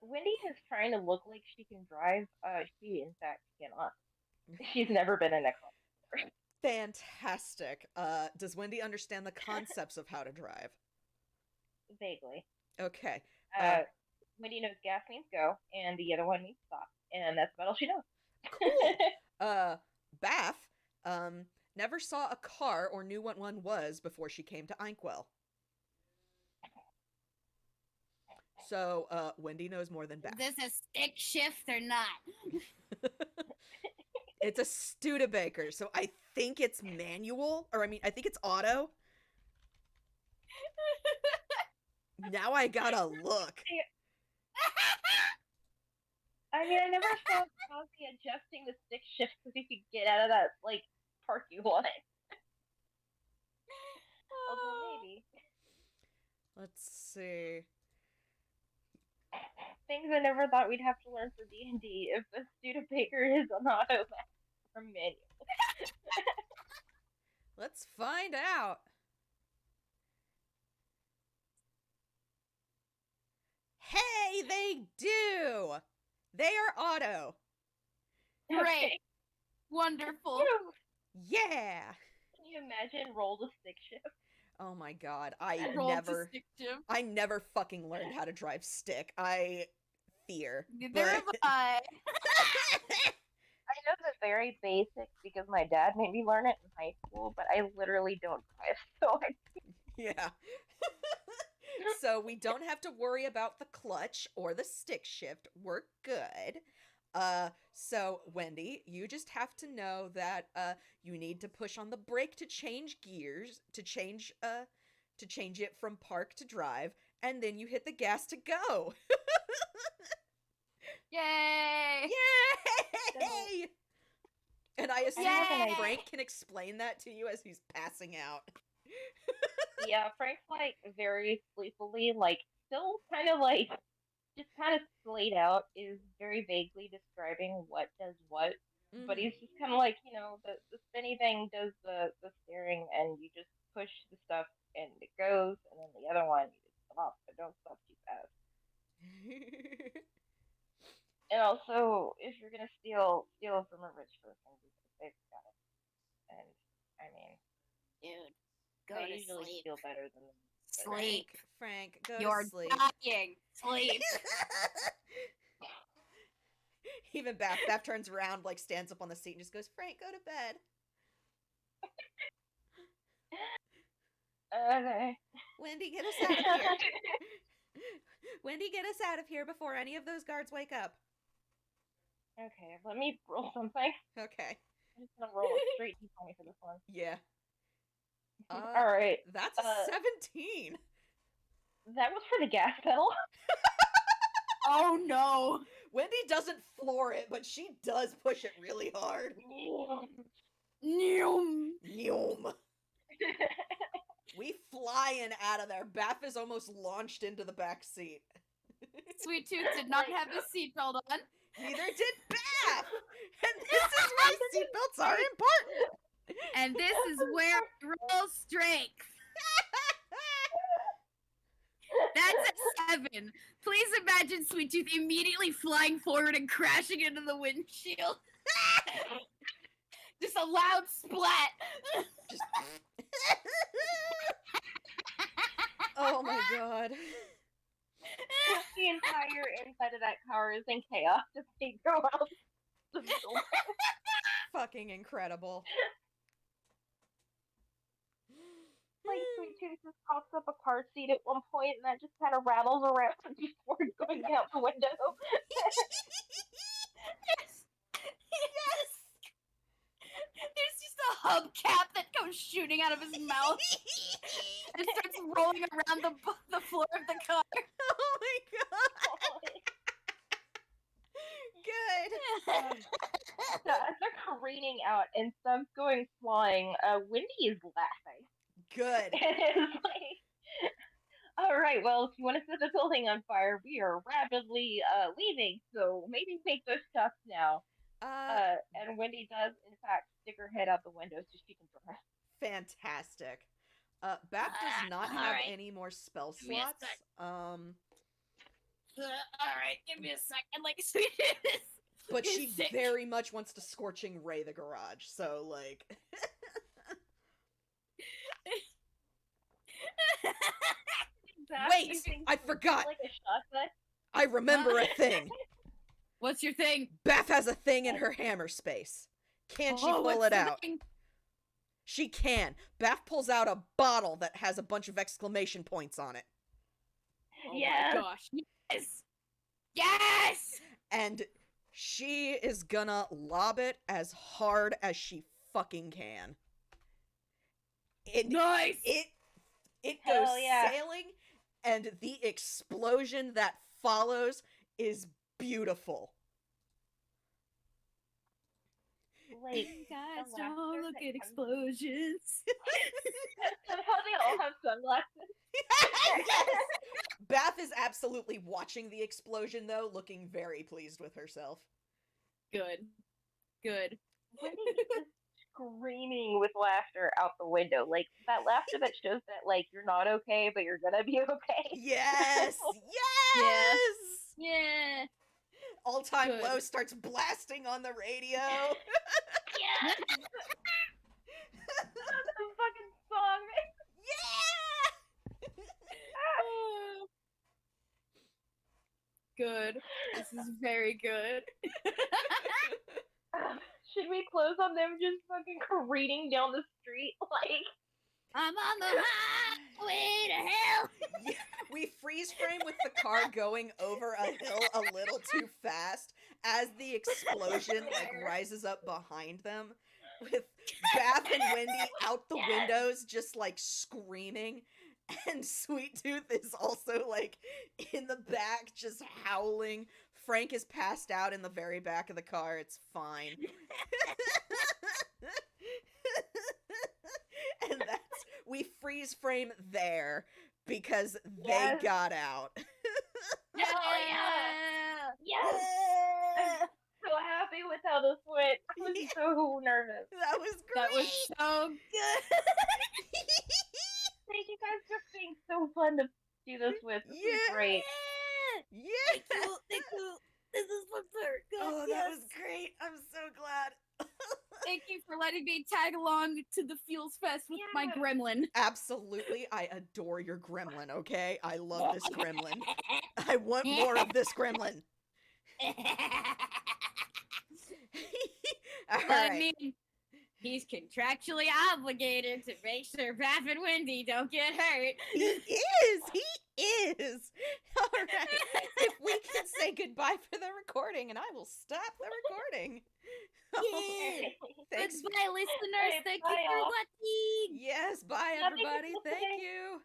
Wendy is trying to look like she can drive. She in fact cannot. She's never been in a car. Fantastic. Does Wendy understand the concepts of how to drive? Vaguely. Okay. Wendy knows gas means go, and the other one means stop, and that's about all she knows. Cool. Baph, never saw a car or knew what one was before she came to Inkwell. So, Wendy knows more than Baph. Is this a stick shift or not? It's a Studebaker, so I think it's manual, or I think it's auto. Now I gotta look. I mean, I never saw Cosby adjusting the stick shift so he could get out of that, like, parking lot. Although maybe. Let's see. Things I never thought we'd have to learn for D&D if the Studebaker is an auto or manual. Let's find out. Hey, they do! They are auto. Great. Okay. Wonderful. Woo! Yeah! Can you imagine roll the stick shift? Oh my god, I Roll to never stick shift. I never fucking learned how to drive stick. I fear. Neither have but- I. I know the very basics because my dad made me learn it in high school, but I literally don't drive, so I Yeah. So we don't have to worry about the clutch or the stick shift. We're good. So Wendy, you just have to know that you need to push on the brake to change gears, to change it from park to drive, and then you hit the gas to go. Yay! Yay! And I assume Yay! Frank can explain that to you as he's passing out. yeah, Frank's like very sleepily, like still kind of like just kind of slayed out, is very vaguely describing what does what. But he's just kind of like, the spinny thing does the steering, and you just push the stuff and it goes, and then the other one you just stop, but don't stop too fast. And also, if you're gonna steal from a rich person, they've got it. And I mean, Dude, go they to usually sleep. steal better than them. Sleep. Frank, go You're to sleep. dying. Sleep. Even Baph turns around, like stands up on the seat and just goes, Frank, go to bed. Okay. Wendy, get us out of here. Wendy, get us out of here before any of those guards wake up. Okay, let me roll something. Okay. I'm just gonna roll a straight d20 for this one. Yeah. Alright. That's a 17. That was for the gas pedal. Oh no. Wendy doesn't floor it, but she does push it really hard. Noom. Yum. We flying out of there. Baph is almost launched into the back seat. Sweet Tooth did not have his seatbelt on. Neither did Baph! And this is why seatbelts are important! And this is where I roll strength. That's a 7. Please imagine Sweet Tooth immediately flying forward and crashing into the windshield. Just a loud splat. Just... Oh my god. The entire inside of that car is in chaos as they go out the building. Fucking incredible. Like, Sweet Tooth just pops up a car seat at one point, and that just kind of rattles around before going out the window. Yes. There's just a hubcap that comes shooting out of his mouth and starts rolling around the floor of the car. Oh my god. Good. So as they're careening out and stuff's going flying, Wendy is laughing. Good. And it's like, alright, well, if you want to set the building on fire, we are rapidly leaving, so maybe make those shots now. And Wendy does, in fact, stick her head out the window so she can drive. Fantastic. Baph does not have alright. any more spell Give me a slots. sec. But Alright, give me a second. Like, Sweet Tooth. she Sick. very much wants to scorching ray the garage, so like Wait, I forgot. Like a shotgun. I remember a thing. What's your thing? Baph has a thing in her hammer space. Can she pull what's it the out? thing? She can. Baph pulls out a bottle that has a bunch of exclamation points on it. Oh Yeah. my gosh. Yes! Yes! And she is gonna lob it as hard as she fucking can. Nice! It goes Hell yeah. sailing, and the explosion that follows is beautiful. Like, Guys, the don't laughter look that at comes- explosions. Somehow they all have sunglasses. Yes! Baph is absolutely watching the explosion, though, looking very pleased with herself. Good. Good. Wendy just screaming with laughter out the window. Like, that laughter that shows that, like, you're not okay, but you're gonna be okay. Yes! Yeah. Yes! Yeah. All Time Good. Low starts blasting on the radio. Yeah! That's a fucking song. Yeah! Good. This is very good. Should we close on them just fucking careening down the street? Like, I'm on the highway to hell. Yeah, we freeze frame with the car going over a hill a little too fast as the explosion like rises up behind them, with Baph and Wendy out the windows just like screaming, and Sweet Tooth is also like in the back just howling. Frank is passed out in the very back of the car. It's fine. And we freeze frame there because they got out. hell yeah! Yes! I'm so happy with how this went. I was so nervous. That was great. That was so good. Thank you guys for being so fun to do this with. This was great. Yeah. Thank you. This is fun. Oh, that was great. I'm so glad. Thank you for letting me tag along to the Fuels Fest with my gremlin. Absolutely. I adore your gremlin, okay? I love this gremlin. I want more of this gremlin. All I right. mean, he's contractually obligated to make sure Baph and Wendy don't get hurt. He is. All right. If we can say goodbye for the recording, and I will stop the recording. Yeah. Thanks. Goodbye, listeners. Hey, Thank bye, you for y'all. watching. Yes, bye Yeah, thank you everybody. for Thank listening. you.